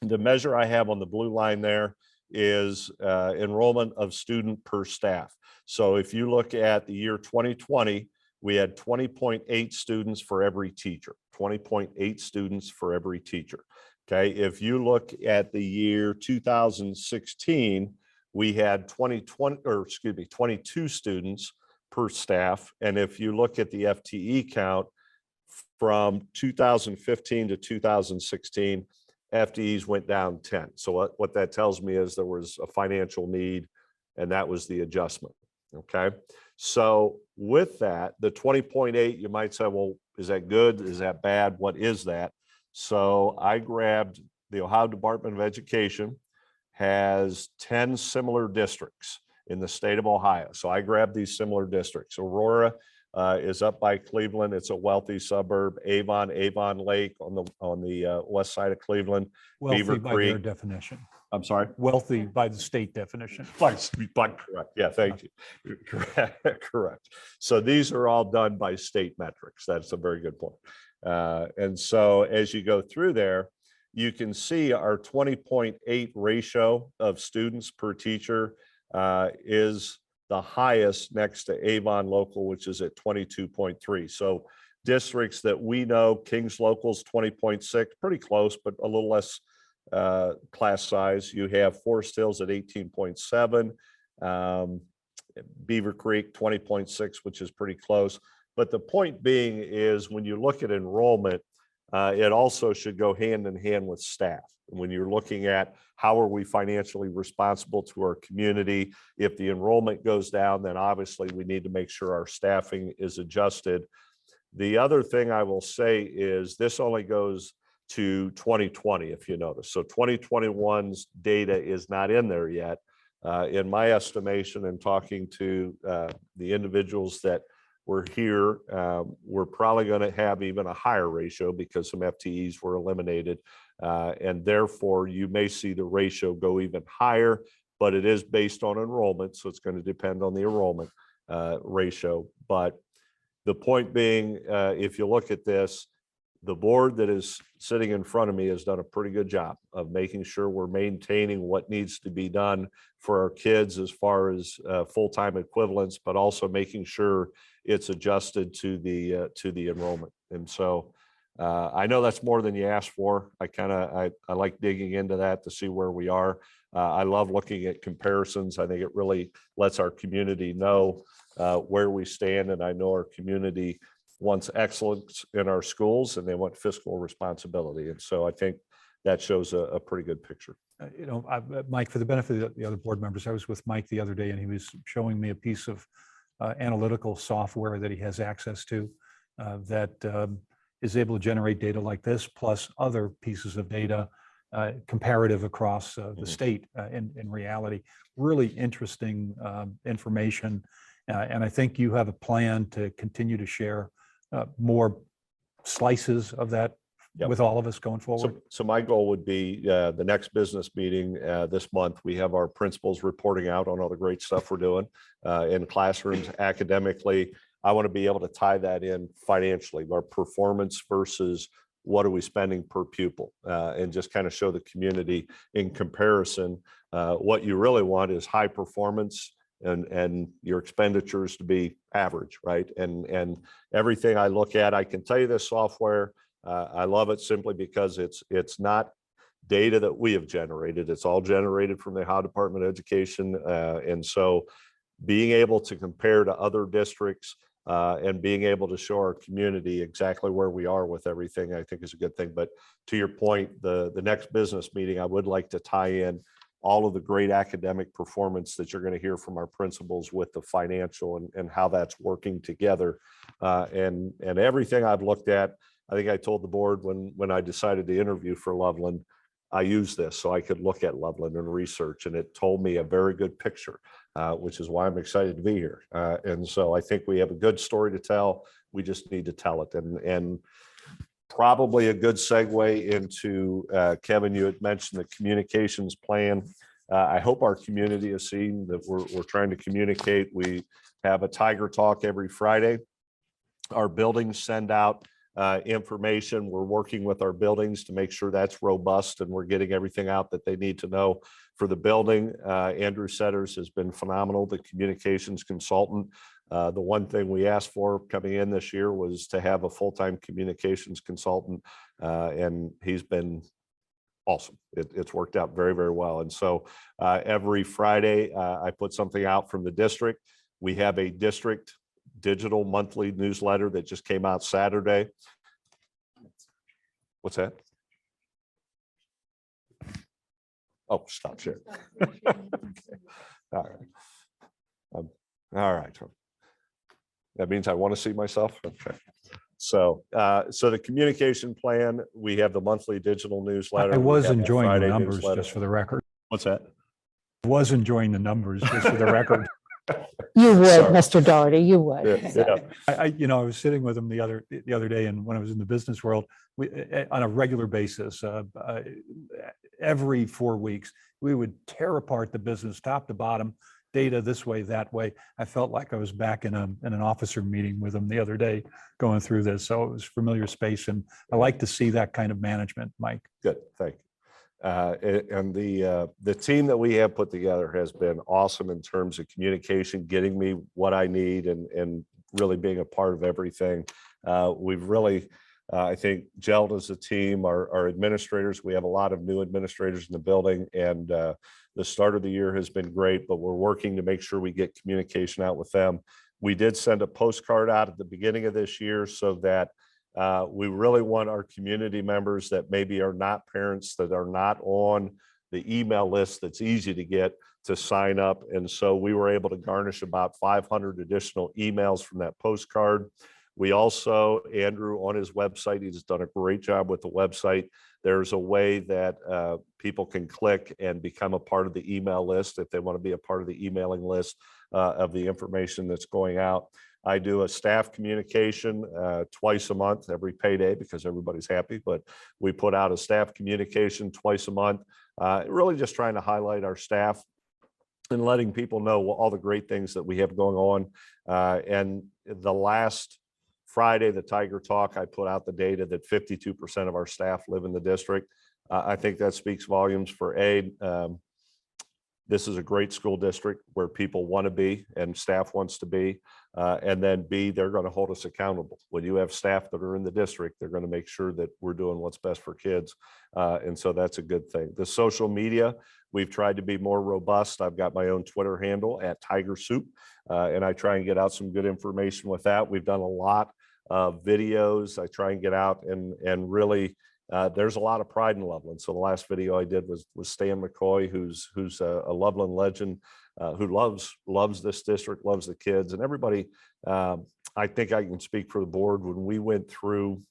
the measure I have on the blue line there is enrollment of student per staff. So if you look at the year 2020, we had 20.8 students for every teacher, 20.8 students for every teacher. Okay, if you look at the year 2016, we had 22 students per staff. And if you look at the FTE count from 2015 to 2016, FTEs went down 10. So what that tells me is there was a financial need, and that was the adjustment. Okay. So with that, the 20.8, you might say, well, is that good? Is that bad? What is that? So I grabbed the Ohio Department of Education has 10 similar districts in the state of Ohio. So I grabbed these similar districts. Aurora is up by Cleveland. It's a wealthy suburb. Avon Lake on the west side of Cleveland. Wealthy Beaver by their Creek. definition. I'm sorry. Wealthy by the state definition. Correct. Yeah, thank you. Correct. So these are all done by state metrics. That's a very good point. And so as you go through there, you can see our 20.8 ratio of students per teacher is the highest next to Avon Local, which is at 22.3. So districts that we know, Kings Local's 20.6, pretty close, but a little less class size. You have Forest Hills at 18.7, Beaver Creek 20.6, which is pretty close. But the point being is when you look at enrollment, it also should go hand in hand with staff. When you're looking at how are we financially responsible to our community, if the enrollment goes down, then obviously we need to make sure our staffing is adjusted. The other thing I will say is this only goes to 2020, if you notice. So 2021's data is not in there yet. In my estimation and talking to the individuals that were here, we're probably going to have even a higher ratio because some FTEs were eliminated. And therefore, you may see the ratio go even higher, but it is based on enrollment. So it's going to depend on the enrollment ratio. But the point being, if you look at this, the board that is sitting in front of me has done a pretty good job of making sure we're maintaining what needs to be done for our kids as far as full-time equivalents, but also making sure it's adjusted to the enrollment. And so I know that's more than you asked for. I like digging into that to see where we are. I love looking at comparisons. I think it really lets our community know where we stand. And I know our community wants excellence in our schools and they want fiscal responsibility. And so I think that shows a pretty good picture. Mike, for the benefit of the other board members, I was with Mike the other day and he was showing me a piece of analytical software that he has access to that is able to generate data like this, plus other pieces of data comparative across the state in reality. Really interesting information. And I think you have a plan to continue to share more slices of that with all of us going forward. So my goal would be the next business meeting this month, we have our principals reporting out on all the great stuff we're doing in classrooms academically. I want to be able to tie that in financially, our performance versus what are we spending per pupil, and just kind of show the community in comparison. What you really want is high performance and your expenditures to be average, right? And everything I look at, I can tell you this software, I love it simply because it's not data that we have generated. It's all generated from the Ohio Department of Education. And so being able to compare to other districts and being able to show our community exactly where we are with everything, I think is a good thing. But to your point, the next business meeting, I would like to tie in all of the great academic performance that you're going to hear from our principals with the financial and how that's working together. And everything I've looked at, I think I told the board when I decided to interview for Loveland, I used this so I could look at Loveland and research, and it told me a very good picture, which is why I'm excited to be here. And so I think we have a good story to tell. We just need to tell it. And probably a good segue into, Kevin, you had mentioned the communications plan. I hope our community has seen that we're trying to communicate. We have a Tiger Talk every Friday. Our buildings send out information. We're working with our buildings to make sure that's robust and we're getting everything out that they need to know for the building. Andrew Setters has been phenomenal, the communications consultant. The one thing we asked for coming in this year was to have a full-time communications consultant, and he's been awesome. It's worked out very, very well. And so every Friday, I put something out from the district. We have a district digital monthly newsletter that just came out Saturday. What's that? Oh, stop sharing. All right. All right. That means I want to see myself. Okay. So the communication plan, we have the monthly digital newsletter. I was We have the enjoying the Friday numbers, newsletter. just for the record. What's that? I was enjoying the numbers, just for the record. You would, Sorry. Mr. Doherty, you would. Yeah. I was sitting with him the other day, and when I was in the business world, we on a regular basis, every 4 weeks, we would tear apart the business top to bottom, data this way, that way. I felt like I was back in an officer meeting with him the other day going through this. So it was familiar space, and I like to see that kind of management, Mike. Good, thank you. And the team that we have put together has been awesome in terms of communication, getting me what I need and really being a part of everything. We've really, I think, gelled as a team. Our administrators, we have a lot of new administrators in the building, and the start of the year has been great, but we're working to make sure we get communication out with them. We did send a postcard out at the beginning of this year so that we really want our community members that maybe are not parents, that are not on the email list that's easy to get, to sign up. And so we were able to garnish about 500 additional emails from that postcard. We also, Andrew, on his website, he's done a great job with the website. There's a way that people can click and become a part of the email list if they want to be a part of the emailing list of the information that's going out. I do a staff communication twice a month, every payday, because everybody's happy, but we put out a staff communication twice a month, really just trying to highlight our staff and letting people know all the great things that we have going on. And the last Friday, the Tiger Talk, I put out the data that 52% of our staff live in the district. I think that speaks volumes for this is a great school district where people want to be and staff wants to be. And then B, they're going to hold us accountable. When you have staff that are in the district, they're going to make sure that we're doing what's best for kids. And so that's a good thing. The social media, we've tried to be more robust. I've got my own Twitter handle at Tiger Soup, and I try and get out some good information with that. We've done a lot of videos. I try and get out and really there's a lot of pride in Loveland. So the last video I did was Stan McCoy, who's a Loveland legend, who loves this district, loves the kids and everybody. I think I can speak for the board. When we went through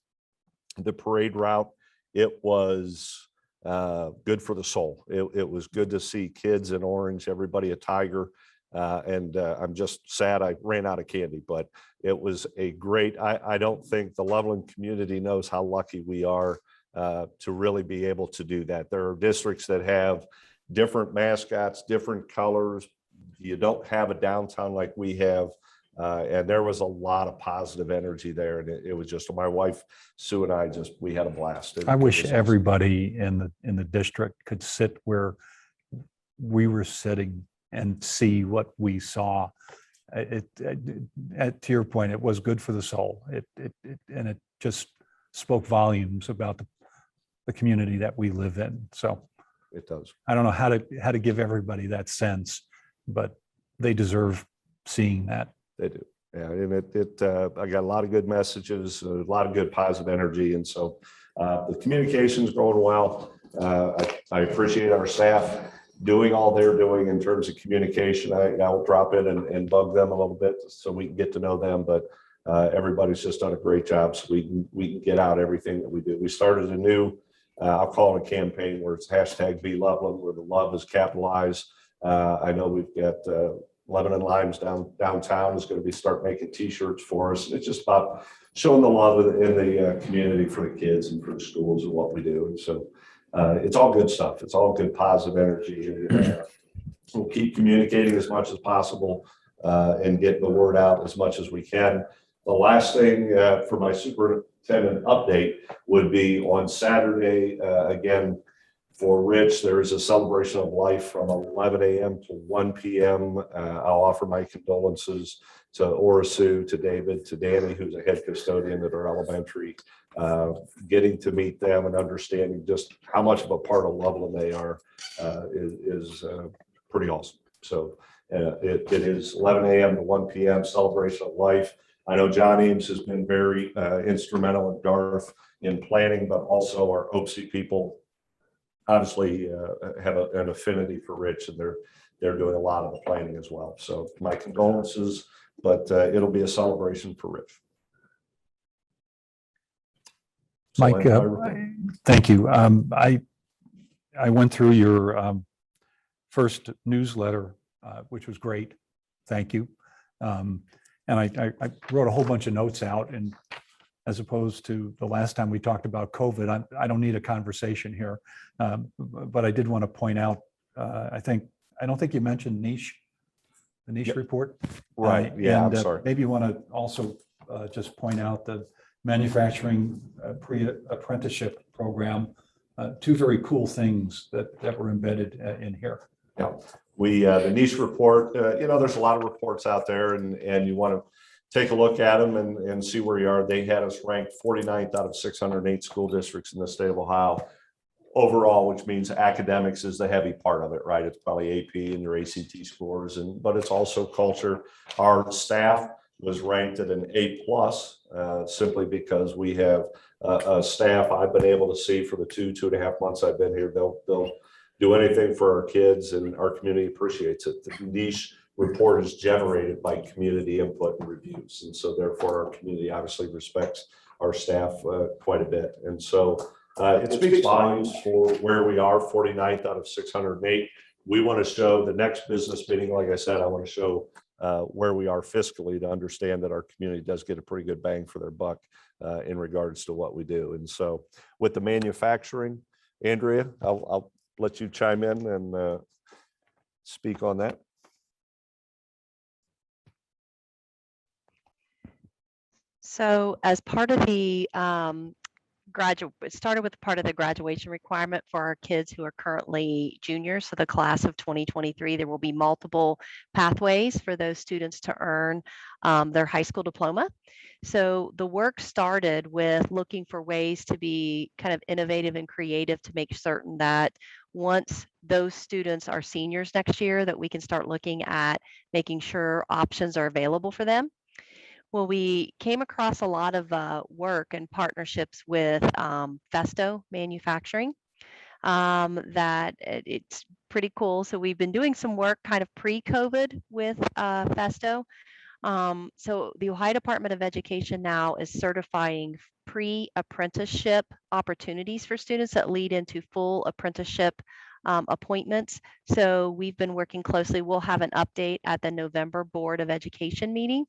the parade route, it was good for the soul. It was good to see kids in orange, everybody a tiger. And I'm just sad I ran out of candy, but it was a great, I don't think the Loveland community knows how lucky we are to really be able to do that. There are districts that have different mascots, different colors. You don't have a downtown like we have. And there was a lot of positive energy there. And it was just, my wife, Sue, and I we had a blast. I wish everybody in the district could sit where we were sitting and see what we saw. To your point, it was good for the soul. And it just spoke volumes about the community that we live in. So it does. I don't know how to give everybody that sense, but they deserve seeing that. They do. Yeah, and I got a lot of good messages, a lot of good positive energy. And so the communication's going well. I appreciate our staff doing all they're doing in terms of communication. I'll drop in and bug them a little bit so we can get to know them, but everybody's just done a great job so we can get out everything that we do. We started a new, I'll call it a campaign where it's #BeLoveland, where the love is capitalized. I know we've got Lemon and Limes downtown is going to start making t-shirts for us. And it's just about showing the love in the community for the kids and for the schools and what we do. And so it's all good stuff. It's all good positive energy. And, we'll keep communicating as much as possible and getting the word out as much as we can. The last thing for my superintendent update would be on Saturday, again, for Rich, there is a celebration of life from 11 a.m. to 1 p.m. I'll offer my condolences to Orasu, to David, to Danny, who's a head custodian at our elementary. Getting to meet them and understanding just how much of a part of Loveland they are is pretty awesome. So it is 11 a.m. to 1 p.m. celebration of life. I know John Eames has been very instrumental in Garth in planning, but also our OPSI people obviously have an affinity for Rich, and they're doing a lot of the planning as well. So my condolences, but it'll be a celebration for Rich. So Mike, thank you. I went through your first newsletter, which was great. Thank you. And I wrote a whole bunch of notes out, and as opposed to the last time we talked about COVID, I don't need a conversation here. But I did want to point out, I don't think you mentioned the niche report. Right. Yeah, I'm sorry. Maybe you want to also just point out the manufacturing pre-apprenticeship program. Two very cool things that were embedded in here. Yeah, the niche report, there's a lot of reports out there, and you want to take a look at them and see where you are. They had us ranked 49th out of 608 school districts in the state of Ohio overall, which means academics is the heavy part of it, right? It's probably AP and your ACT scores, but it's also culture. Our staff was ranked at an A+, simply because we have a staff I've been able to see for the 2.5 months I've been here. They'll do anything for our kids, and our community appreciates it. The niche report is generated by community input and reviews, and so therefore our community obviously respects our staff quite a bit. And so it speaks volumes for where we are, 49th out of 608. We want to show the next business meeting, like I said, I want to show where we are fiscally to understand that our community does get a pretty good bang for their buck in regards to what we do. And so with the manufacturing, Andrea, I'll let you chime in and speak on that. So as part of the it started with part of the graduation requirement for our kids who are currently juniors. So the class of 2023, there will be multiple pathways for those students to earn their high school diploma. So the work started with looking for ways to be kind of innovative and creative to make certain that once those students are seniors next year, that we can start looking at making sure options are available for them. Well, we came across a lot of work and partnerships with Festo Manufacturing that it's pretty cool. So we've been doing some work kind of pre-COVID with Festo. So the Ohio Department of Education now is certifying pre-apprenticeship opportunities for students that lead into full apprenticeship appointments. So we've been working closely. We'll have an update at the November Board of Education meeting,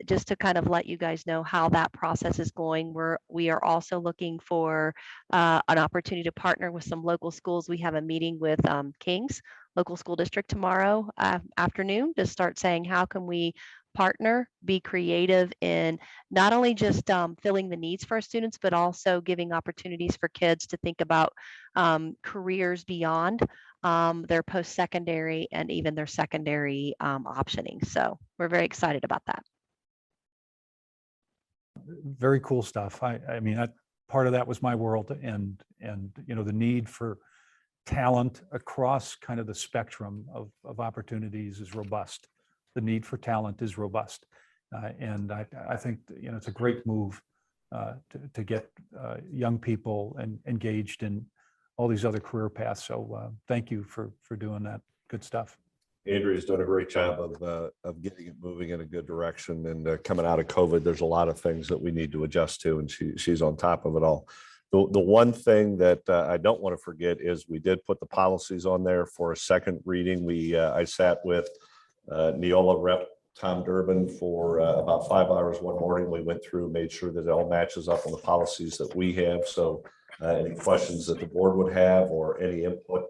just to kind of let you guys know how that process is going. We are also looking for an opportunity to partner with some local schools. We have a meeting with Kings local school district tomorrow afternoon to start saying how can we partner, be creative in not only just filling the needs for our students, but also giving opportunities for kids to think about careers beyond their post-secondary and even their secondary optioning. So we're very excited about that. Very cool stuff. I mean, part of that was my world, and you know, the need for talent across kind of the spectrum of opportunities is robust. The need for talent is robust. And I think, you know, it's a great move to get young people engaged in all these other career paths. So thank you for doing that. Good stuff. Andrea's done a great job of getting it moving in a good direction, and coming out of COVID, there's a lot of things that we need to adjust to, and she's on top of it all. The one thing that I don't want to forget is we did put the policies on there for a second reading. I sat with Neola Rep Tom Durbin for about 5 hours one morning. We went through, made sure that it all matches up on the policies that we have. So any questions that the board would have or any input,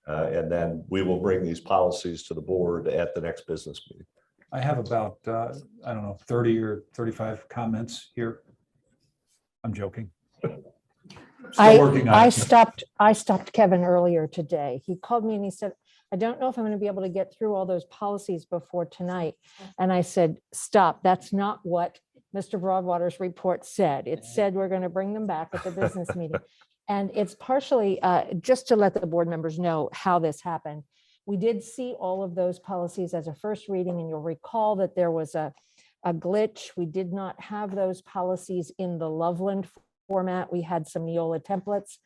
and then we will bring these policies to the board at the next business meeting. I have about, I don't know, 30 or 35 comments here. I'm joking. Still working on I it. stopped Kevin earlier today. He called me and he said, I don't know if I'm going to be able to get through all those policies before tonight. And I said, stop. That's not what Mr. Broadwater's report said. It said we're going to bring them back at the business meeting. And it's partially just to let the board members know how this happened. We did see all of those policies as a first reading, and you'll recall that there was a glitch. We did not have those policies in the Loveland format. We had some Neola templates.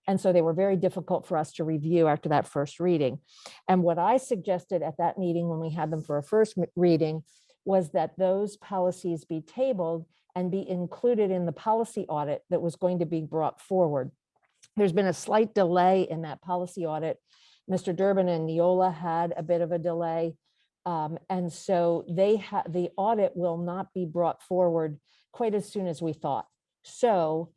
And so they were very difficult for us to review after that first reading. And what I suggested at that meeting when we had them for a first reading was that those policies be tabled and be included in the policy audit that was going to be brought forward. There's been a slight delay in that policy audit. Mr. Durbin and Neola had a bit of a delay. And so the audit will not be brought forward quite as soon as we thought. So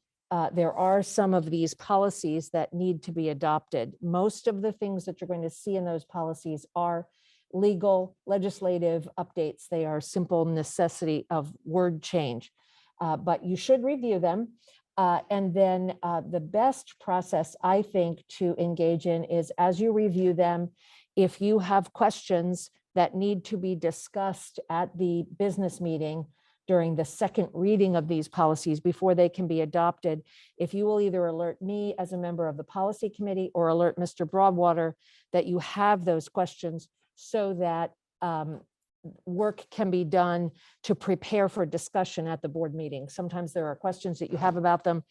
there are some of these policies that need to be adopted. Most of the things that you're going to see in those policies are legal, legislative updates. They are simple necessity of word change, but you should review them. And then the best process, I think, to engage in is as you review them, if you have questions that need to be discussed at the business meeting during the second reading of these policies before they can be adopted, if you will either alert me as a member of the policy committee or alert Mr. Broadwater that you have those questions so that work can be done to prepare for discussion at the board meeting. Sometimes there are questions that you have about them,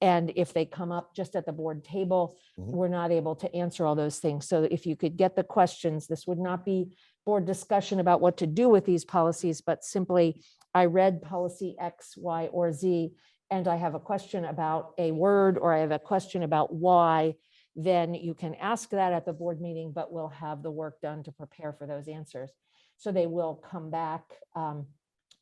and if they come up just at the board table, we're not able to answer all those things. So if you could get the questions, this would not be board discussion about what to do with these policies, but simply, I read policy X, Y, or Z, and I have a question about a word, or I have a question about Y, then you can ask that at the board meeting, but we'll have the work done to prepare for those answers. So they will come back on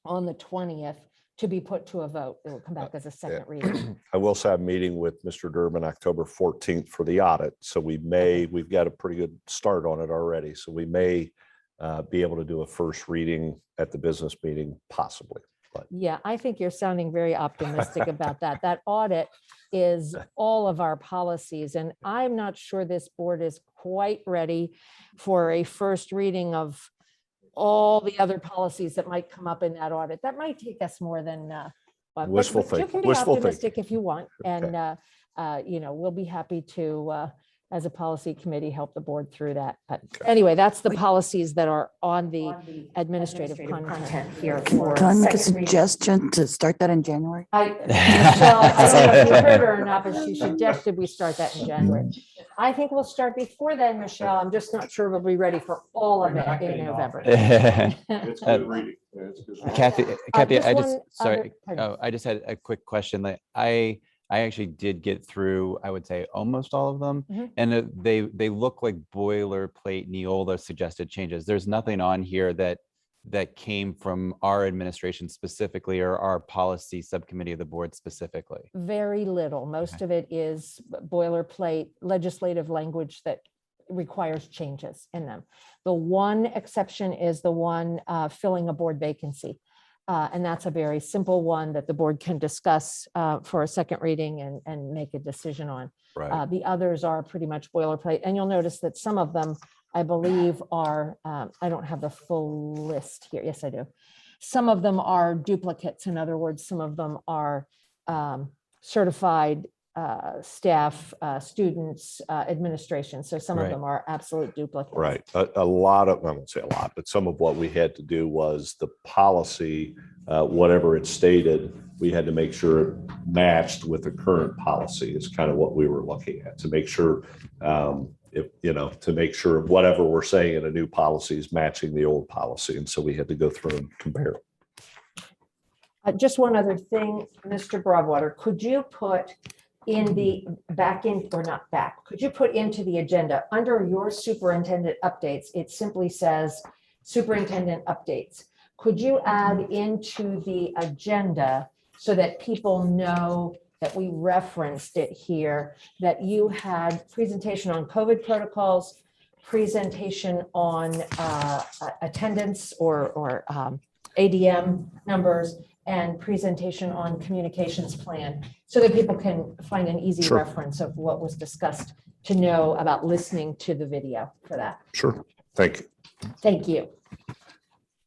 the 20th to be put to a vote. It will come back as a second reading. I will have a meeting with Mr. Durbin October 14th for the audit. So we've got a pretty good start on it already. So we may be able to do a first reading at the business meeting, possibly. But yeah, I think you're sounding very optimistic about that. That audit is all of our policies, and I'm not sure this board is quite ready for a first reading of all the other policies that might come up in that audit. That might take us more than wishful but you thinking. can be Wishful optimistic thinking. if you want, and you know, we'll be happy to as a policy committee, help the board through that. But anyway, that's the policies that are on the administrative content here for. Can I make a second reading. suggestion to start that in January? Michelle, I don't know if you heard her or not, but she suggested we start that in January. I think we'll start before then, Michelle. I'm just not sure we'll be ready for all of it in November. It's good reading. Yeah, it's good reading. Kathy, just I just, one sorry, other- pardon. I just had a quick question. Like I actually did get through, I would say, almost all of them. Mhm. And they look like boilerplate Neola suggested changes. There's nothing on here that came from our administration specifically or our policy subcommittee of the board specifically. Very little. Most of it is boilerplate legislative language that requires changes in them. The one exception is the one filling a board vacancy. And that's a very simple one that the board can discuss for a second reading and make a decision on. Right. The others are pretty much boilerplate. And you'll notice that some of them, I believe, are, I don't have the full list here. Yes, I do. Some of them are duplicates. In other words, some of them are certified staff, students, administration. So some of Right. them are absolute duplicates. Right. A lot of, I won't say a lot, but some of what we had to do was the policy, whatever it stated, we had to make sure it matched with the current policy is kind of what we were looking at to make sure, to make sure whatever we're saying in a new policy is matching the old policy. And so we had to go through and compare. Just one other thing, Mr. Broadwater, could you put in the could you put into the agenda under your superintendent updates, it simply says superintendent updates. Could you add into the agenda so that people know that we referenced it here, that you had presentation on COVID protocols, presentation on attendance or ADM numbers, and presentation on communications plan, so that people can find an easy Sure. reference of what was discussed to know about listening to the video for that. Sure. Thank you. Thank you.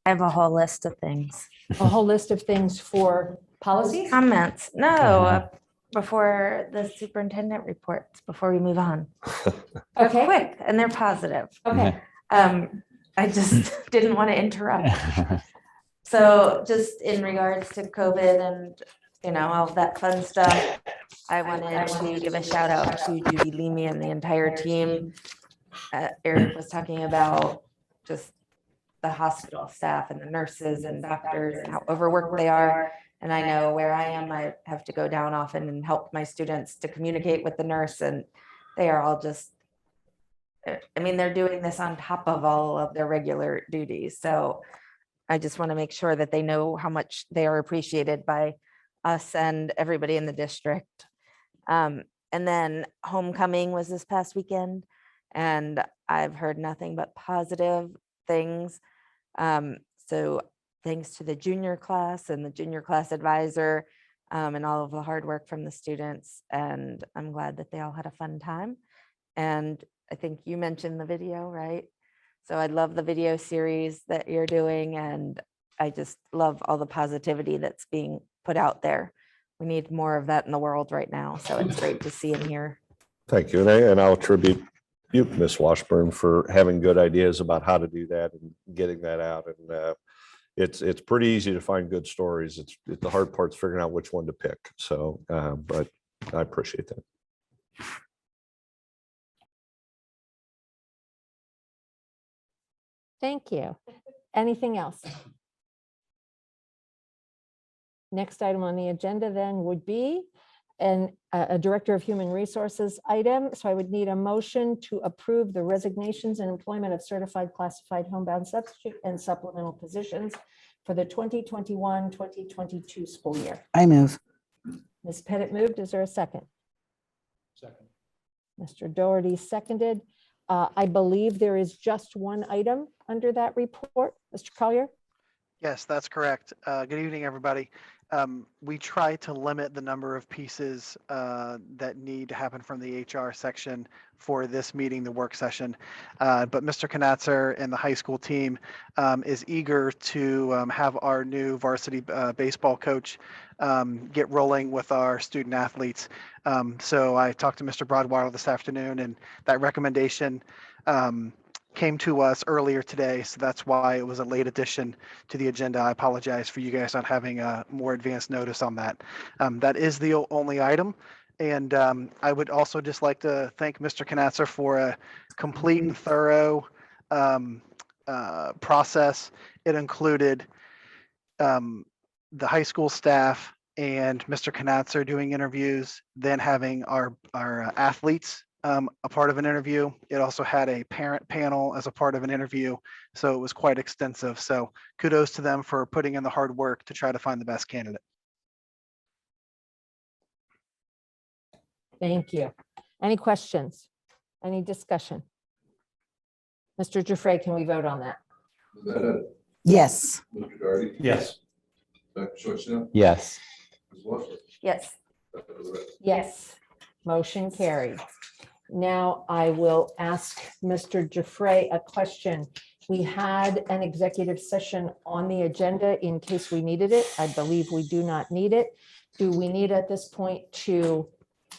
I have a whole list of things. A whole list of things for policies? Comments? No, before the superintendent reports, before we move on. They're Okay, quick and they're positive. okay. I just didn't want to interrupt. So just in regards to COVID and, all of that fun stuff, I wanted to give a shout out to Judy Leamy and the entire team. Eric was talking about just the hospital staff and the nurses and doctors and how overworked they are. And I know where I am, I have to go down often and help my students to communicate with the nurse, and they are all just, they're doing this on top of all of their regular duties. So I just want to make sure that they know how much they are appreciated by us and everybody in the district. And then homecoming was this past weekend, and I've heard nothing but positive things. So thanks to the junior class and the junior class advisor, and all of the hard work from the students. And I'm glad that they all had a fun time. And I think you mentioned the video, right? So I love the video series that you're doing, and I just love all the positivity that's being put out there. We need more of that in the world right now. So it's great to see and hear. Thank you. And I'll attribute you, Ms. Washburn, for having good ideas about how to do that and getting that out. And it's pretty easy to find good stories. It's the hard part's figuring out which one to pick. So, but I appreciate that. Thank you. Anything else? Next item on the agenda then would be a Director of Human Resources item. So I would need a motion to approve the resignations and employment of certified classified homebound substitute and supplemental positions for the 2021-2022 school year. I move. Ms. Pettit moved. Is there a second? Second. Mr. Doherty seconded. I believe there is just one item under that report. Mr. Collier? Yes, that's correct. Good evening, everybody. We try to limit the number of pieces that need to happen from the HR section for this meeting, the work session. But Mr. Knatzer and the high school team is eager to have our new varsity baseball coach get rolling with our student athletes. So I talked to Mr. Broadwater this afternoon, and that recommendation came to us earlier today, so that's why it was a late addition to the agenda. I apologize for you guys not having a more advanced notice on that. That is the only item. And I would also just like to thank Mr. Knatzer for a complete and thorough process. It included the high school staff and Mr. Knatzer doing interviews, then having our athletes a part of an interview. It also had a parent panel as a part of an interview. So it was quite extensive. So kudos to them for putting in the hard work to try to find the best candidate. Thank you. Any questions? Any discussion? Mr. Giuffre, can we vote on that? Is that it? Yes. Mr. Gardy? Yes. Dr. Schwartz? Yes. Ms. Walsh? Yes. Dr. Loretta? Yes. Motion carried. Now I will ask Mr. Giuffre a question. We had an executive session on the agenda in case we needed it. I believe we do not need it. Do we need at this point to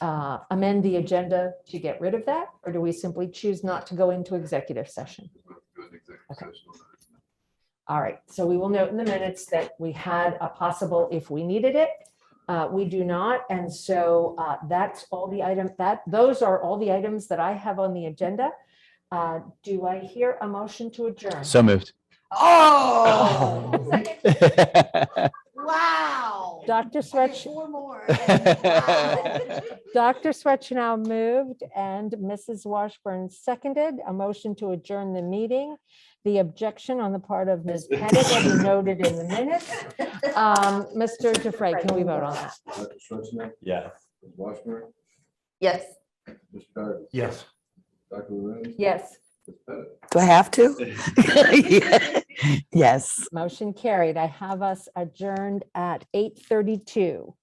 amend the agenda to get rid of that? Or do we simply choose not to go into executive session? Good executive Okay. session on that. All right, so we will note in the minutes that we had a possible if we needed it. We do not, and so that's all the item those are all the items that I have on the agenda. Do I hear a motion to adjourn? So moved. Oh, wow. Dr. I get Swetch, 4 more. Dr. Swetchnow moved and Mrs. Washburn seconded a motion to adjourn the meeting. The objection on the part of Ms. Pettit will be noted in the minutes. Mr. Giuffre, can we vote on that? Dr. Schwartz? Yes. Ms. Washburn? Yes. Mr. Gardy? Yes. Dr. Loretta? Yes. Ms. Pettit? Do I have to? Yes. Motion carried. I have us adjourned at 8:32.